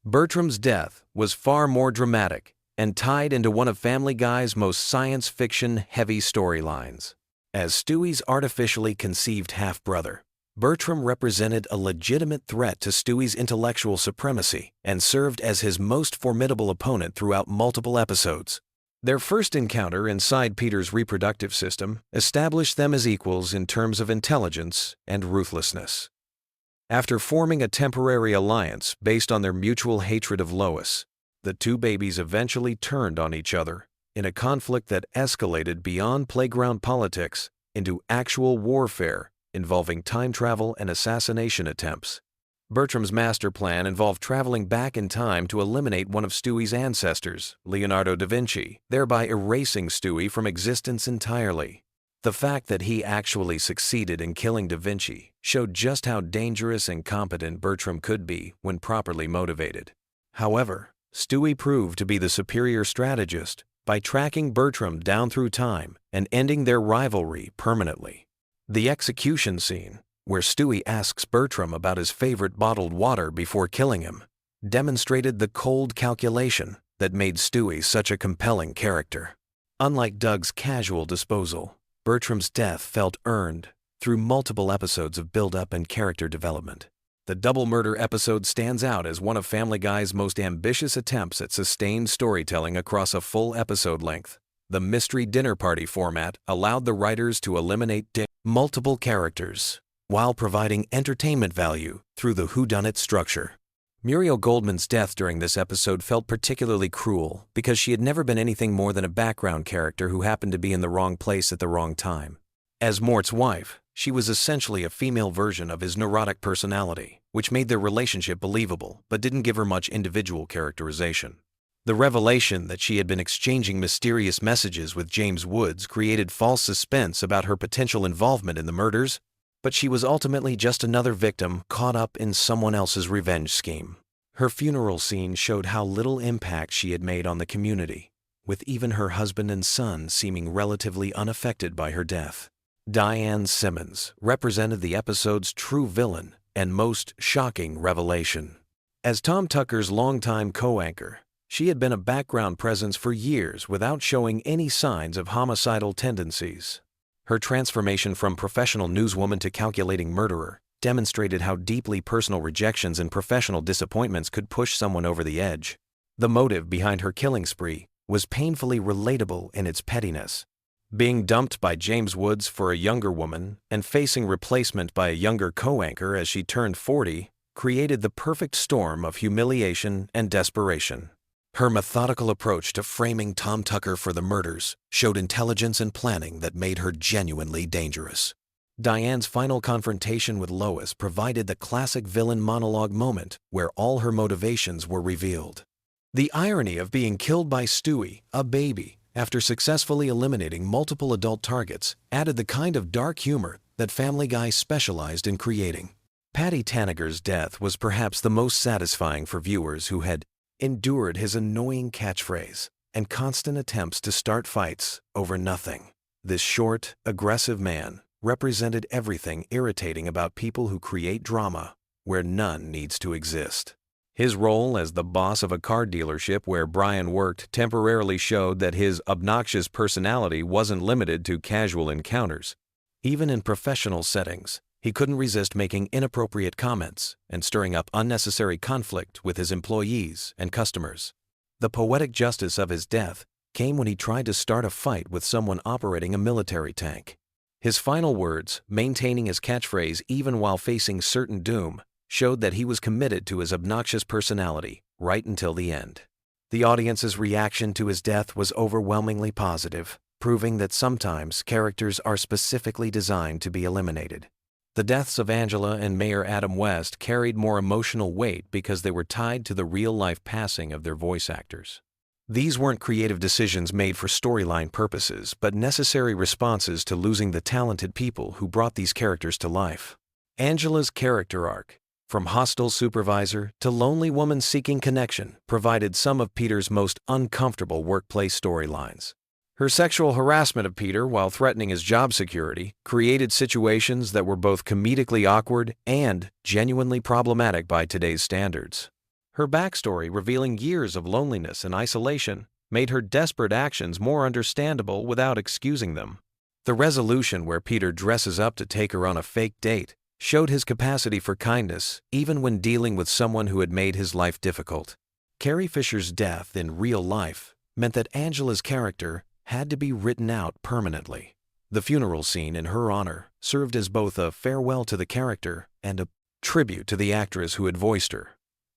Bertram's death was far more dramatic and tied into one of Family Guy's most science fiction-heavy storylines. As Stewie's artificially conceived half-brother, Bertram represented a legitimate threat to Stewie's intellectual supremacy and served as his most formidable opponent throughout multiple episodes. Their first encounter inside Peter's reproductive system established them as equals in terms of intelligence and ruthlessness. After forming a temporary alliance based on their mutual hatred of Lois, the two babies eventually turned on each other in a conflict that escalated beyond playground politics into actual warfare involving time travel and assassination attempts. Bertram's master plan involved traveling back in time to eliminate one of Stewie's ancestors, Leonardo da Vinci, thereby erasing Stewie from existence entirely. The fact that he actually succeeded in killing da Vinci showed just how dangerous and competent Bertram could be when properly motivated. However, Stewie proved to be the superior strategist by tracking Bertram down through time and ending their rivalry permanently. The execution scene, where Stewie asks Bertram about his favorite bottled water before killing him, demonstrated the cold calculation that made Stewie such a compelling character. Unlike Doug's casual disposal, Bertram's death felt earned through multiple episodes of build-up and character development. The double murder episode stands out as one of Family Guy's most ambitious attempts at sustained storytelling across a full episode length. The mystery dinner party format allowed the writers to eliminate multiple characters while providing entertainment value through the whodunit structure. Muriel Goldman's death during this episode felt particularly cruel because she had never been anything more than a background character who happened to be in the wrong place at the wrong time. As Mort's wife, she was essentially a female version of his neurotic personality, which made their relationship believable but didn't give her much individual characterization. The revelation that she had been exchanging mysterious messages with James Woods created false suspense about her potential involvement in the murders, but she was ultimately just another victim caught up in someone else's revenge scheme. Her funeral scene showed how little impact she had made on the community, with even her husband and son seeming relatively unaffected by her death. Diane Simmons represented the episode's true villain and most shocking revelation. As Tom Tucker's longtime co-anchor, she had been a background presence for years without showing any signs of homicidal tendencies. Her transformation from professional newswoman to calculating murderer demonstrated how deeply personal rejections and professional disappointments could push someone over the edge. The motive behind her killing spree was painfully relatable in its pettiness. Being dumped by James Woods for a younger woman and facing replacement by a younger co-anchor as she turned 40 created the perfect storm of humiliation and desperation. Her methodical approach to framing Tom Tucker for the murders showed intelligence and planning that made her genuinely dangerous. Diane's final confrontation with Lois provided the classic villain monologue moment where all her motivations were revealed. The irony of being killed by Stewie, a baby, after successfully eliminating multiple adult targets added the kind of dark humor that Family Guy specialized in creating. Patty Tanager's death was perhaps the most satisfying for viewers who had endured his annoying catchphrase and constant attempts to start fights over nothing. This short, aggressive man represented everything irritating about people who create drama where none needs to exist. His role as the boss of a car dealership where Brian worked temporarily showed that his obnoxious personality wasn't limited to casual encounters. Even in professional settings, he couldn't resist making inappropriate comments and stirring up unnecessary conflict with his employees and customers. The poetic justice of his death came when he tried to start a fight with someone operating a military tank. His final words, maintaining his catchphrase even while facing certain doom, showed that he was committed to his obnoxious personality right until the end. The audience's reaction to his death was overwhelmingly positive, proving that sometimes characters are specifically designed to be eliminated. The deaths of Angela and Mayor Adam West carried more emotional weight because they were tied to the real-life passing of their voice actors. These weren't creative decisions made for storyline purposes, but necessary responses to losing the talented people who brought these characters to life. Angela's character arc, from hostile supervisor to lonely woman seeking connection, provided some of Peter's most uncomfortable workplace storylines. Her sexual harassment of Peter while threatening his job security created situations that were both comedically awkward and genuinely problematic by today's standards. Her backstory, revealing years of loneliness and isolation, made her desperate actions more understandable without excusing them. The resolution where Peter dresses up to take her on a fake date showed his capacity for kindness even when dealing with someone who had made his life difficult. Carrie Fisher's death in real life meant that Angela's character had to be written out permanently. The funeral scene in her honor served as both a farewell to the character and a tribute to the actress who had voiced her.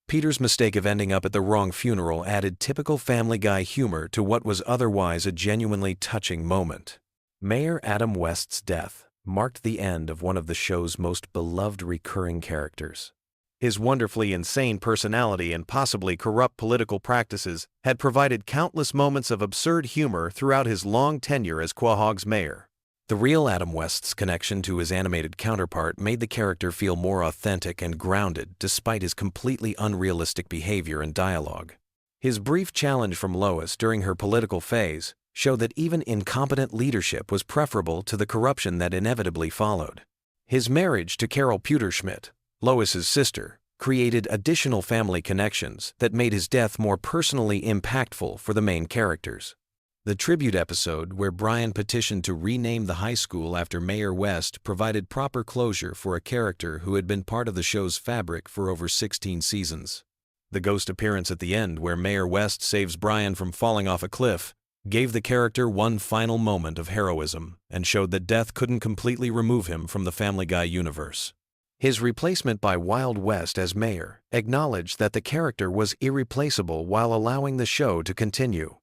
Peter's mistake of ending up at the wrong funeral added typical Family Guy humor to what was otherwise a genuinely touching moment. Mayor Adam West's death marked the end of one of the show's most beloved recurring characters. His wonderfully insane personality and possibly corrupt political practices had provided countless moments of absurd humor throughout his long tenure as Quahog's mayor. The real Adam West's connection to his animated counterpart made the character feel more authentic and grounded despite his completely unrealistic behavior and dialogue. His brief challenge from Lois during her political phase showed that even incompetent leadership was preferable to the corruption that inevitably followed. His marriage to Carol Pewterschmidt, Lois's sister, created additional family connections that made his death more personally impactful for the main characters. The tribute episode where Brian petitioned to rename the high school after Mayor West provided proper closure for a character who had been part of the show's fabric for over 16 seasons. The ghost appearance at the end where Mayor West saves Brian from falling off a cliff gave the character one final moment of heroism and showed that death couldn't completely remove him from the Family Guy universe. His replacement by Wild West as mayor acknowledged that the character was irreplaceable while allowing the show to continue.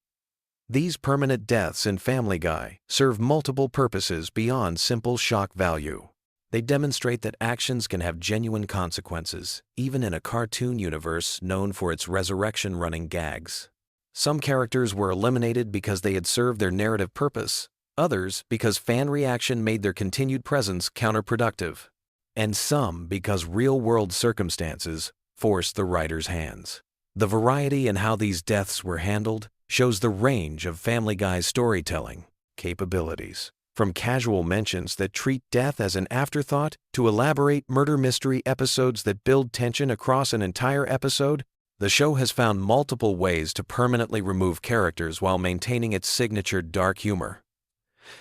These permanent deaths in Family Guy serve multiple purposes beyond simple shock value. They demonstrate that actions can have genuine consequences, even in a cartoon universe known for its resurrection-running gags. Some characters were eliminated because they had served their narrative purpose, others because fan reaction made their continued presence counterproductive, and some because real-world circumstances forced the writer's hands. The variety in how these deaths were handled shows the range of Family Guy's storytelling capabilities, from casual mentions that treat death as an afterthought to elaborate murder mystery episodes that build tension across an entire episode. The show has found multiple ways to permanently remove characters while maintaining its signature dark humor.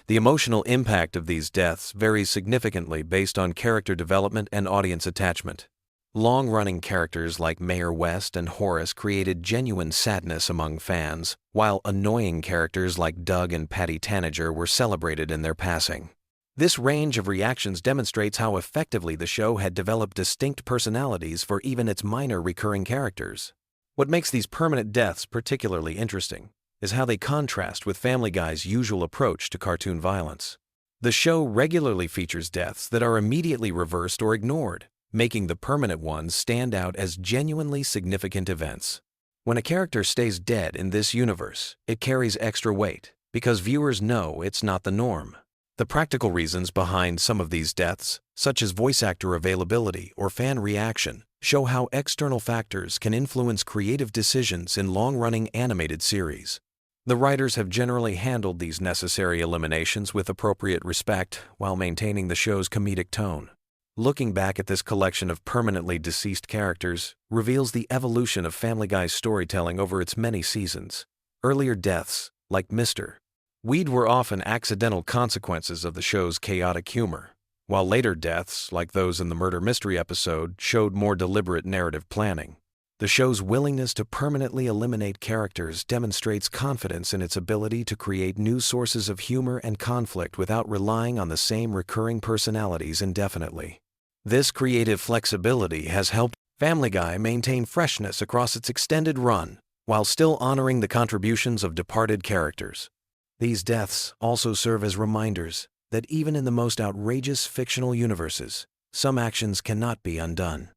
The emotional impact of these deaths varies significantly based on character development and audience attachment. Long-running characters like Mayor West and Horace created genuine sadness among fans, while annoying characters like Doug and Patty Tanager were celebrated in their passing. This range of reactions demonstrates how effectively the show had developed distinct personalities for even its minor recurring characters. What makes these permanent deaths particularly interesting is how they contrast with Family Guy's usual approach to cartoon violence. The show regularly features deaths that are immediately reversed or ignored, making the permanent ones stand out as genuinely significant events. When a character stays dead in this universe, it carries extra weight, because viewers know it's not the norm. The practical reasons behind some of these deaths, such as voice actor availability or fan reaction, show how external factors can influence creative decisions in long-running animated series. The writers have generally handled these necessary eliminations with appropriate respect while maintaining the show's comedic tone. Looking back at this collection of permanently deceased characters reveals the evolution of Family Guy's storytelling over its many seasons. Earlier deaths, like Mr. Weed were often accidental consequences of the show's chaotic humor, while later deaths, like those in the murder mystery episode, showed more deliberate narrative planning. The show's willingness to permanently eliminate characters demonstrates confidence in its ability to create new sources of humor and conflict without relying on the same recurring personalities indefinitely. This creative flexibility has helped Family Guy maintain freshness across its extended run, while still honoring the contributions of departed characters. These deaths also serve as reminders that even in the most outrageous fictional universes, some actions cannot be undone.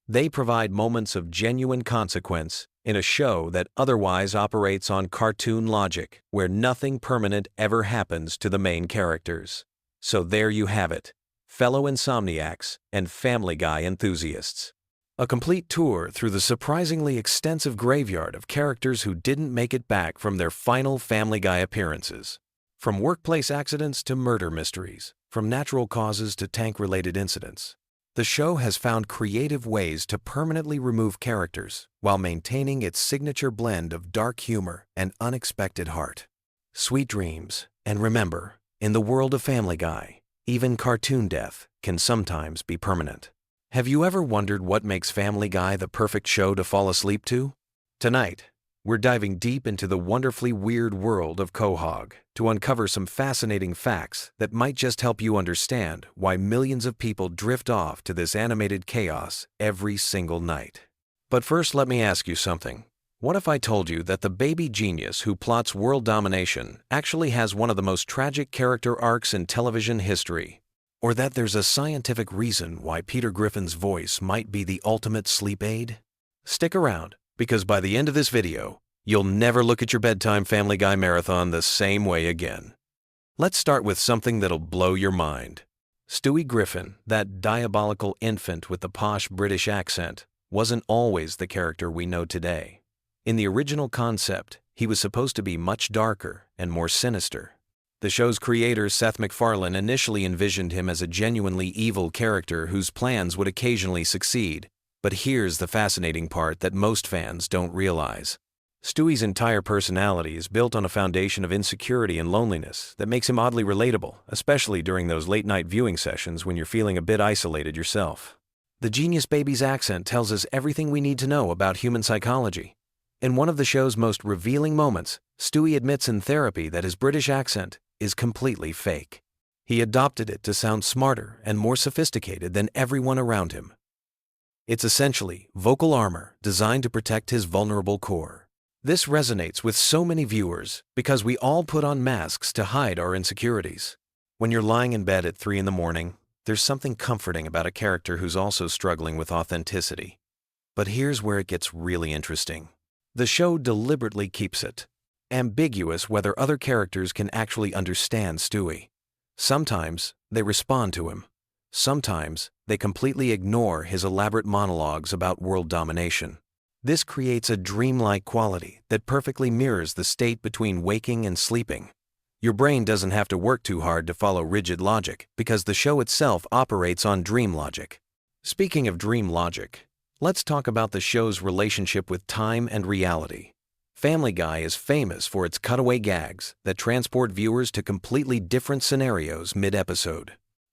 They provide moments of genuine consequence in a show that otherwise operates on cartoon logic, where nothing permanent ever happens to the main characters. So there you have it, fellow Insomniacs and Family Guy enthusiasts. A complete tour through the surprisingly extensive graveyard of characters who didn't make it back from their final Family Guy appearances. From workplace accidents to murder mysteries, from natural causes to tank-related incidents, the show has found creative ways to permanently remove characters while maintaining its signature blend of dark humor and unexpected heart. Sweet dreams, and remember, in the world of Family Guy, even cartoon death can sometimes be permanent. Have you ever wondered what makes Family Guy the perfect show to fall asleep to? Tonight, we're diving deep into the wonderfully weird world of Quahog to uncover some fascinating facts that might just help you understand why millions of people drift off to this animated chaos every single night. But first, let me ask you something. What if I told you that the baby genius who plots world domination actually has one of the most tragic character arcs in television history? Or that there's a scientific reason why Peter Griffin's voice might be the ultimate sleep aid? Stick around, because by the end of this video, you'll never look at your bedtime Family Guy marathon the same way again. Let's start with something that'll blow your mind. Stewie Griffin, that diabolical infant with the posh British accent, wasn't always the character we know today. In the original concept, he was supposed to be much darker and more sinister. The show's creator, Seth MacFarlane, initially envisioned him as a genuinely evil character whose plans would occasionally succeed. But here's the fascinating part that most fans don't realize. Stewie's entire personality is built on a foundation of insecurity and loneliness that makes him oddly relatable, especially during those late-night viewing sessions when you're feeling a bit isolated yourself. The genius baby's accent tells us everything we need to know about human psychology. In one of the show's most revealing moments, Stewie admits in therapy that his British accent is completely fake. He adopted it to sound smarter and more sophisticated than everyone around him. It's essentially vocal armor designed to protect his vulnerable core. This resonates with so many viewers because we all put on masks to hide our insecurities. When you're lying in bed at 3 a.m, there's something comforting about a character who's also struggling with authenticity. But here's where it gets really interesting. The show deliberately keeps it ambiguous whether other characters can actually understand Stewie. Sometimes they respond to him. Sometimes they completely ignore his elaborate monologues about world domination. This creates a dreamlike quality that perfectly mirrors the state between waking and sleeping. Your brain doesn't have to work too hard to follow rigid logic because the show itself operates on dream logic. Speaking of dream logic, let's talk about the show's relationship with time and reality. Family Guy is famous for its cutaway gags that transport viewers to completely different scenarios mid-episode.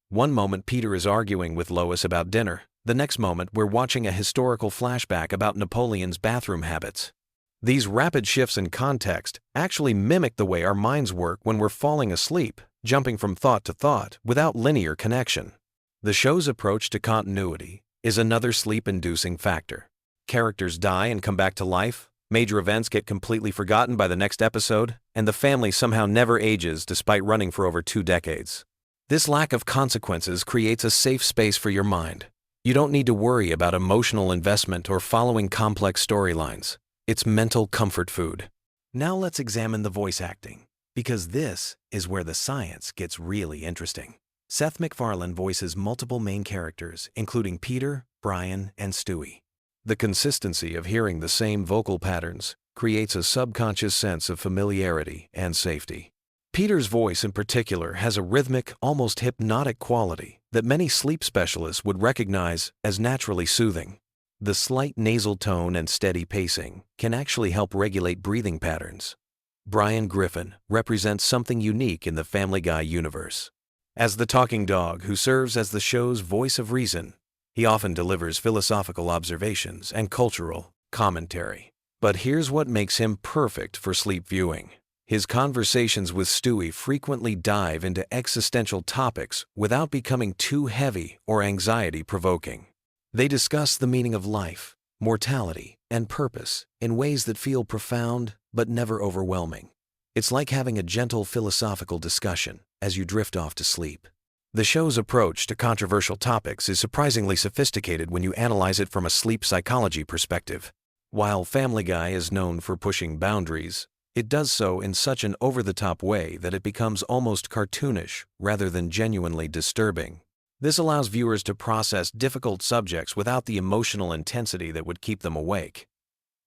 One moment Peter is arguing with Lois about dinner. The next moment we're watching a historical flashback about Napoleon's bathroom habits. These rapid shifts in context actually mimic the way our minds work when we're falling asleep, jumping from thought to thought without linear connection. The show's approach to continuity is another sleep-inducing factor. Characters die and come back to life, major events get completely forgotten by the next episode, and the family somehow never ages despite running for over 2 decades. This lack of consequences creates a safe space for your mind. You don't need to worry about emotional investment or following complex storylines. It's mental comfort food. Now let's examine the voice acting, because this is where the science gets really interesting. Seth MacFarlane voices multiple main characters, including Peter, Brian, and Stewie. The consistency of hearing the same vocal patterns creates a subconscious sense of familiarity and safety. Peter's voice in particular has a rhythmic, almost hypnotic quality that many sleep specialists would recognize as naturally soothing. The slight nasal tone and steady pacing can actually help regulate breathing patterns. Brian Griffin represents something unique in the Family Guy universe. As the talking dog who serves as the show's voice of reason, he often delivers philosophical observations and cultural commentary. But here's what makes him perfect for sleep viewing. His conversations with Stewie frequently dive into existential topics without becoming too heavy or anxiety-provoking. They discuss the meaning of life, mortality, and purpose in ways that feel profound but never overwhelming. It's like having a gentle philosophical discussion as you drift off to sleep. The show's approach to controversial topics is surprisingly sophisticated when you analyze it from a sleep psychology perspective. While Family Guy is known for pushing boundaries, it does so in such an over-the-top way that it becomes almost cartoonish rather than genuinely disturbing. This allows viewers to process difficult subjects without the emotional intensity that would keep them awake.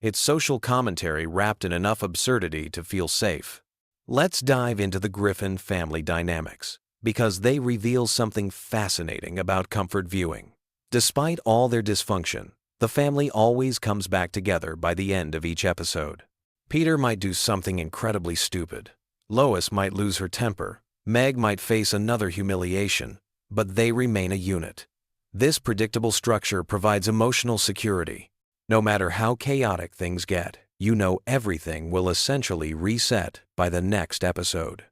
It's social commentary wrapped in enough absurdity to feel safe. Let's dive into the Griffin family dynamics, because they reveal something fascinating about comfort viewing. Despite all their dysfunction, the family always comes back together by the end of each episode. Peter might do something incredibly stupid. Lois might lose her temper. Meg might face another humiliation, but they remain a unit. This predictable structure provides emotional security. No matter how chaotic things get, you know everything will essentially reset by the next episode.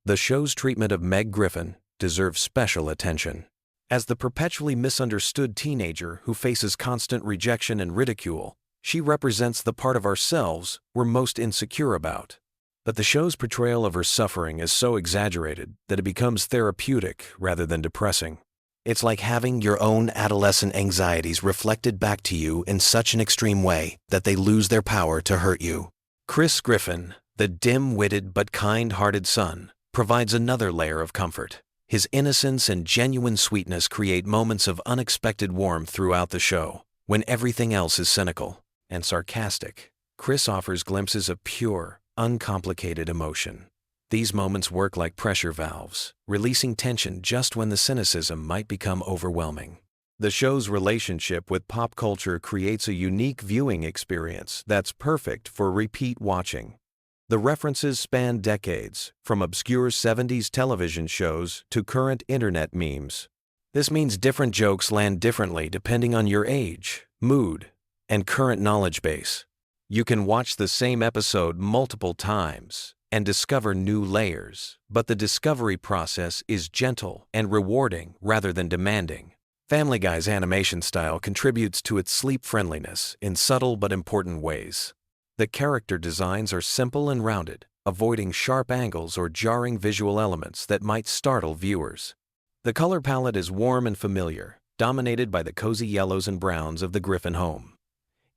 The show's treatment of Meg Griffin deserves special attention. As the perpetually misunderstood teenager who faces constant rejection and ridicule, she represents the part of ourselves we're most insecure about. But the show's portrayal of her suffering is so exaggerated that it becomes therapeutic rather than depressing. It's like having your own adolescent anxieties reflected back to you in such an extreme way that they lose their power to hurt you. Chris Griffin, the dim-witted but kind-hearted son, provides another layer of comfort. His innocence and genuine sweetness create moments of unexpected warmth throughout the show. When everything else is cynical and sarcastic, Chris offers glimpses of pure, uncomplicated emotion. These moments work like pressure valves, releasing tension just when the cynicism might become overwhelming. The show's relationship with pop culture creates a unique viewing experience that's perfect for repeat watching. The references span decades, from obscure 70s television shows to current internet memes. This means different jokes land differently depending on your age, mood, and current knowledge base. You can watch the same episode multiple times and discover new layers, but the discovery process is gentle and rewarding rather than demanding. Family Guy's animation style contributes to its sleep friendliness in subtle but important ways. The character designs are simple and rounded, avoiding sharp angles or jarring visual elements that might startle viewers. The color palette is warm and familiar, dominated by the cozy yellows and browns of the Griffin home.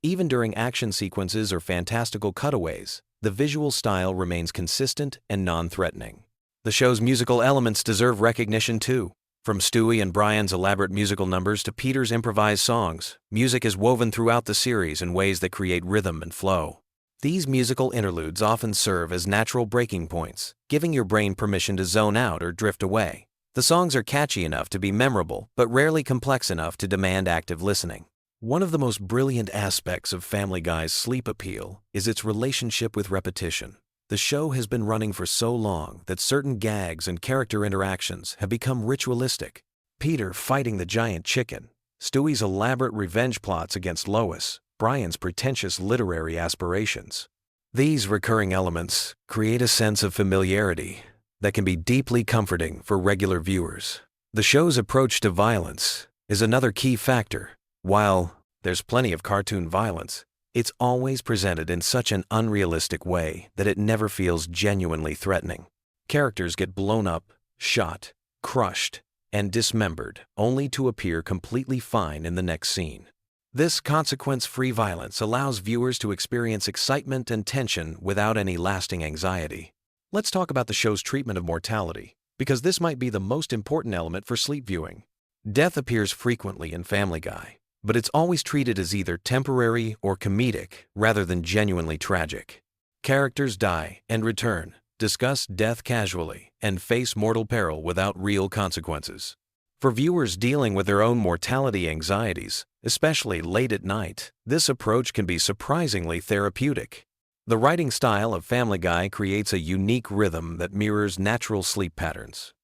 Even during action sequences or fantastical cutaways, the visual style remains consistent and non-threatening. The show's musical elements deserve recognition too. From Stewie and Brian's elaborate musical numbers to Peter's improvised songs, music is woven throughout the series in ways that create rhythm and flow. These musical interludes often serve as natural breaking points, giving your brain permission to zone out or drift away. The songs are catchy enough to be memorable, but rarely complex enough to demand active listening. One of the most brilliant aspects of Family Guy's sleep appeal is its relationship with repetition. The show has been running for so long that certain gags and character interactions have become ritualistic. Peter fighting the giant chicken, Stewie's elaborate revenge plots against Lois, Brian's pretentious literary aspirations. These recurring elements create a sense of familiarity that can be deeply comforting for regular viewers. The show's approach to violence is another key factor. While there's plenty of cartoon violence, it's always presented in such an unrealistic way that it never feels genuinely threatening. Characters get blown up, shot, crushed, and dismembered, only to appear completely fine in the next scene. This consequence-free violence allows viewers to experience excitement and tension without any lasting anxiety. Let's talk about the show's treatment of mortality, because this might be the most important element for sleep viewing. Death appears frequently in Family Guy, but it's always treated as either temporary or comedic rather than genuinely tragic. Characters die and return, discuss death casually, and face mortal peril without real consequences. For viewers dealing with their own mortality anxieties, especially late at night, this approach can be surprisingly therapeutic. The writing style of Family Guy creates a unique rhythm that mirrors natural sleep patterns.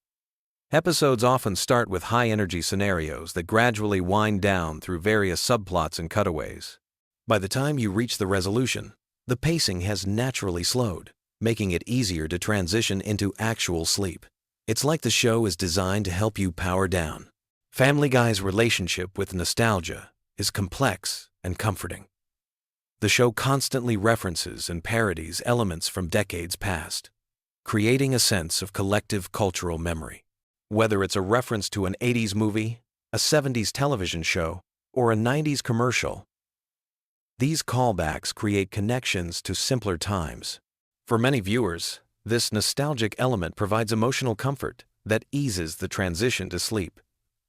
Episodes often start with high-energy scenarios that gradually wind down through various subplots and cutaways. By the time you reach the resolution, the pacing has naturally slowed, making it easier to transition into actual sleep. It's like the show is designed to help you power down. Family Guy's relationship with nostalgia is complex and comforting. The show constantly references and parodies elements from decades past, creating a sense of collective cultural memory. Whether it's a reference to an 80s movie, a 70s television show, or a 90s commercial, these callbacks create connections to simpler times. For many viewers, this nostalgic element provides emotional comfort that eases the transition to sleep.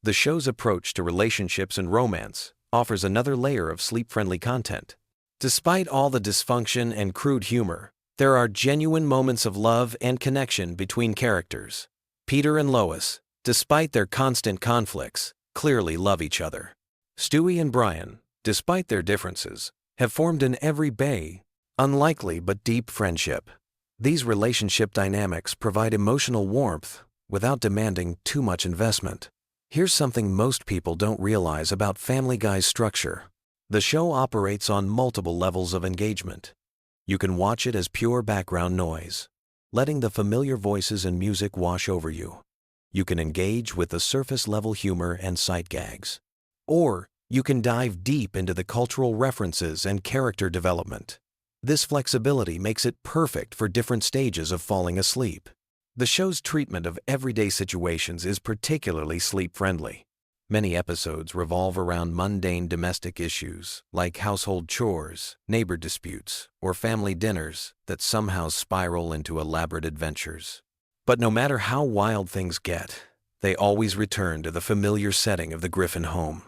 The show's approach to relationships and romance offers another layer of sleep-friendly content. Despite all the dysfunction and crude humor, there are genuine moments of love and connection between characters. Peter and Lois, despite their constant conflicts, clearly love each other. Stewie and Brian, despite their differences, have formed an everyday, unlikely but deep friendship. These relationship dynamics provide emotional warmth without demanding too much investment. Here's something most people don't realize about Family Guy's structure. The show operates on multiple levels of engagement. You can watch it as pure background noise, letting the familiar voices and music wash over you. You can engage with the surface-level humor and sight gags. Or you can dive deep into the cultural references and character development. This flexibility makes it perfect for different stages of falling asleep. The show's treatment of everyday situations is particularly sleep-friendly. Many episodes revolve around mundane domestic issues like household chores, neighbor disputes, or family dinners that somehow spiral into elaborate adventures. But no matter how wild things get, they always return to the familiar setting of the Griffin home.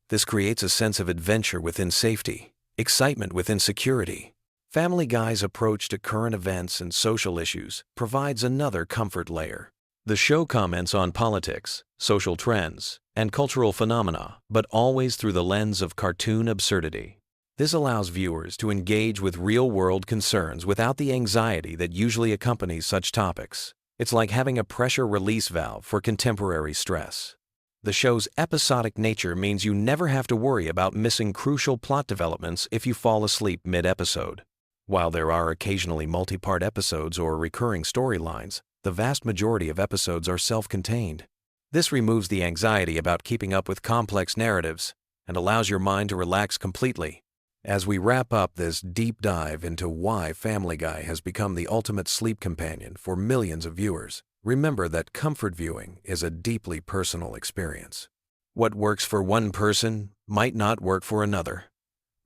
This creates a sense of adventure within safety, excitement within security. Family Guy's approach to current events and social issues provides another comfort layer. The show comments on politics, social trends, and cultural phenomena, but always through the lens of cartoon absurdity. This allows viewers to engage with real-world concerns without the anxiety that usually accompanies such topics. It's like having a pressure release valve for contemporary stress. The show's episodic nature means you never have to worry about missing crucial plot developments if you fall asleep mid-episode. While there are occasionally multi-part episodes or recurring storylines, the vast majority of episodes are self-contained. This removes the anxiety about keeping up with complex narratives and allows your mind to relax completely. As we wrap up this deep dive into why Family Guy has become the ultimate sleep companion for millions of viewers, remember that comfort viewing is a deeply personal experience. What works for one person might not work for another,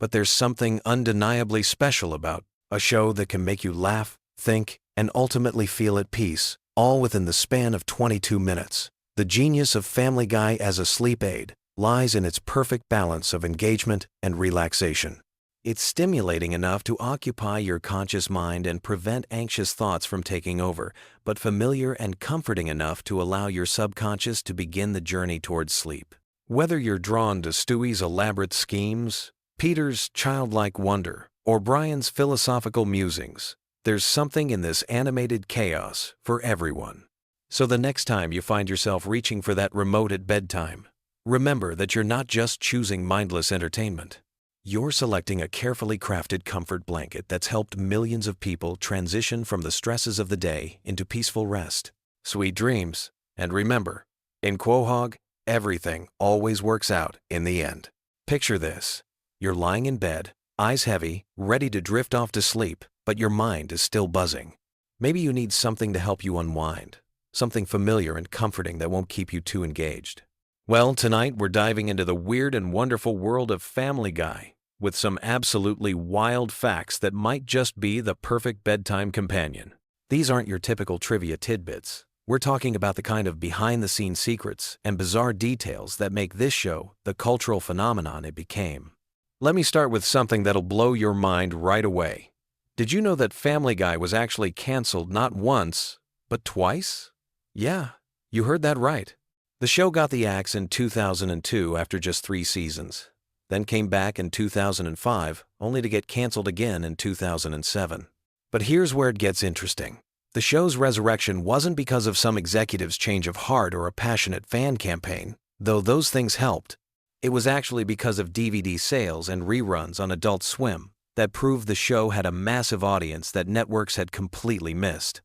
but there's something undeniably special about a show that can make you laugh, think, and ultimately feel at peace, all within the span of 22 minutes. The genius of Family Guy as a sleep aid lies in its perfect balance of engagement and relaxation. It's stimulating enough to occupy your conscious mind and prevent anxious thoughts from taking over, but familiar and comforting enough to allow your subconscious to begin the journey towards sleep. Whether you're drawn to Stewie's elaborate schemes, Peter's childlike wonder, or Brian's philosophical musings, there's something in this animated chaos for everyone. So the next time you find yourself reaching for that remote at bedtime, remember that you're not just choosing mindless entertainment. You're selecting a carefully crafted comfort blanket that's helped millions of people transition from the stresses of the day into peaceful rest. Sweet dreams. And remember, in Quahog, everything always works out in the end. Picture this. You're lying in bed, eyes heavy, ready to drift off to sleep, but your mind is still buzzing. Maybe you need something to help you unwind, something familiar and comforting that won't keep you too engaged. Well, tonight we're diving into the weird and wonderful world of Family Guy with some absolutely wild facts that might just be the perfect bedtime companion. These aren't your typical trivia tidbits. We're talking about the kind of behind-the-scenes secrets and bizarre details that make this show the cultural phenomenon it became. Let me start with something that'll blow your mind right away. Did you know that Family Guy was actually canceled not once, but twice? Yeah, you heard that right. The show got the axe in 2002 after just 3 seasons. then came back in 2005, only to get canceled again in 2007. But here's where it gets interesting. The show's resurrection wasn't because of some executive's change of heart or a passionate fan campaign, though those things helped. It was actually because of DVD sales and reruns on Adult Swim that proved the show had a massive audience that networks had completely missed.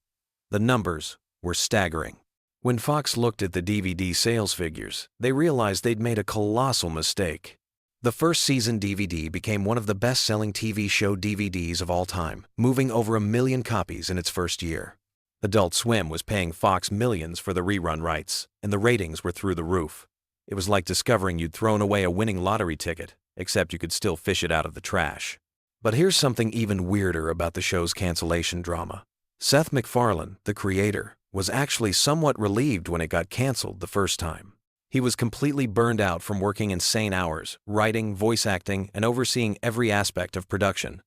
The numbers were staggering. When Fox looked at the DVD sales figures, they realized they'd made a colossal mistake. The first season DVD became one of the best-selling TV show DVDs of all time, moving over 1 million copies in its first year. Adult Swim was paying Fox millions for the rerun rights, and the ratings were through the roof. It was like discovering you'd thrown away a winning lottery ticket, except you could still fish it out of the trash. But here's something even weirder about the show's cancellation drama. Seth MacFarlane, the creator, was actually somewhat relieved when it got canceled the first time. He was completely burned out from working insane hours, writing, voice acting, and overseeing every aspect of production.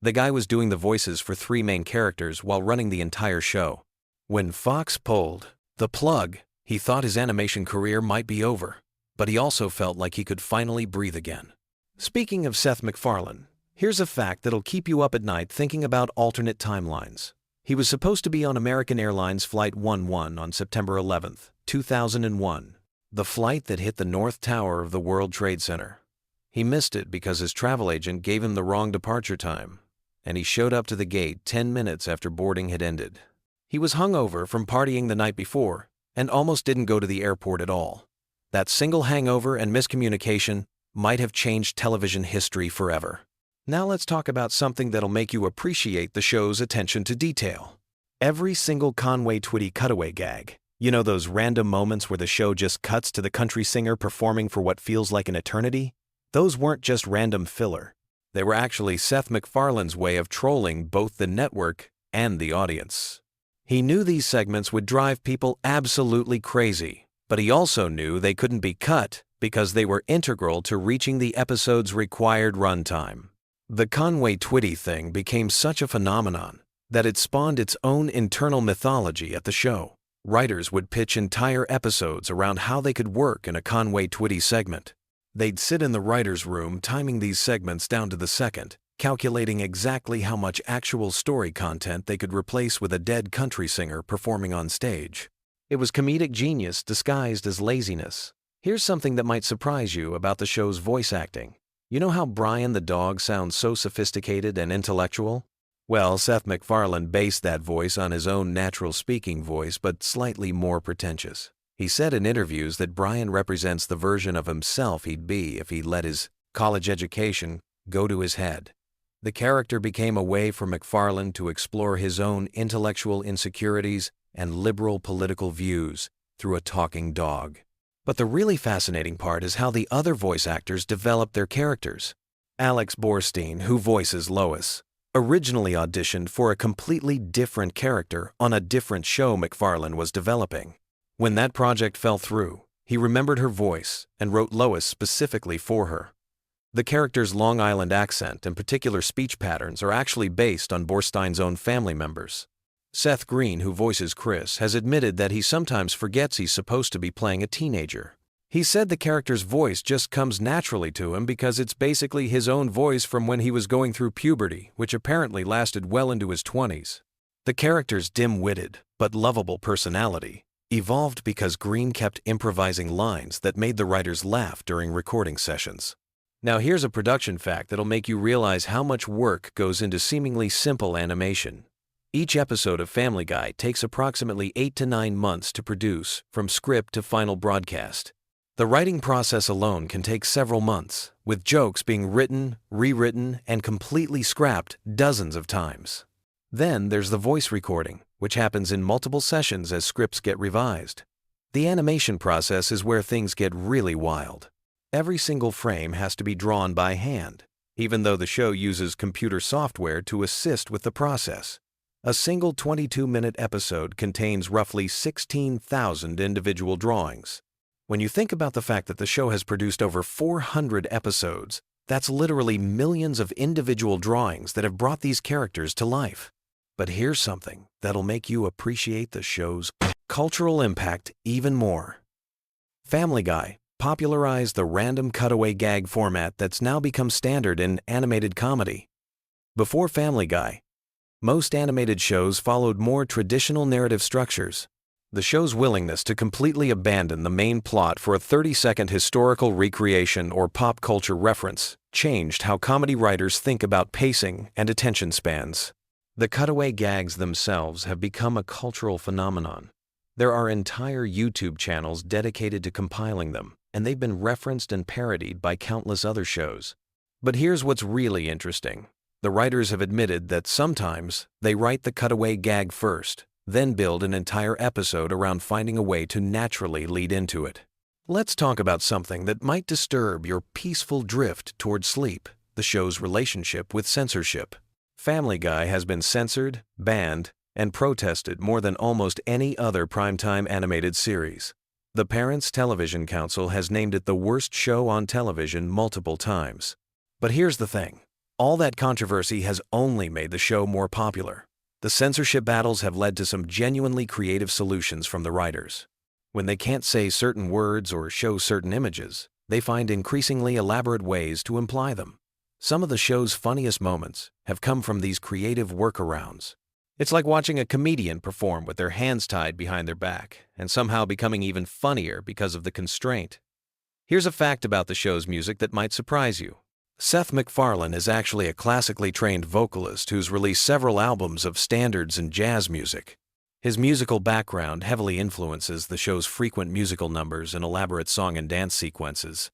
The guy was doing the voices for 3 main characters while running the entire show. When Fox pulled the plug, he thought his animation career might be over, but he also felt like he could finally breathe again. Speaking of Seth MacFarlane, here's a fact that'll keep you up at night thinking about alternate timelines. He was supposed to be on American Airlines Flight 11 on September 11, 2001. The flight that hit the North Tower of the World Trade Center. He missed it because his travel agent gave him the wrong departure time, and he showed up to the gate 10 minutes after boarding had ended. He was hungover from partying the night before and almost didn't go to the airport at all. That single hangover and miscommunication might have changed television history forever. Now let's talk about something that'll make you appreciate the show's attention to detail. Every single Conway Twitty cutaway gag. You know those random moments where the show just cuts to the country singer performing for what feels like an eternity? Those weren't just random filler. They were actually Seth MacFarlane's way of trolling both the network and the audience. He knew these segments would drive people absolutely crazy, but he also knew they couldn't be cut because they were integral to reaching the episode's required runtime. The Conway Twitty thing became such a phenomenon that it spawned its own internal mythology at the show. Writers would pitch entire episodes around how they could work in a Conway Twitty segment. They'd sit in the writer's room timing these segments down to the second, calculating exactly how much actual story content they could replace with a dead country singer performing on stage. It was comedic genius disguised as laziness. Here's something that might surprise you about the show's voice acting. You know how Brian the dog sounds so sophisticated and intellectual? Well, Seth MacFarlane based that voice on his own natural speaking voice, but slightly more pretentious. He said in interviews that Brian represents the version of himself he'd be if he let his college education go to his head. The character became a way for MacFarlane to explore his own intellectual insecurities and liberal political views through a talking dog. But the really fascinating part is how the other voice actors developed their characters. Alex Borstein, who voices Lois, originally auditioned for a completely different character on a different show MacFarlane was developing. When that project fell through, he remembered her voice and wrote Lois specifically for her. The character's Long Island accent and particular speech patterns are actually based on Borstein's own family members. Seth Green, who voices Chris, has admitted that he sometimes forgets he's supposed to be playing a teenager. He said the character's voice just comes naturally to him because it's basically his own voice from when he was going through puberty, which apparently lasted well into his 20s. The character's dim-witted, but lovable personality evolved because Green kept improvising lines that made the writers laugh during recording sessions. Now here's a production fact that'll make you realize how much work goes into seemingly simple animation. Each episode of Family Guy takes approximately 8 to 9 months to produce, from script to final broadcast. The writing process alone can take several months, with jokes being written, rewritten, and completely scrapped dozens of times. Then there's the voice recording, which happens in multiple sessions as scripts get revised. The animation process is where things get really wild. Every single frame has to be drawn by hand, even though the show uses computer software to assist with the process. A single 22-minute episode contains roughly 16,000 individual drawings. When you think about the fact that the show has produced over 400 episodes, that's literally millions of individual drawings that have brought these characters to life. But here's something that'll make you appreciate the show's cultural impact even more. Family Guy popularized the random cutaway gag format that's now become standard in animated comedy. Before Family Guy, most animated shows followed more traditional narrative structures. The show's willingness to completely abandon the main plot for a 30-second historical recreation or pop culture reference changed how comedy writers think about pacing and attention spans. The cutaway gags themselves have become a cultural phenomenon. There are entire YouTube channels dedicated to compiling them, and they've been referenced and parodied by countless other shows. But here's what's really interesting. The writers have admitted that sometimes they write the cutaway gag first, then build an entire episode around finding a way to naturally lead into it. Let's talk about something that might disturb your peaceful drift toward sleep: the show's relationship with censorship. Family Guy has been censored, banned, and protested more than almost any other primetime animated series. The Parents Television Council has named it the worst show on television multiple times. But here's the thing. All that controversy has only made the show more popular. The censorship battles have led to some genuinely creative solutions from the writers. When they can't say certain words or show certain images, they find increasingly elaborate ways to imply them. Some of the show's funniest moments have come from these creative workarounds. It's like watching a comedian perform with their hands tied behind their back, and somehow becoming even funnier because of the constraint. Here's a fact about the show's music that might surprise you. Seth MacFarlane is actually a classically trained vocalist who's released several albums of standards and jazz music. His musical background heavily influences the show's frequent musical numbers and elaborate song and dance sequences.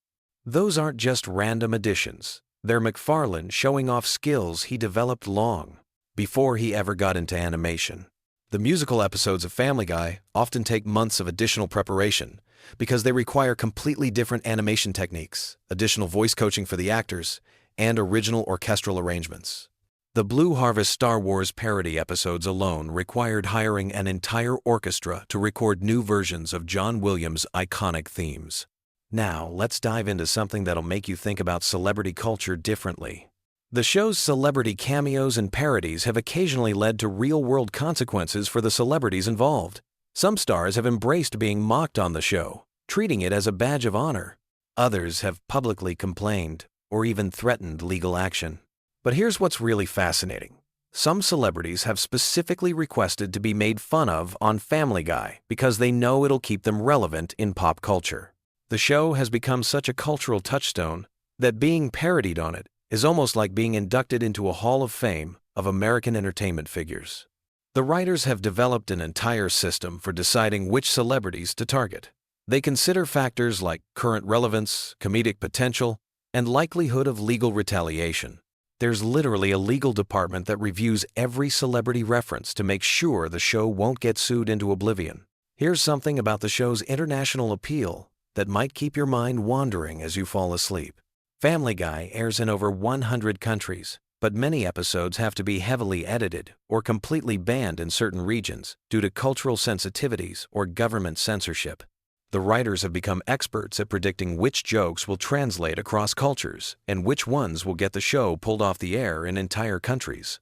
Those aren't just random additions. They're MacFarlane showing off skills he developed long before he ever got into animation. The musical episodes of Family Guy often take months of additional preparation because they require completely different animation techniques, additional voice coaching for the actors, and original orchestral arrangements. The Blue Harvest Star Wars parody episodes alone required hiring an entire orchestra to record new versions of John Williams' iconic themes. Now, let's dive into something that'll make you think about celebrity culture differently. The show's celebrity cameos and parodies have occasionally led to real-world consequences for the celebrities involved. Some stars have embraced being mocked on the show, treating it as a badge of honor. Others have publicly complained or even threatened legal action. But here's what's really fascinating. Some celebrities have specifically requested to be made fun of on Family Guy because they know it'll keep them relevant in pop culture. The show has become such a cultural touchstone that being parodied on it is almost like being inducted into a Hall of Fame of American entertainment figures. The writers have developed an entire system for deciding which celebrities to target. They consider factors like current relevance, comedic potential, and likelihood of legal retaliation. There's literally a legal department that reviews every celebrity reference to make sure the show won't get sued into oblivion. Here's something about the show's international appeal that might keep your mind wandering as you fall asleep. Family Guy airs in over 100 countries, but many episodes have to be heavily edited or completely banned in certain regions due to cultural sensitivities or government censorship. The writers have become experts at predicting which jokes will translate across cultures and which ones will get the show pulled off the air in entire countries.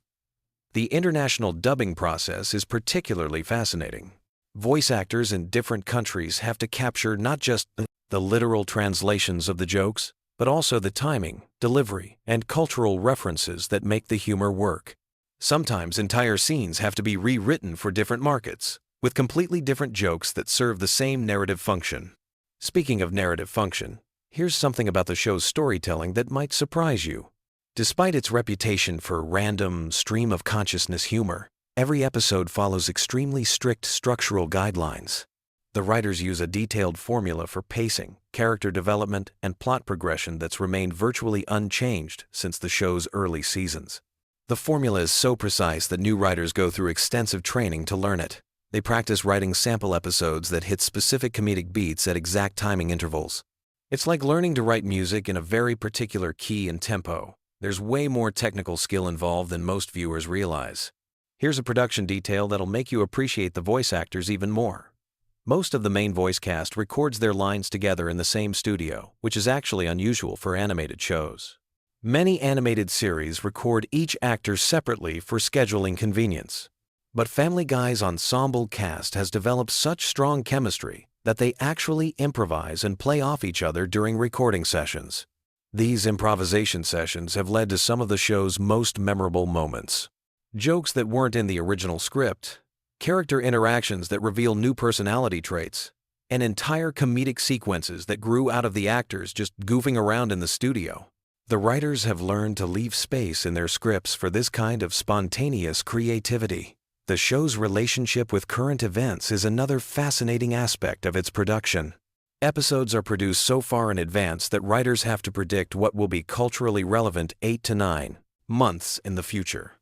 The international dubbing process is particularly fascinating. Voice actors in different countries have to capture not just the literal translations of the jokes, but also the timing, delivery, and cultural references that make the humor work. Sometimes entire scenes have to be rewritten for different markets, with completely different jokes that serve the same narrative function. Speaking of narrative function, here's something about the show's storytelling that might surprise you. Despite its reputation for random, stream-of-consciousness humor, every episode follows extremely strict structural guidelines. The writers use a detailed formula for pacing, character development, and plot progression that's remained virtually unchanged since the show's early seasons. The formula is so precise that new writers go through extensive training to learn it. They practice writing sample episodes that hit specific comedic beats at exact timing intervals. It's like learning to write music in a very particular key and tempo. There's way more technical skill involved than most viewers realize. Here's a production detail that'll make you appreciate the voice actors even more. Most of the main voice cast records their lines together in the same studio, which is actually unusual for animated shows. Many animated series record each actor separately for scheduling convenience. But Family Guy's ensemble cast has developed such strong chemistry that they actually improvise and play off each other during recording sessions. These improvisation sessions have led to some of the show's most memorable moments. Jokes that weren't in the original script, character interactions that reveal new personality traits, and entire comedic sequences that grew out of the actors just goofing around in the studio. The writers have learned to leave space in their scripts for this kind of spontaneous creativity. The show's relationship with current events is another fascinating aspect of its production. Episodes are produced so far in advance that writers have to predict what will be culturally relevant 8 to 9 months in the future.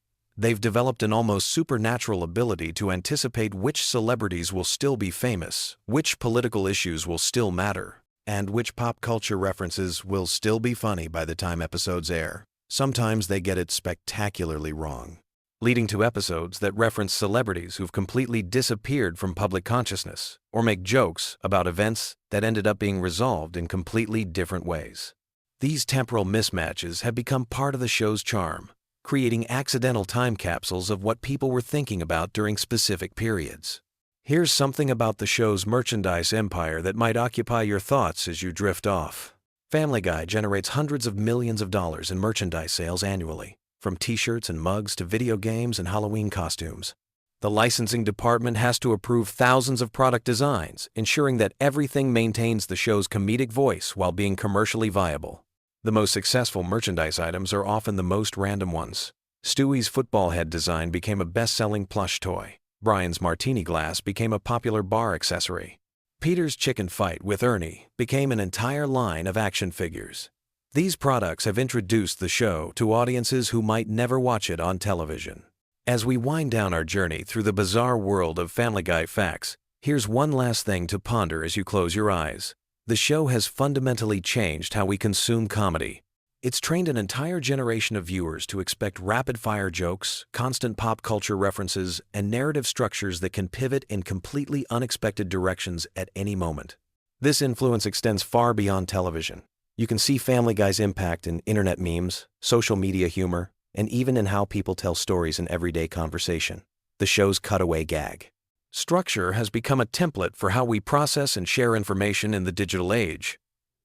They've developed an almost supernatural ability to anticipate which celebrities will still be famous, which political issues will still matter, and which pop culture references will still be funny by the time episodes air. Sometimes they get it spectacularly wrong, leading to episodes that reference celebrities who've completely disappeared from public consciousness, or make jokes about events that ended up being resolved in completely different ways. These temporal mismatches have become part of the show's charm, creating accidental time capsules of what people were thinking about during specific periods. Here's something about the show's merchandise empire that might occupy your thoughts as you drift off. Family Guy generates hundreds of millions of dollars in merchandise sales annually, from t-shirts and mugs to video games and Halloween costumes. The licensing department has to approve thousands of product designs, ensuring that everything maintains the show's comedic voice while being commercially viable. The most successful merchandise items are often the most random ones. Stewie's football head design became a best-selling plush toy. Brian's martini glass became a popular bar accessory. Peter's chicken fight with Ernie became an entire line of action figures. These products have introduced the show to audiences who might never watch it on television. As we wind down our journey through the bizarre world of Family Guy facts, here's one last thing to ponder as you close your eyes. The show has fundamentally changed how we consume comedy. It's trained an entire generation of viewers to expect rapid-fire jokes, constant pop culture references, and narrative structures that can pivot in completely unexpected directions at any moment. This influence extends far beyond television. You can see Family Guy's impact in internet memes, social media humor, and even in how people tell stories in everyday conversation. The show's cutaway gag structure has become a template for how we process and share information in the digital age.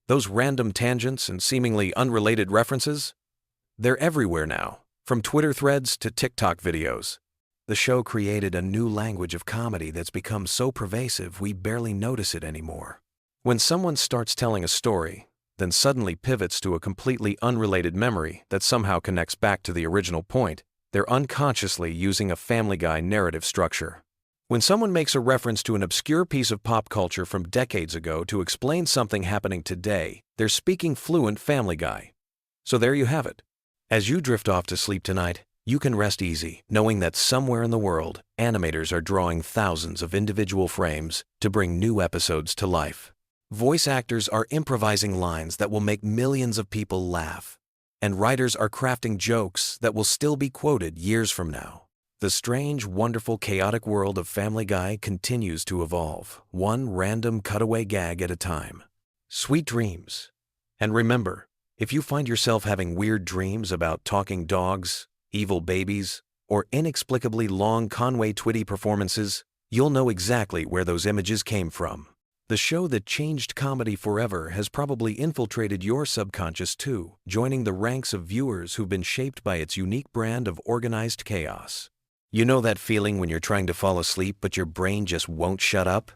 Those random tangents and seemingly unrelated references, they're everywhere now, from Twitter threads to TikTok videos. The show created a new language of comedy that's become so pervasive we barely notice it anymore. When someone starts telling a story, then suddenly pivots to a completely unrelated memory that somehow connects back to the original point, they're unconsciously using a Family Guy narrative structure. When someone makes a reference to an obscure piece of pop culture from decades ago to explain something happening today, they're speaking fluent Family Guy. So there you have it. As you drift off to sleep tonight, you can rest easy, knowing that somewhere in the world, animators are drawing thousands of individual frames to bring new episodes to life. Voice actors are improvising lines that will make millions of people laugh, and writers are crafting jokes that will still be quoted years from now. The strange, wonderful, chaotic world of Family Guy continues to evolve, one random cutaway gag at a time. Sweet dreams. And remember, if you find yourself having weird dreams about talking dogs, evil babies, or inexplicably long Conway Twitty performances, you'll know exactly where those images came from. The show that changed comedy forever has probably infiltrated your subconscious too, joining the ranks of viewers who've been shaped by its unique brand of organized chaos. You know that feeling when you're trying to fall asleep but your brain just won't shut up?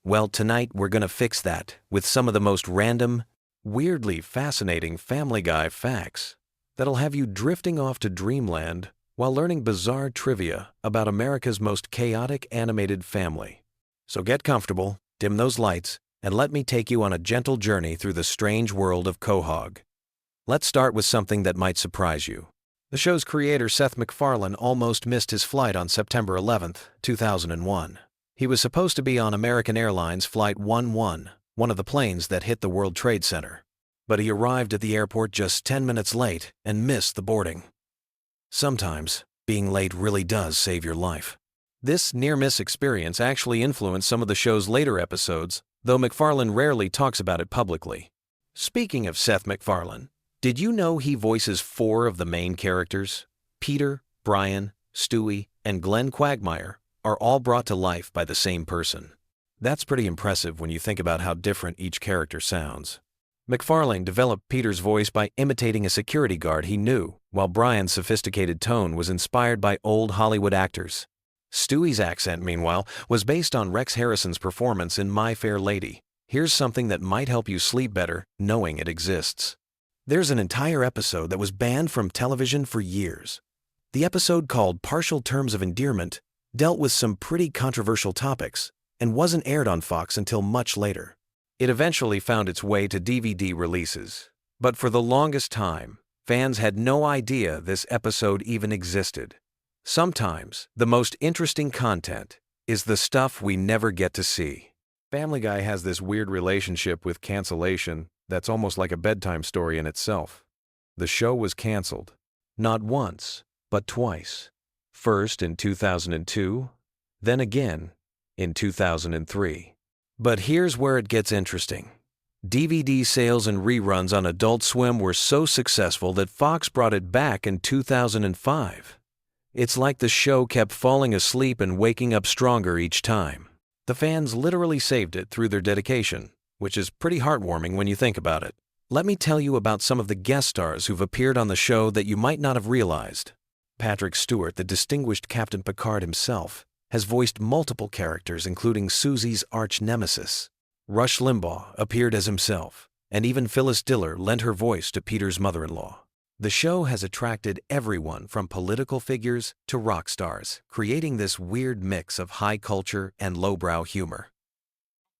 Well, tonight we're gonna fix that with some of the most random, weirdly fascinating Family Guy facts that'll have you drifting off to dreamland while learning bizarre trivia about America's most chaotic animated family. So get comfortable, dim those lights, and let me take you on a gentle journey through the strange world of Quahog. Let's start with something that might surprise you. The show's creator Seth MacFarlane almost missed his flight on September 11, 2001. He was supposed to be on American Airlines Flight 11, one of the planes that hit the World Trade Center. But he arrived at the airport just 10 minutes late and missed the boarding. Sometimes, being late really does save your life. This near-miss experience actually influenced some of the show's later episodes, though MacFarlane rarely talks about it publicly. Speaking of Seth MacFarlane, did you know he voices 4 of the main characters? Peter, Brian, Stewie, and Glenn Quagmire are all brought to life by the same person. That's pretty impressive when you think about how different each character sounds. McFarlane developed Peter's voice by imitating a security guard he knew, while Brian's sophisticated tone was inspired by old Hollywood actors. Stewie's accent, meanwhile, was based on Rex Harrison's performance in My Fair Lady. Here's something that might help you sleep better, knowing it exists. There's an entire episode that was banned from television for years. The episode, called Partial Terms of Endearment, dealt with some pretty controversial topics and wasn't aired on Fox until much later. It eventually found its way to DVD releases, but for the longest time, fans had no idea this episode even existed. Sometimes, the most interesting content is the stuff we never get to see. Family Guy has this weird relationship with cancellation that's almost like a bedtime story in itself. The show was canceled, not once, but twice. First in 2002, then again in 2003. But here's where it gets interesting. DVD sales and reruns on Adult Swim were so successful that Fox brought it back in 2005. It's like the show kept falling asleep and waking up stronger each time. The fans literally saved it through their dedication, which is pretty heartwarming when you think about it. Let me tell you about some of the guest stars who've appeared on the show that you might not have realized. Patrick Stewart, the distinguished Captain Picard himself, has voiced multiple characters including Susie's arch-nemesis. Rush Limbaugh appeared as himself, and even Phyllis Diller lent her voice to Peter's mother-in-law. The show has attracted everyone from political figures to rock stars, creating this weird mix of high culture and lowbrow humor.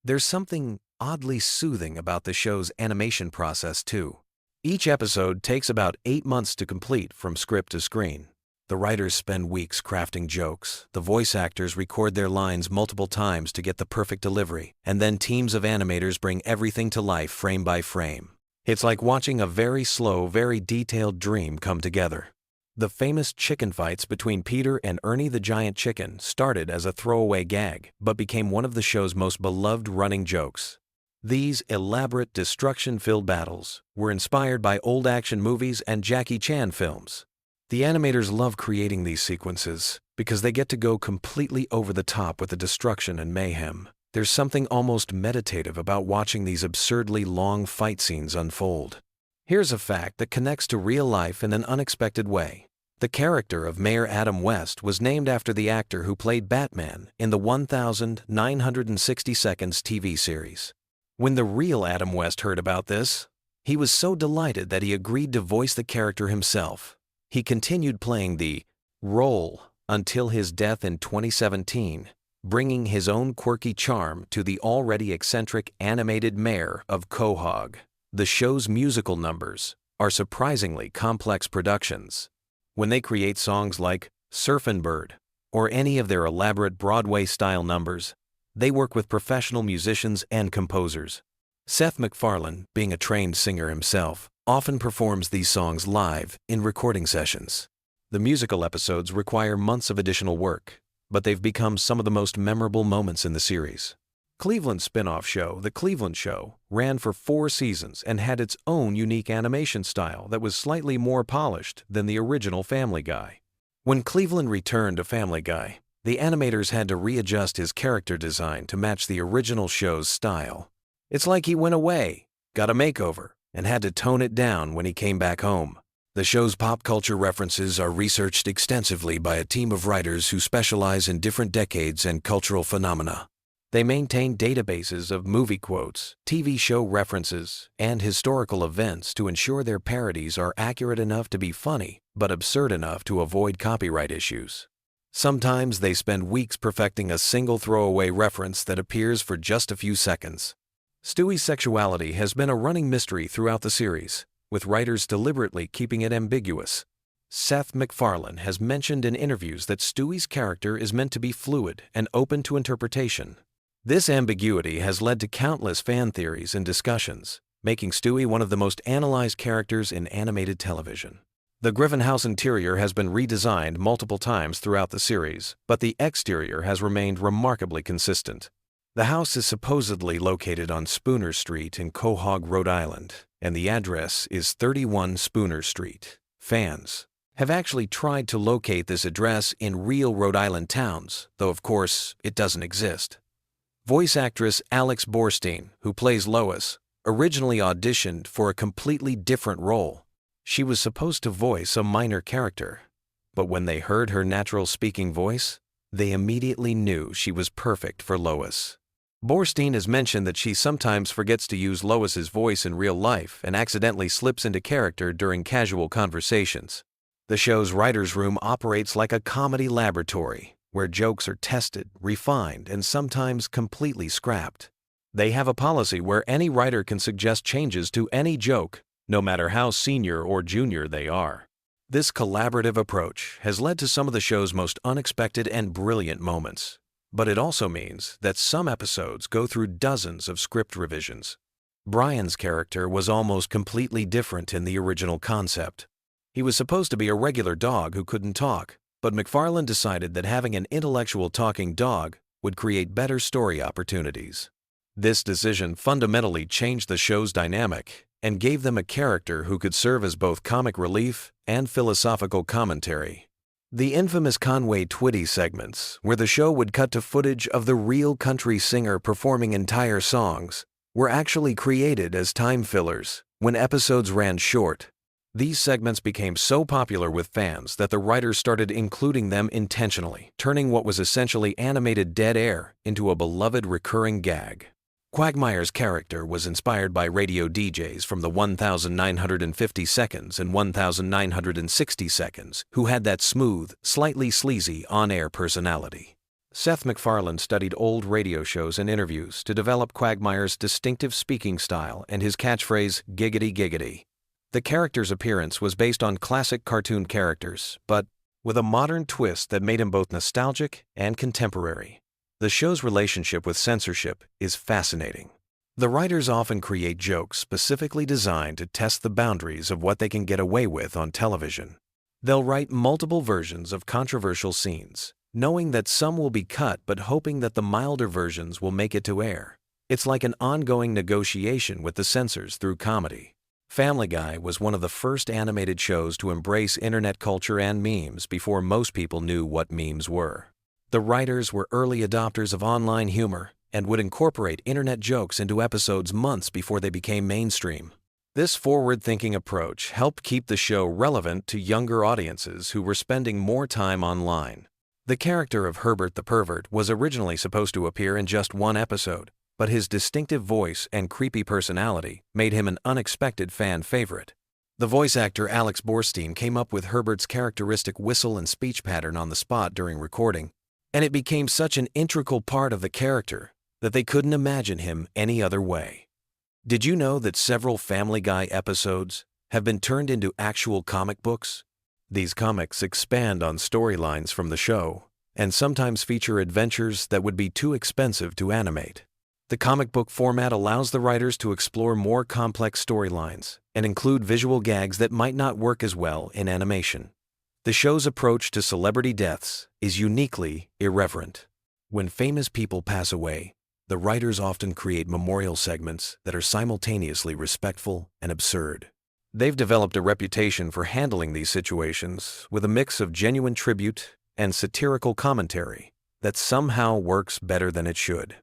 There's something oddly soothing about the show's animation process, too. Each episode takes about 8 months to complete from script to screen. The writers spend weeks crafting jokes, the voice actors record their lines multiple times to get the perfect delivery, and then teams of animators bring everything to life frame by frame. It's like watching a very slow, very detailed dream come together. The famous chicken fights between Peter and Ernie the Giant Chicken started as a throwaway gag, but became one of the show's most beloved running jokes. These elaborate, destruction-filled battles were inspired by old action movies and Jackie Chan films. The animators love creating these sequences because they get to go completely over the top with the destruction and mayhem. There's something almost meditative about watching these absurdly long fight scenes unfold. Here's a fact that connects to real life in an unexpected way. The character of Mayor Adam West was named after the actor who played Batman in the 1960 Seconds TV series. When the real Adam West heard about this, he was so delighted that he agreed to voice the character himself. He continued playing the role until his death in 2017, bringing his own quirky charm to the already eccentric animated mayor of Quahog. The show's musical numbers are surprisingly complex productions. When they create songs like Surfin' Bird or any of their elaborate Broadway-style numbers, they work with professional musicians and composers. Seth MacFarlane, being a trained singer himself, often performs these songs live in recording sessions. The musical episodes require months of additional work, but they've become some of the most memorable moments in the series. Cleveland's spin-off show, The Cleveland Show, ran for 4 seasons and had its own unique animation style that was slightly more polished than the original Family Guy. When Cleveland returned to Family Guy, the animators had to readjust his character design to match the original show's style. It's like he went away, got a makeover, and had to tone it down when he came back home. The show's pop culture references are researched extensively by a team of writers who specialize in different decades and cultural phenomena. They maintain databases of movie quotes, TV show references, and historical events to ensure their parodies are accurate enough to be funny, but absurd enough to avoid copyright issues. Sometimes they spend weeks perfecting a single throwaway reference that appears for just a few seconds. Stewie's sexuality has been a running mystery throughout the series, with writers deliberately keeping it ambiguous. Seth MacFarlane has mentioned in interviews that Stewie's character is meant to be fluid and open to interpretation. This ambiguity has led to countless fan theories and discussions, making Stewie one of the most analyzed characters in animated television. The Griffin House interior has been redesigned multiple times throughout the series, but the exterior has remained remarkably consistent. The house is supposedly located on Spooner Street in Quahog, Rhode Island, and the address is 31 Spooner Street. Fans have actually tried to locate this address in real Rhode Island towns, though of course it doesn't exist. Voice actress Alex Borstein, who plays Lois, originally auditioned for a completely different role. She was supposed to voice a minor character, but when they heard her natural speaking voice, they immediately knew she was perfect for Lois. Borstein has mentioned that she sometimes forgets to use Lois's voice in real life and accidentally slips into character during casual conversations. The show's writer's room operates like a comedy laboratory, where jokes are tested, refined, and sometimes completely scrapped. They have a policy where any writer can suggest changes to any joke, no matter how senior or junior they are. This collaborative approach has led to some of the show's most unexpected and brilliant moments. But it also means that some episodes go through dozens of script revisions. Brian's character was almost completely different in the original concept. He was supposed to be a regular dog who couldn't talk, but McFarlane decided that having an intellectual talking dog would create better story opportunities. This decision fundamentally changed the show's dynamic and gave them a character who could serve as both comic relief and philosophical commentary. The infamous Conway Twitty segments, where the show would cut to footage of the real country singer performing entire songs, were actually created as time fillers when episodes ran short. These segments became so popular with fans that the writers started including them intentionally, turning what was essentially animated dead air into a beloved recurring gag. Quagmire's character was inspired by radio DJs from the 1950 seconds and 1960 seconds who had that smooth, slightly sleazy on-air personality. Seth MacFarlane studied old radio shows and interviews to develop Quagmire's distinctive speaking style and his catchphrase, "Giggity giggity." The character's appearance was based on classic cartoon characters, but with a modern twist that made him both nostalgic and contemporary. The show's relationship with censorship is fascinating. The writers often create jokes specifically designed to test the boundaries of what they can get away with on television. They'll write multiple versions of controversial scenes, knowing that some will be cut but hoping that the milder versions will make it to air. It's like an ongoing negotiation with the censors through comedy. Family Guy was one of the first animated shows to embrace internet culture and memes before most people knew what memes were. The writers were early adopters of online humor and would incorporate internet jokes into episodes months before they became mainstream. This forward-thinking approach helped keep the show relevant to younger audiences who were spending more time online. The character of Herbert the Pervert was originally supposed to appear in just one episode, but his distinctive voice and creepy personality made him an unexpected fan favorite. The voice actor Alex Borstein came up with Herbert's characteristic whistle and speech pattern on the spot during recording, and it became such an integral part of the character that they couldn't imagine him any other way. Did you know that several Family Guy episodes have been turned into actual comic books? These comics expand on storylines from the show and sometimes feature adventures that would be too expensive to animate. The comic book format allows the writers to explore more complex storylines and include visual gags that might not work as well in animation. The show's approach to celebrity deaths is uniquely irreverent. When famous people pass away, the writers often create memorial segments that are simultaneously respectful and absurd. They've developed a reputation for handling these situations with a mix of genuine tribute and satirical commentary that somehow works better than it should.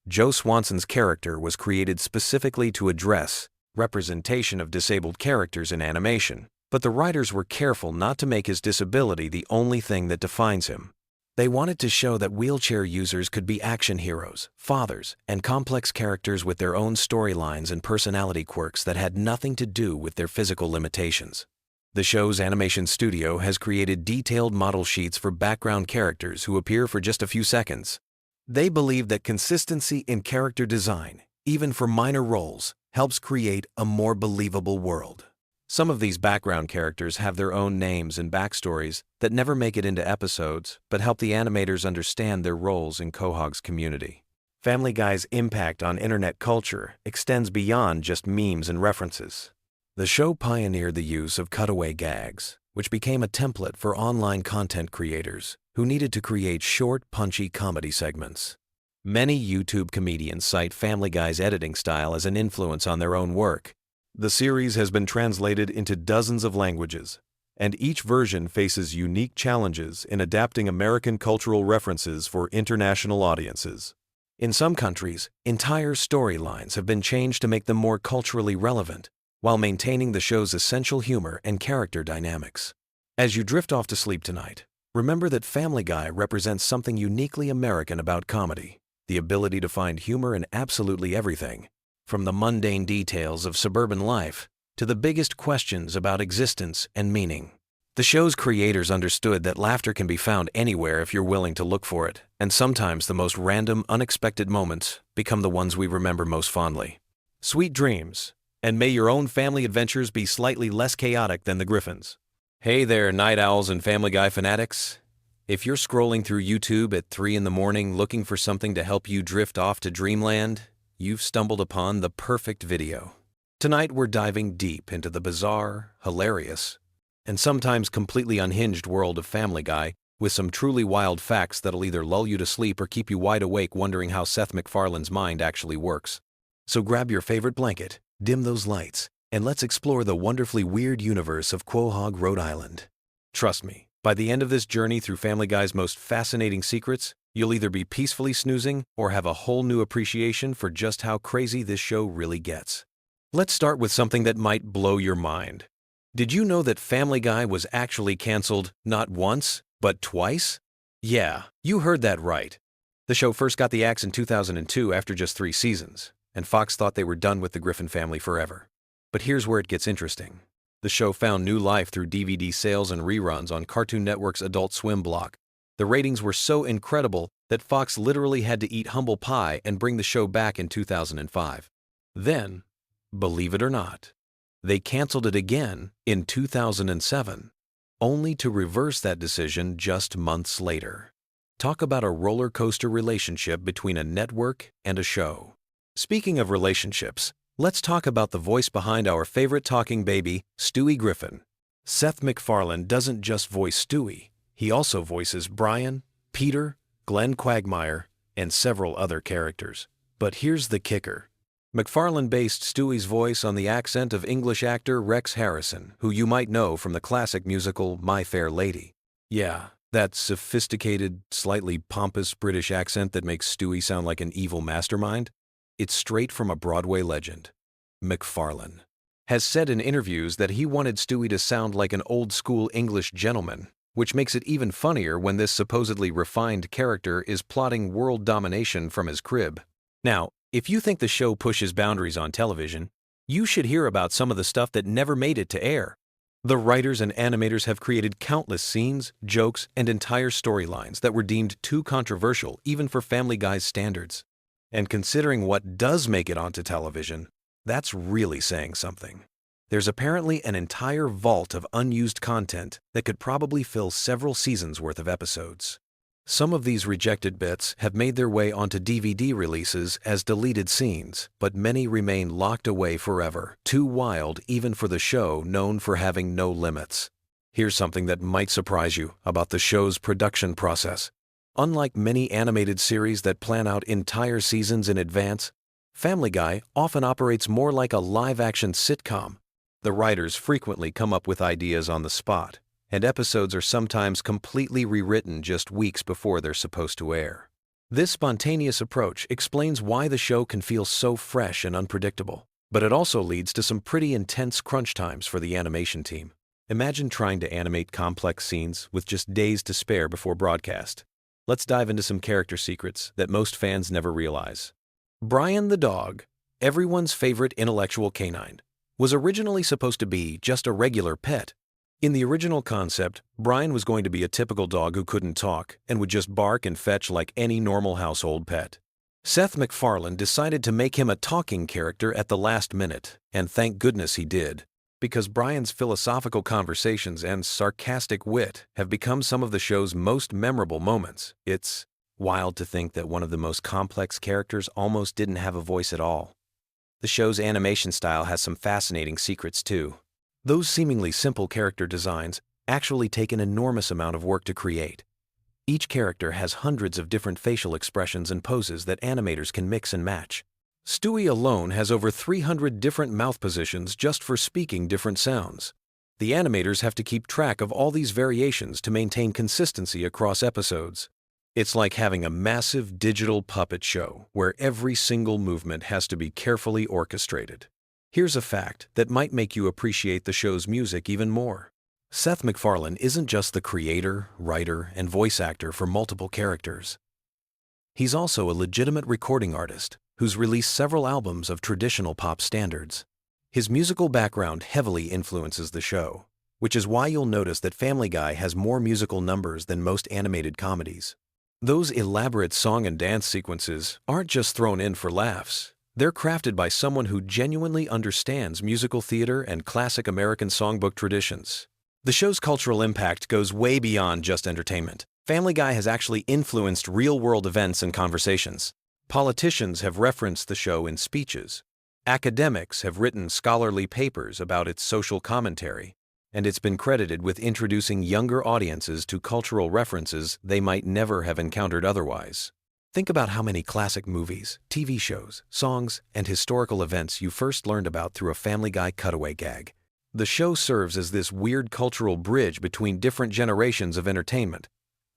Joe Swanson's character was created specifically to address representation of disabled characters in animation, but the writers were careful not to make his disability the only thing that defines him. They wanted to show that wheelchair users could be action heroes, fathers, and complex characters with their own storylines and personality quirks that had nothing to do with their physical limitations. The show's animation studio has created detailed model sheets for background characters who appear for just a few seconds. They believe that consistency in character design, even for minor roles, helps create a more believable world. Some of these background characters have their own names and backstories that never make it into episodes, but help the animators understand their roles in Quahog's community. Family Guy's impact on internet culture extends beyond just memes and references. The show pioneered the use of cutaway gags, which became a template for online content creators who needed to create short, punchy comedy segments. Many YouTube comedians cite Family Guy's editing style as an influence on their own work. The series has been translated into dozens of languages, and each version faces unique challenges in adapting American cultural references for international audiences. In some countries, entire storylines have been changed to make them more culturally relevant, while maintaining the show's essential humor and character dynamics. As you drift off to sleep tonight, remember that Family Guy represents something uniquely American about comedy: the ability to find humor in absolutely everything, from the mundane details of suburban life to the biggest questions about existence and meaning. The show's creators understood that laughter can be found anywhere if you're willing to look for it, and sometimes the most random, unexpected moments become the ones we remember most fondly. Sweet dreams, and may your own family adventures be slightly less chaotic than the Griffins. Hey there, night owls and Family Guy fanatics. If you're scrolling through YouTube at 3 in the morning looking for something to help you drift off to dreamland, you've stumbled upon the perfect video. Tonight we're diving deep into the bizarre, hilarious, and sometimes completely unhinged world of Family Guy, with some truly wild facts that'll either lull you to sleep or keep you wide awake wondering how Seth MacFarlane's mind actually works. So grab your favorite blanket, dim those lights, and let's explore the wonderfully weird universe of Quahog, Rhode Island. Trust me, by the end of this journey through Family Guy's most fascinating secrets, you'll either be peacefully snoozing or have a whole new appreciation for just how crazy this show really gets. Let's start with something that might blow your mind. Did you know that Family Guy was actually canceled not once, but twice? Yeah, you heard that right. The show first got the axe in 2002 after just 3 seasons, and Fox thought they were done with the Griffin family forever. But here's where it gets interesting. The show found new life through DVD sales and reruns on Cartoon Network's Adult Swim block. The ratings were so incredible that Fox literally had to eat humble pie and bring the show back in 2005. Then, believe it or not, they canceled it again in 2007, only to reverse that decision just months later. Talk about a roller coaster relationship between a network and a show. Speaking of relationships, let's talk about the voice behind our favorite talking baby, Stewie Griffin. Seth MacFarlane doesn't just voice Stewie, he also voices Brian, Peter, Glenn Quagmire, and several other characters. But here's the kicker. MacFarlane based Stewie's voice on the accent of English actor Rex Harrison, who you might know from the classic musical My Fair Lady. Yeah, that sophisticated, slightly pompous British accent that makes Stewie sound like an evil mastermind. It's straight from a Broadway legend. MacFarlane has said in interviews that he wanted Stewie to sound like an old-school English gentleman, which makes it even funnier when this supposedly refined character is plotting world domination from his crib. Now, if you think the show pushes boundaries on television, you should hear about some of the stuff that never made it to air. The writers and animators have created countless scenes, jokes, and entire storylines that were deemed too controversial even for Family Guy's standards. And considering what does make it onto television, that's really saying something. There's apparently an entire vault of unused content that could probably fill several seasons' worth of episodes. Some of these rejected bits have made their way onto DVD releases as deleted scenes, but many remain locked away forever, too wild even for the show known for having no limits. Here's something that might surprise you about the show's production process. Unlike many animated series that plan out entire seasons in advance, Family Guy often operates more like a live-action sitcom. The writers frequently come up with ideas on the spot, and episodes are sometimes completely rewritten just weeks before they're supposed to air. This spontaneous approach explains why the show can feel so fresh and unpredictable, but it also leads to some pretty intense crunch times for the animation team. Imagine trying to animate complex scenes with just days to spare before broadcast. Let's dive into some character secrets that most fans never realize. Brian the dog, everyone's favorite intellectual canine, was originally supposed to be just a regular pet. In the original concept, Brian was going to be a typical dog who couldn't talk and would just bark and fetch like any normal household pet. Seth MacFarlane decided to make him a talking character at the last minute, and thank goodness he did, because Brian's philosophical conversations and sarcastic wit have become some of the show's most memorable moments. It's wild to think that one of the most complex characters almost didn't have a voice at all. The show's animation style has some fascinating secrets too. Those seemingly simple character designs actually take an enormous amount of work to create. Each character has hundreds of different facial expressions and poses that animators can mix and match. Stewie alone has over 300 different mouth positions just for speaking different sounds. The animators have to keep track of all these variations to maintain consistency across episodes. It's like having a massive digital puppet show where every single movement has to be carefully orchestrated. Here's a fact that might make you appreciate the show's music even more. Seth MacFarlane isn't just the creator, writer, and voice actor for multiple characters. He's also a legitimate recording artist who's released several albums of traditional pop standards. His musical background heavily influences the show, which is why you'll notice that Family Guy has more musical numbers than most animated comedies. Those elaborate song and dance sequences aren't just thrown in for laughs. They're crafted by someone who genuinely understands musical theater and classic American songbook traditions. The show's cultural impact goes way beyond just entertainment. Family Guy has actually influenced real-world events and conversations. Politicians have referenced the show in speeches. Academics have written scholarly papers about its social commentary, and it's been credited with introducing younger audiences to cultural references they might never have encountered otherwise. Think about how many classic movies, TV shows, songs, and historical events you first learned about through a Family Guy cutaway gag. The show serves as this weird cultural bridge between different generations of entertainment.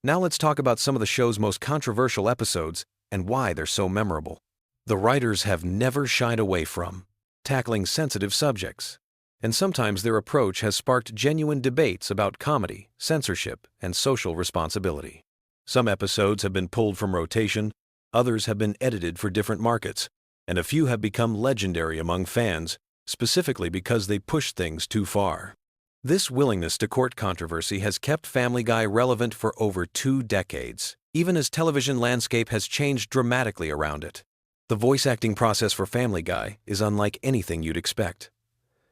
Now let's talk about some of the show's most controversial episodes and why they're so memorable. The writers have never shied away from tackling sensitive subjects, and sometimes their approach has sparked genuine debates about comedy, censorship, and social responsibility. Some episodes have been pulled from rotation, others have been edited for different markets, and a few have become legendary among fans, specifically because they pushed things too far. This willingness to court controversy has kept Family Guy relevant for over 2 decades, even as television landscape has changed dramatically around it. The voice acting process for Family Guy is unlike anything you'd expect.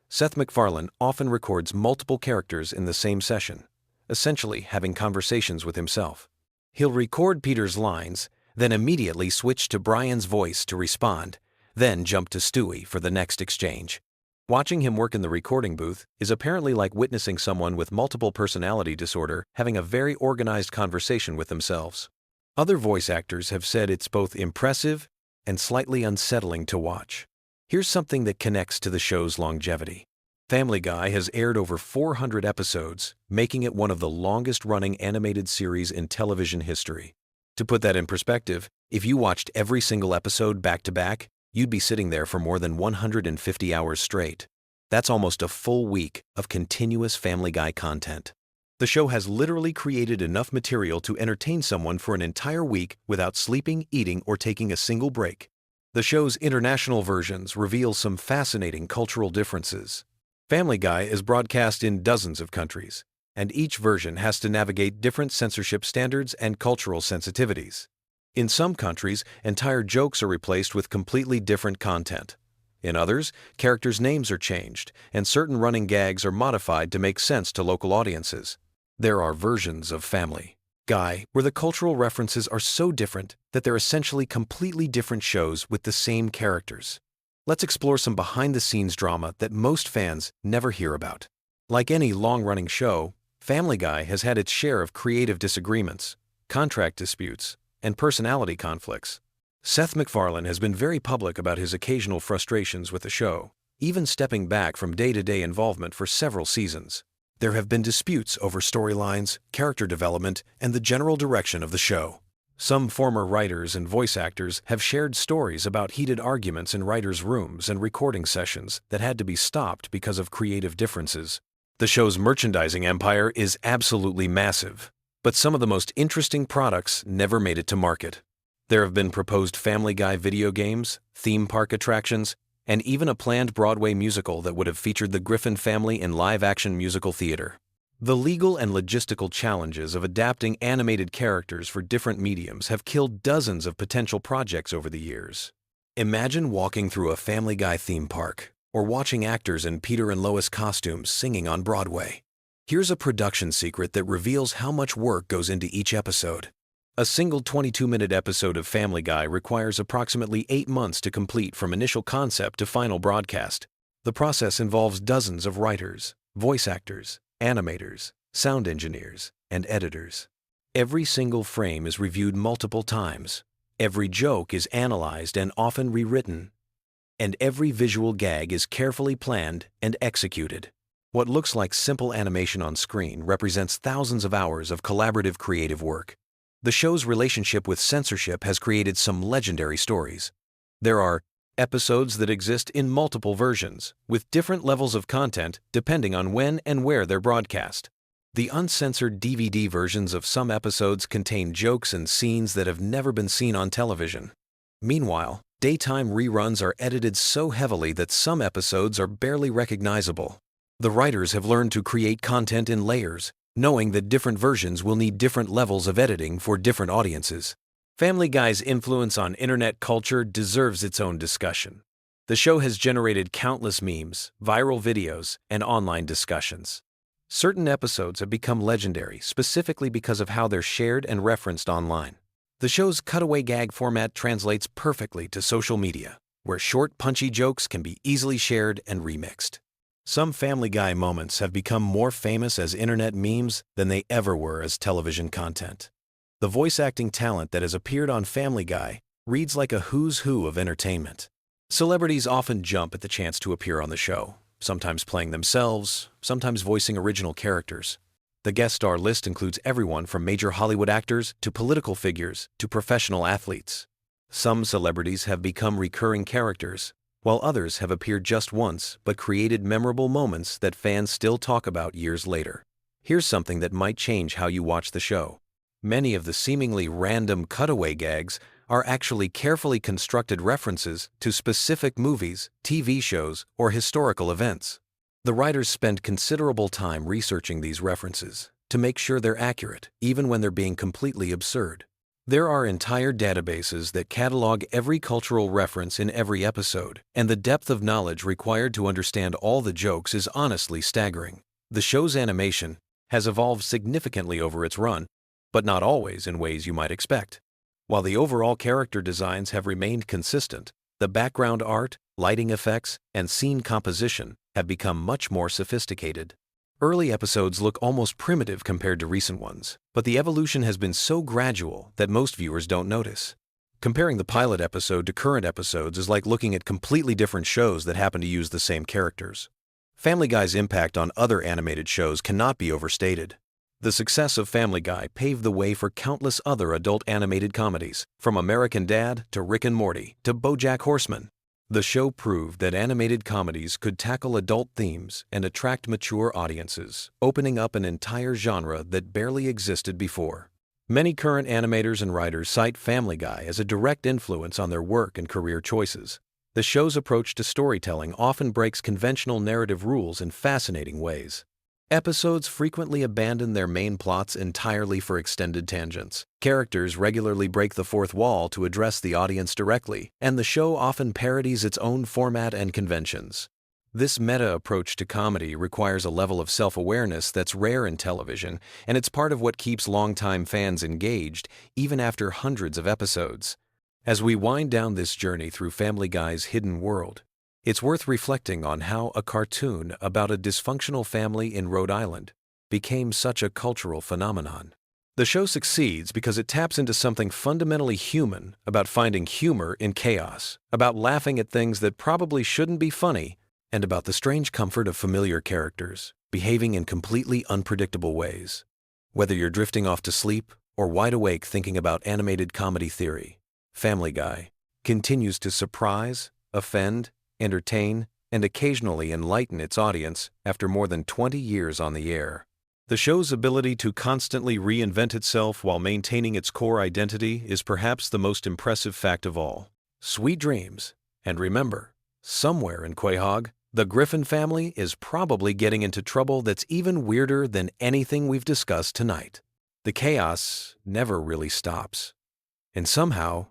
Seth MacFarlane often records multiple characters in the same session, essentially having conversations with himself. He'll record Peter's lines, then immediately switch to Brian's voice to respond, then jump to Stewie for the next exchange. Watching him work in the recording booth is apparently like witnessing someone with multiple personality disorder having a very organized conversation with themselves. Other voice actors have said it's both impressive and slightly unsettling to watch. Here's something that connects to the show's longevity. Family Guy has aired over 400 episodes, making it one of the longest-running animated series in television history. To put that in perspective, if you watched every single episode back-to-back, you'd be sitting there for more than 150 hours straight. That's almost a full week of continuous Family Guy content. The show has literally created enough material to entertain someone for an entire week without sleeping, eating, or taking a single break. The show's international versions reveal some fascinating cultural differences. Family Guy is broadcast in dozens of countries, and each version has to navigate different censorship standards and cultural sensitivities. In some countries, entire jokes are replaced with completely different content. In others, characters' names are changed, and certain running gags are modified to make sense to local audiences. There are versions of Family Guy where the cultural references are so different that they're essentially completely different shows with the same characters. Let's explore some behind-the-scenes drama that most fans never hear about. Like any long-running show, Family Guy has had its share of creative disagreements, contract disputes, and personality conflicts. Seth MacFarlane has been very public about his occasional frustrations with the show, even stepping back from day-to-day involvement for several seasons. There have been disputes over storylines, character development, and the general direction of the show. Some former writers and voice actors have shared stories about heated arguments in writers' rooms and recording sessions that had to be stopped because of creative differences. The show's merchandising empire is absolutely massive, but some of the most interesting products never made it to market. There have been proposed Family Guy video games, theme park attractions, and even a planned Broadway musical that would have featured the Griffin family in live-action musical theater. The legal and logistical challenges of adapting animated characters for different mediums have killed dozens of potential projects over the years. Imagine walking through a Family Guy theme park, or watching actors in Peter and Lois costumes singing on Broadway. Here's a production secret that reveals how much work goes into each episode. A single 22-minute episode of Family Guy requires approximately 8 months to complete from initial concept to final broadcast. The process involves dozens of writers, voice actors, animators, sound engineers, and editors. Every single frame is reviewed multiple times. Every joke is analyzed and often rewritten. And every visual gag is carefully planned and executed. What looks like simple animation on screen represents thousands of hours of collaborative creative work. The show's relationship with censorship has created some legendary stories. There are episodes that exist in multiple versions, with different levels of content depending on when and where they're broadcast. The uncensored DVD versions of some episodes contain jokes and scenes that have never been seen on television. Meanwhile, daytime reruns are edited so heavily that some episodes are barely recognizable. The writers have learned to create content in layers, knowing that different versions will need different levels of editing for different audiences. Family Guy's influence on internet culture deserves its own discussion. The show has generated countless memes, viral videos, and online discussions. Certain episodes have become legendary specifically because of how they're shared and referenced online. The show's cutaway gag format translates perfectly to social media, where short, punchy jokes can be easily shared and remixed. Some Family Guy moments have become more famous as internet memes than they ever were as television content. The voice acting talent that has appeared on Family Guy reads like a who's who of entertainment. Celebrities often jump at the chance to appear on the show, sometimes playing themselves, sometimes voicing original characters. The guest star list includes everyone from major Hollywood actors to political figures to professional athletes. Some celebrities have become recurring characters, while others have appeared just once but created memorable moments that fans still talk about years later. Here's something that might change how you watch the show. Many of the seemingly random cutaway gags are actually carefully constructed references to specific movies, TV shows, or historical events. The writers spend considerable time researching these references to make sure they're accurate, even when they're being completely absurd. There are entire databases that catalog every cultural reference in every episode, and the depth of knowledge required to understand all the jokes is honestly staggering. The show's animation has evolved significantly over its run, but not always in ways you might expect. While the overall character designs have remained consistent, the background art, lighting effects, and scene composition have become much more sophisticated. Early episodes look almost primitive compared to recent ones, but the evolution has been so gradual that most viewers don't notice. Comparing the pilot episode to current episodes is like looking at completely different shows that happen to use the same characters. Family Guy's impact on other animated shows cannot be overstated. The success of Family Guy paved the way for countless other adult animated comedies, from American Dad to Rick and Morty to BoJack Horseman. The show proved that animated comedies could tackle adult themes and attract mature audiences, opening up an entire genre that barely existed before. Many current animators and writers cite Family Guy as a direct influence on their work and career choices. The show's approach to storytelling often breaks conventional narrative rules in fascinating ways. Episodes frequently abandon their main plots entirely for extended tangents. Characters regularly break the fourth wall to address the audience directly, and the show often parodies its own format and conventions. This meta approach to comedy requires a level of self-awareness that's rare in television, and it's part of what keeps longtime fans engaged, even after hundreds of episodes. As we wind down this journey through Family Guy's hidden world, it's worth reflecting on how a cartoon about a dysfunctional family in Rhode Island became such a cultural phenomenon. The show succeeds because it taps into something fundamentally human about finding humor in chaos, about laughing at things that probably shouldn't be funny, and about the strange comfort of familiar characters behaving in completely unpredictable ways. Whether you're drifting off to sleep or wide awake thinking about animated comedy theory, Family Guy continues to surprise, offend, entertain, and occasionally enlighten its audience after more than 20 years on the air. The show's ability to constantly reinvent itself while maintaining its core identity is perhaps the most impressive fact of all. Sweet dreams, and remember, somewhere in Quahog, the Griffin family is probably getting into trouble that's even weirder than anything we've discussed tonight. The chaos never really stops. And somehow,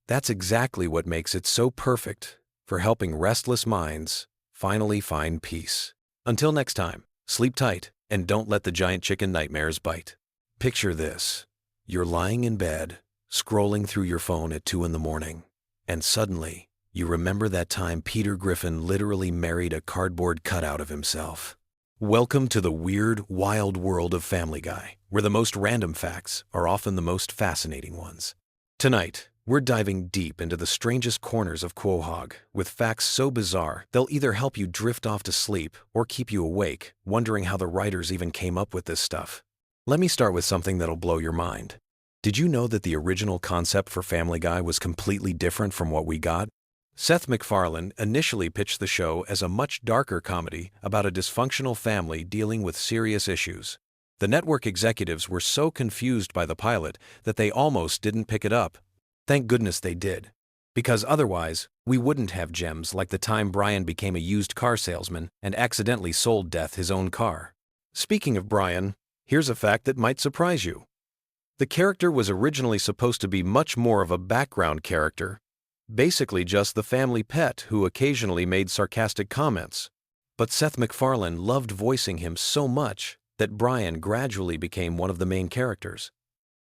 that's exactly what makes it so perfect for helping restless minds finally find peace. Until next time, sleep tight and don't let the giant chicken nightmares bite. Picture this. You're lying in bed, scrolling through your phone at 2 a.m, and suddenly, you remember that time Peter Griffin literally married a cardboard cutout of himself. Welcome to the weird, wild world of Family Guy, where the most random facts are often the most fascinating ones. Tonight, we're diving deep into the strangest corners of Quahog with facts so bizarre they'll either help you drift off to sleep or keep you awake, wondering how the writers even came up with this stuff. Let me start with something that'll blow your mind. Did you know that the original concept for Family Guy was completely different from what we got? Seth MacFarlane initially pitched the show as a much darker comedy about a dysfunctional family dealing with serious issues. The network executives were so confused by the pilot that they almost didn't pick it up. Thank goodness they did. Because otherwise, we wouldn't have gems like the time Brian became a used car salesman and accidentally sold Death his own car. Speaking of Brian, here's a fact that might surprise you. The character was originally supposed to be much more of a background character, basically just the family pet who occasionally made sarcastic comments. But Seth MacFarlane loved voicing him so much that Brian gradually became one of the main characters.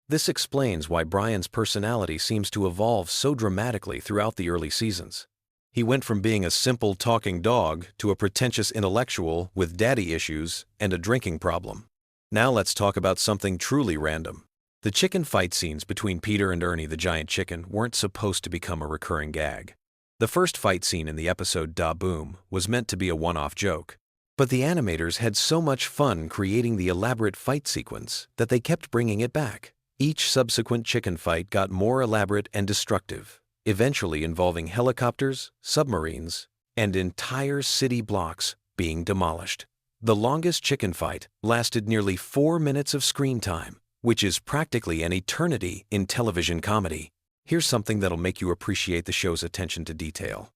This explains why Brian's personality seems to evolve so dramatically throughout the early seasons. He went from being a simple talking dog to a pretentious intellectual with daddy issues and a drinking problem. Now let's talk about something truly random. The chicken fight scenes between Peter and Ernie the giant chicken weren't supposed to become a recurring gag. The first fight scene in the episode Da Boom was meant to be a one-off joke. But the animators had so much fun creating the elaborate fight sequence that they kept bringing it back. Each subsequent chicken fight got more elaborate and destructive, eventually involving helicopters, submarines, and entire city blocks being demolished. The longest chicken fight lasted nearly 4 minutes of screen time, which is practically an eternity in television comedy. Here's something that'll make you appreciate the show's attention to detail.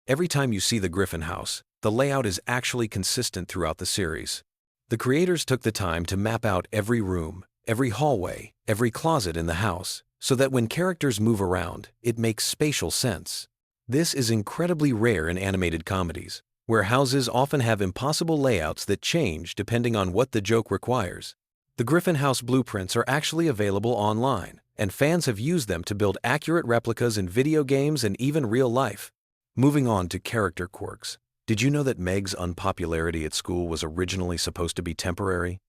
Every time you see the Griffin house, the layout is actually consistent throughout the series. The creators took the time to map out every room, every hallway, every closet in the house, so that when characters move around, it makes spatial sense. This is incredibly rare in animated comedies, where houses often have impossible layouts that change depending on what the joke requires. The Griffin House blueprints are actually available online, and fans have used them to build accurate replicas in video games and even real life. Moving on to character quirks. Did you know that Meg's unpopularity at school was originally supposed to be temporary?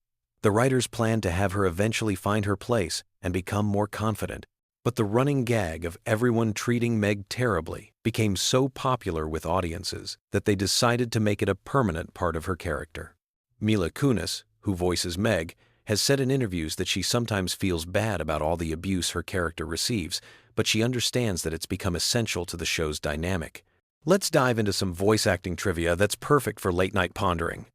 The writers planned to have her eventually find her place and become more confident, but the running gag of everyone treating Meg terribly became so popular with audiences that they decided to make it a permanent part of her character. Mila Kunis, who voices Meg, has said in interviews that she sometimes feels bad about all the abuse her character receives, but she understands that it's become essential to the show's dynamic. Let's dive into some voice acting trivia that's perfect for late-night pondering.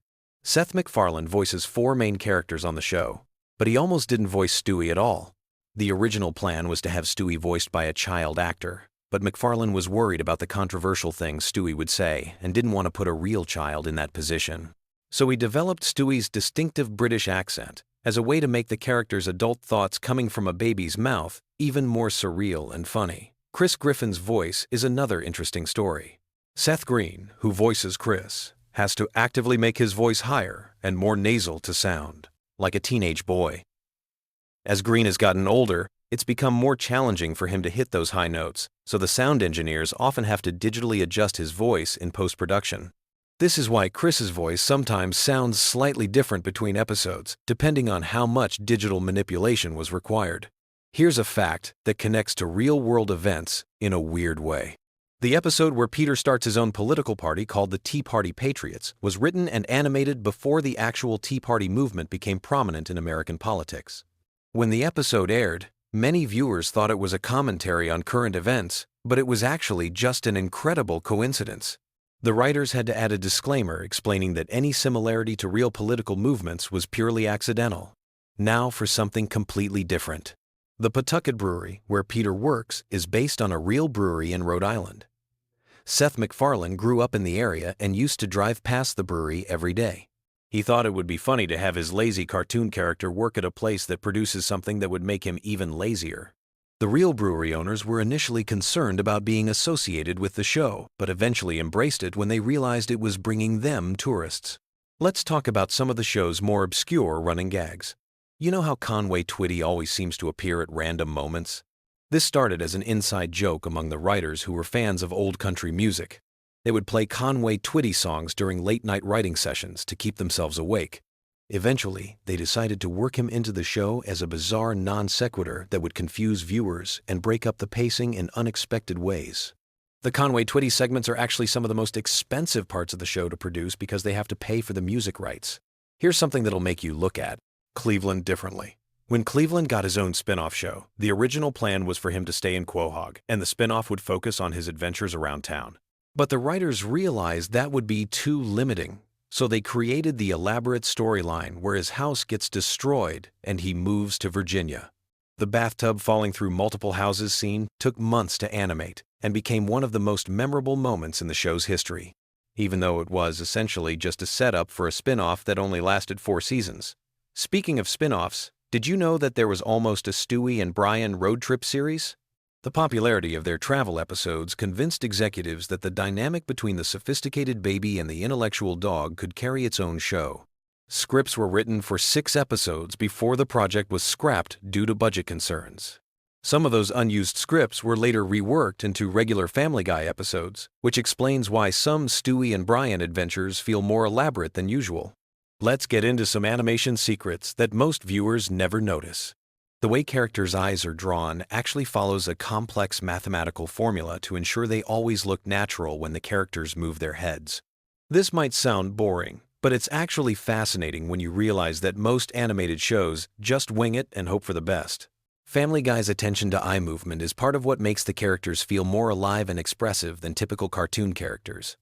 Seth MacFarlane voices 4 main characters on the show, but he almost didn't voice Stewie at all. The original plan was to have Stewie voiced by a child actor, but MacFarlane was worried about the controversial things Stewie would say and didn't want to put a real child in that position. So he developed Stewie's distinctive British accent as a way to make the character's adult thoughts coming from a baby's mouth even more surreal and funny. Chris Griffin's voice is another interesting story. Seth Green, who voices Chris, has to actively make his voice higher and more nasal to sound like a teenage boy. As Green has gotten older, it's become more challenging for him to hit those high notes, so the sound engineers often have to digitally adjust his voice in post-production. This is why Chris's voice sometimes sounds slightly different between episodes, depending on how much digital manipulation was required. Here's a fact that connects to real-world events in a weird way. The episode where Peter starts his own political party called the Tea Party Patriots was written and animated before the actual Tea Party movement became prominent in American politics. When the episode aired, many viewers thought it was a commentary on current events, but it was actually just an incredible coincidence. The writers had to add a disclaimer explaining that any similarity to real political movements was purely accidental. Now for something completely different. The Pawtucket Brewery, where Peter works, is based on a real brewery in Rhode Island. Seth MacFarlane grew up in the area and used to drive past the brewery every day. He thought it would be funny to have his lazy cartoon character work at a place that produces something that would make him even lazier. The real brewery owners were initially concerned about being associated with the show, but eventually embraced it when they realized it was bringing them tourists. Let's talk about some of the show's more obscure running gags. You know how Conway Twitty always seems to appear at random moments? This started as an inside joke among the writers who were fans of old country music. They would play Conway Twitty songs during late-night writing sessions to keep themselves awake. Eventually, they decided to work him into the show as a bizarre non sequitur that would confuse viewers and break up the pacing in unexpected ways. The Conway Twitty segments are actually some of the most expensive parts of the show to produce because they have to pay for the music rights. Here's something that'll make you look at Cleveland differently. When Cleveland got his own spin-off show, the original plan was for him to stay in Quahog, and the spin-off would focus on his adventures around town. But the writers realized that would be too limiting, so they created the elaborate storyline where his house gets destroyed and he moves to Virginia. The bathtub falling through multiple houses scene took months to animate and became one of the most memorable moments in the show's history, even though it was essentially just a setup for a spin-off that only lasted 4 seasons. Speaking of spin-offs, did you know that there was almost a Stewie and Brian road trip series? The popularity of their travel episodes convinced executives that the dynamic between the sophisticated baby and the intellectual dog could carry its own show. Scripts were written for 6 episodes before the project was scrapped due to budget concerns. Some of those unused scripts were later reworked into regular Family Guy episodes, which explains why some Stewie and Brian adventures feel more elaborate than usual. Let's get into some animation secrets that most viewers never notice. The way characters' eyes are drawn actually follows a complex mathematical formula to ensure they always look natural when the characters move their heads. This might sound boring, but it's actually fascinating when you realize that most animated shows just wing it and hope for the best. Family Guy's attention to eye movement is part of what makes the characters feel more alive and expressive than typical cartoon characters.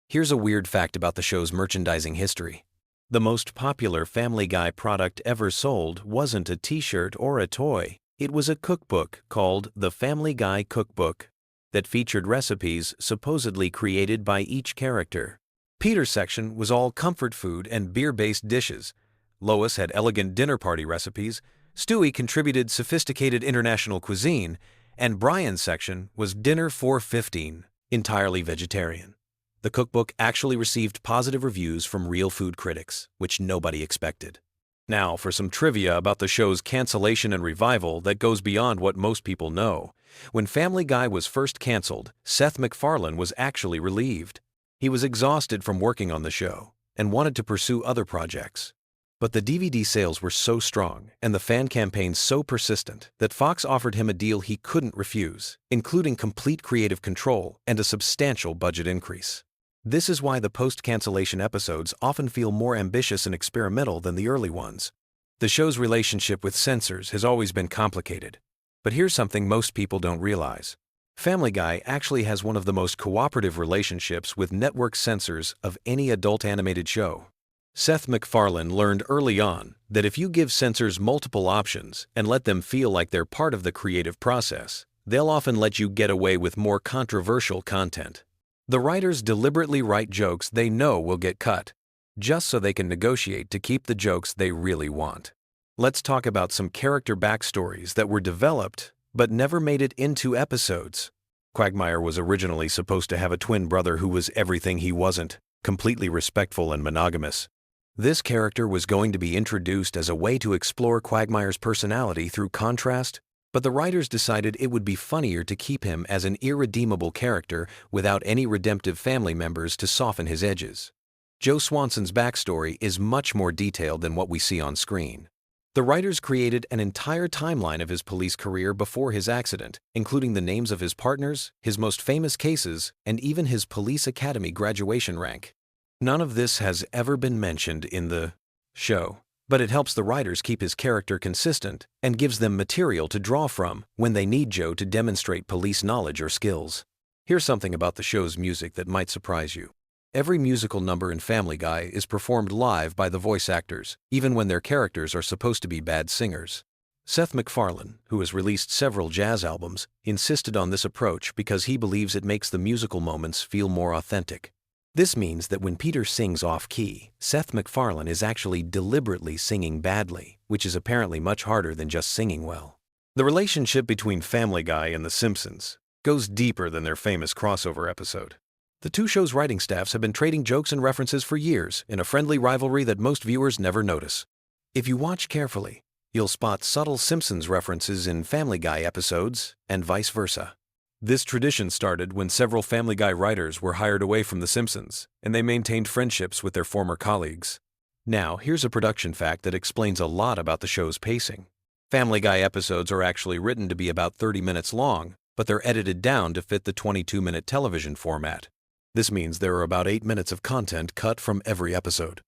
Here's a weird fact about the show's merchandising history. The most popular Family Guy product ever sold wasn't a t-shirt or a toy. It was a cookbook called the Family Guy Cookbook that featured recipes supposedly created by each character. Peter's section was all comfort food and beer-based dishes. Lois had elegant dinner party recipes. Stewie contributed sophisticated international cuisine. And Brian's section was dinner for 15, entirely vegetarian. The cookbook actually received positive reviews from real food critics, which nobody expected. Now, for some trivia about the show's cancellation and revival that goes beyond what most people know. When Family Guy was first canceled, Seth MacFarlane was actually relieved. He was exhausted from working on the show and wanted to pursue other projects. But the DVD sales were so strong and the fan campaign so persistent that Fox offered him a deal he couldn't refuse, including complete creative control and a substantial budget increase. This is why the post-cancellation episodes often feel more ambitious and experimental than the early ones. The show's relationship with censors has always been complicated. But here's something most people don't realize. Family Guy actually has one of the most cooperative relationships with network censors of any adult animated show. Seth MacFarlane learned early on that if you give censors multiple options and let them feel like they're part of the creative process, they'll often let you get away with more controversial content. The writers deliberately write jokes they know will get cut, just so they can negotiate to keep the jokes they really want. Let's talk about some character backstories that were developed but never made it into episodes. Quagmire was originally supposed to have a twin brother who was everything he wasn't, completely respectful and monogamous. This character was going to be introduced as a way to explore Quagmire's personality through contrast, but the writers decided it would be funnier to keep him as an irredeemable character without any redemptive family members to soften his edges. Joe Swanson's backstory is much more detailed than what we see on screen. The writers created an entire timeline of his police career before his accident, including the names of his partners, his most famous cases, and even his police academy graduation rank. None of this has ever been mentioned in the show, but it helps the writers keep his character consistent and gives them material to draw from when they need Joe to demonstrate police knowledge or skills. Here's something about the show's music that might surprise you. Every musical number in Family Guy is performed live by the voice actors, even when their characters are supposed to be bad singers. Seth MacFarlane, who has released several jazz albums, insisted on this approach because he believes it makes the musical moments feel more authentic. This means that when Peter sings off-key, Seth MacFarlane is actually deliberately singing badly, which is apparently much harder than just singing well. The relationship between Family Guy and The Simpsons goes deeper than their famous crossover episode. The two shows' writing staffs have been trading jokes and references for years in a friendly rivalry that most viewers never notice. If you watch carefully, you'll spot subtle Simpsons references in Family Guy episodes and vice versa. This tradition started when several Family Guy writers were hired away from The Simpsons, and they maintained friendships with their former colleagues. Now, here's a production fact that explains a lot about the show's pacing. Family Guy episodes are actually written to be about 30 minutes long, but they're edited down to fit the 22-minute television format. This means there are about 8 minutes of content cut from every episode.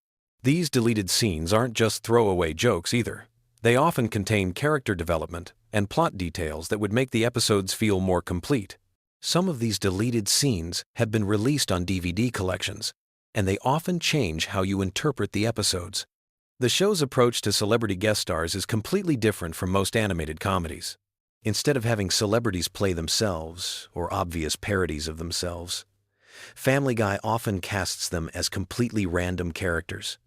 These deleted scenes aren't just throwaway jokes either. They often contain character development and plot details that would make the episodes feel more complete. Some of these deleted scenes have been released on DVD collections, and they often change how you interpret the episodes. The show's approach to celebrity guest stars is completely different from most animated comedies. Instead of having celebrities play themselves or obvious parodies of themselves, Family Guy often casts them as completely random characters.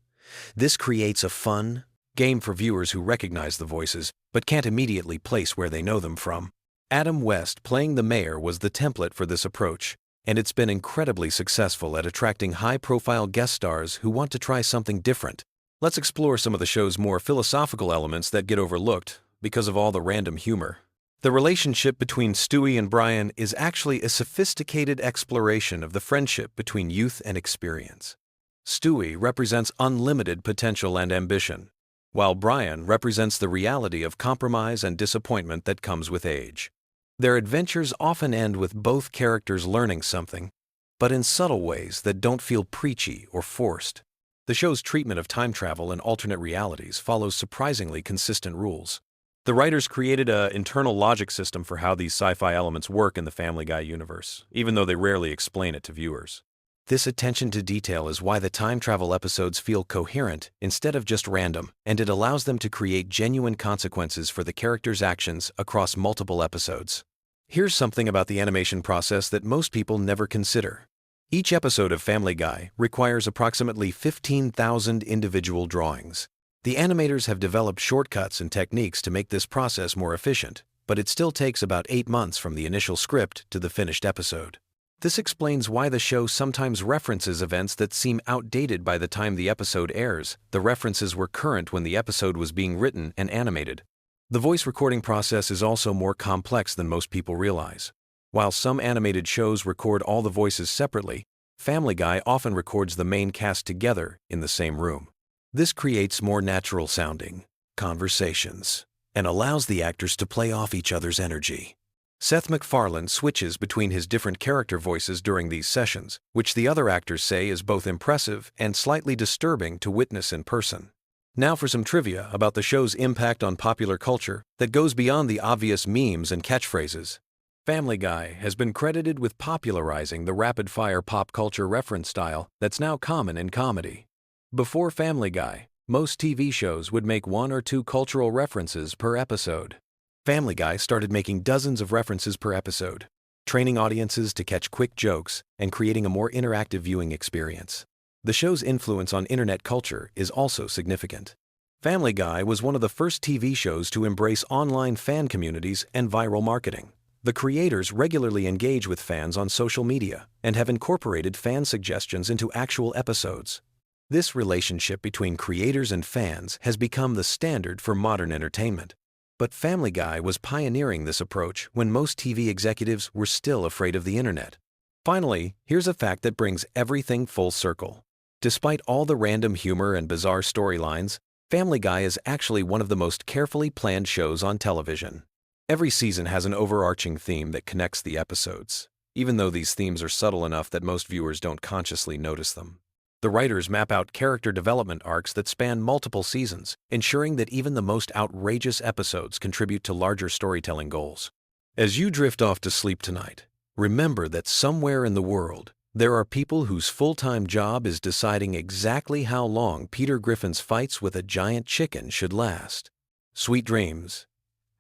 This creates a fun game for viewers who recognize the voices but can't immediately place where they know them from. Adam West playing the mayor was the template for this approach, and it's been incredibly successful at attracting high-profile guest stars who want to try something different. Let's explore some of the show's more philosophical elements that get overlooked because of all the random humor. The relationship between Stewie and Brian is actually a sophisticated exploration of the friendship between youth and experience. Stewie represents unlimited potential and ambition, while Brian represents the reality of compromise and disappointment that comes with age. Their adventures often end with both characters learning something, but in subtle ways that don't feel preachy or forced. The show's treatment of time travel and alternate realities follows surprisingly consistent rules. The writers created an internal logic system for how these sci-fi elements work in the Family Guy universe, even though they rarely explain it to viewers. This attention to detail is why the time travel episodes feel coherent instead of just random, and it allows them to create genuine consequences for the characters' actions across multiple episodes. Here's something about the animation process that most people never consider. Each episode of Family Guy requires approximately 15,000 individual drawings. The animators have developed shortcuts and techniques to make this process more efficient, but it still takes about 8 months from the initial script to the finished episode. This explains why the show sometimes references events that seem outdated by the time the episode airs. The references were current when the episode was being written and animated. The voice recording process is also more complex than most people realize. While some animated shows record all the voices separately, Family Guy often records the main cast together in the same room. This creates more natural-sounding conversations and allows the actors to play off each other's energy. Seth MacFarlane switches between his different character voices during these sessions, which the other actors say is both impressive and slightly disturbing to witness in person. Now for some trivia about the show's impact on popular culture that goes beyond the obvious memes and catchphrases. Family Guy has been credited with popularizing the rapid-fire pop culture reference style that's now common in comedy. Before Family Guy, most TV shows would make 1 or 2 cultural references per episode. Family Guy started making dozens of references per episode, training audiences to catch quick jokes and creating a more interactive viewing experience. The show's influence on internet culture is also significant. Family Guy was one of the first TV shows to embrace online fan communities and viral marketing. The creators regularly engage with fans on social media and have incorporated fan suggestions into actual episodes. This relationship between creators and fans has become the standard for modern entertainment. But Family Guy was pioneering this approach when most TV executives were still afraid of the internet. Finally, here's a fact that brings everything full circle. Despite all the random humor and bizarre storylines, Family Guy is actually one of the most carefully planned shows on television. Every season has an overarching theme that connects the episodes, even though these themes are subtle enough that most viewers don't consciously notice them. The writers map out character development arcs that span multiple seasons, ensuring that even the most outrageous episodes contribute to larger storytelling goals. As you drift off to sleep tonight, remember that somewhere in the world, there are people whose full-time job is deciding exactly how long Peter Griffin's fights with a giant chicken should last. Sweet dreams.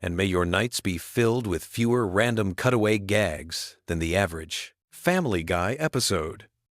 And may your nights be filled with fewer random cutaway gags than the average Family Guy episode.